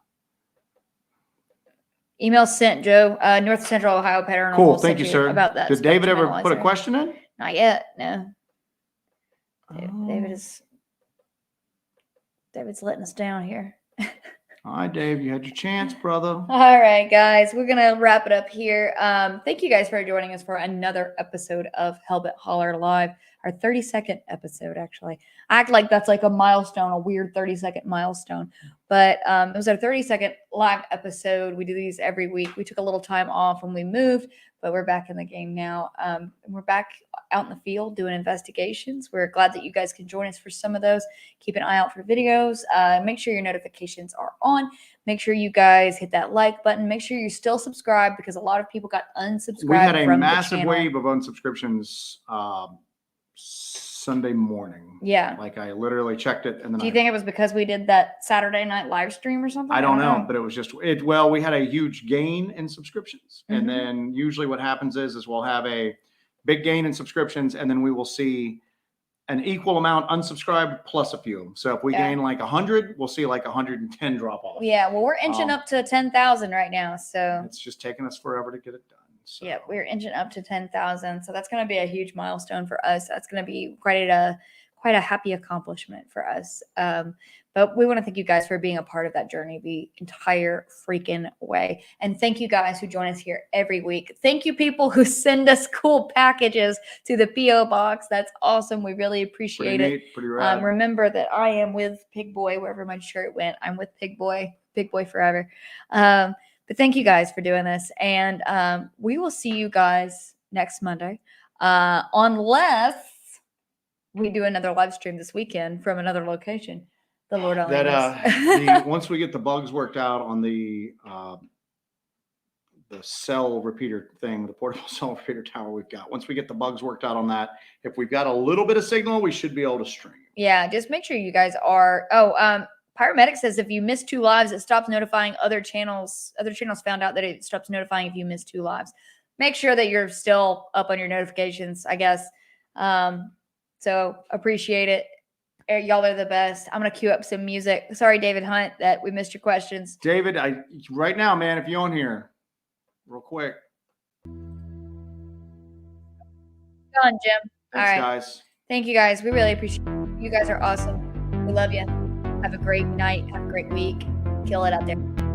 Email sent, Joe. North Central Ohio Paranormal. Cool. Thank you, sir. About that. Did David ever put a question in? Not yet. No. David's letting us down here. All right, Dave, you had your chance, brother. All right, guys, we're going to wrap it up here. Thank you guys for joining us for another episode of Hellbent Holler Live, our 32nd episode, actually. I act like that's like a milestone, a weird 30-second milestone. But it was our 32nd live episode. We do these every week. We took a little time off when we moved, but we're back in the game now. And we're back out in the field doing investigations. We're glad that you guys can join us for some of those. Keep an eye out for videos. Make sure your notifications are on. Make sure you guys hit that like button. Make sure you still subscribe because a lot of people got unsubscribed. We had a from massive wave of unsubscriptions Sunday morning. Yeah. Like I literally checked it. And then do you think it was because we did that Saturday night live stream or something? I don't know, but it was just it. Well, we had a huge gain in subscriptions. Mhm. And then usually what happens is we'll have a big gain in subscriptions and then we will see an equal amount unsubscribed plus a few. So if we gain like 100, we'll see like 110 drop off. Yeah, well, we're inching up to 10,000 right now. So it's just taking us forever to get it done. So. Yeah, we're inching up to 10,000. So that's going to be a huge milestone for us. That's going to be quite a happy accomplishment for us. But we want to thank you guys for being a part of that journey the entire freaking way. And thank you guys who join us here every week. Thank you people who send us cool packages to the P.O. box. That's awesome. We really appreciate it. Neat, pretty rad. Remember that I am with Pig Boy, wherever my shirt went. I'm with Pig Boy forever. But thank you guys for doing this. And we will see you guys next Monday. Unless we do another live stream this weekend from another location. The Lord only knows. Once we get the bugs worked out on the cell repeater thing, the portable cell repeater tower we've got. Once we get the bugs worked out on that, if we've got a little bit of signal, we should be able to stream. Yeah, just make sure you guys are. Paramedic says if you miss 2 lives, it stops notifying other channels. Other channels found out that it stops notifying if you miss 2 lives. Make sure that you're still up on your notifications, I guess. So appreciate it. Y'all are the best. I'm going to cue up some music. Sorry, David Hunt, that we missed your questions. David, right now, man, if you're on here, real quick. Go on, Jim. Thanks, all right, guys. Thank you, guys. We really appreciate it. You guys are awesome. We love you. Have a great night. Have a great week. Kill it out there.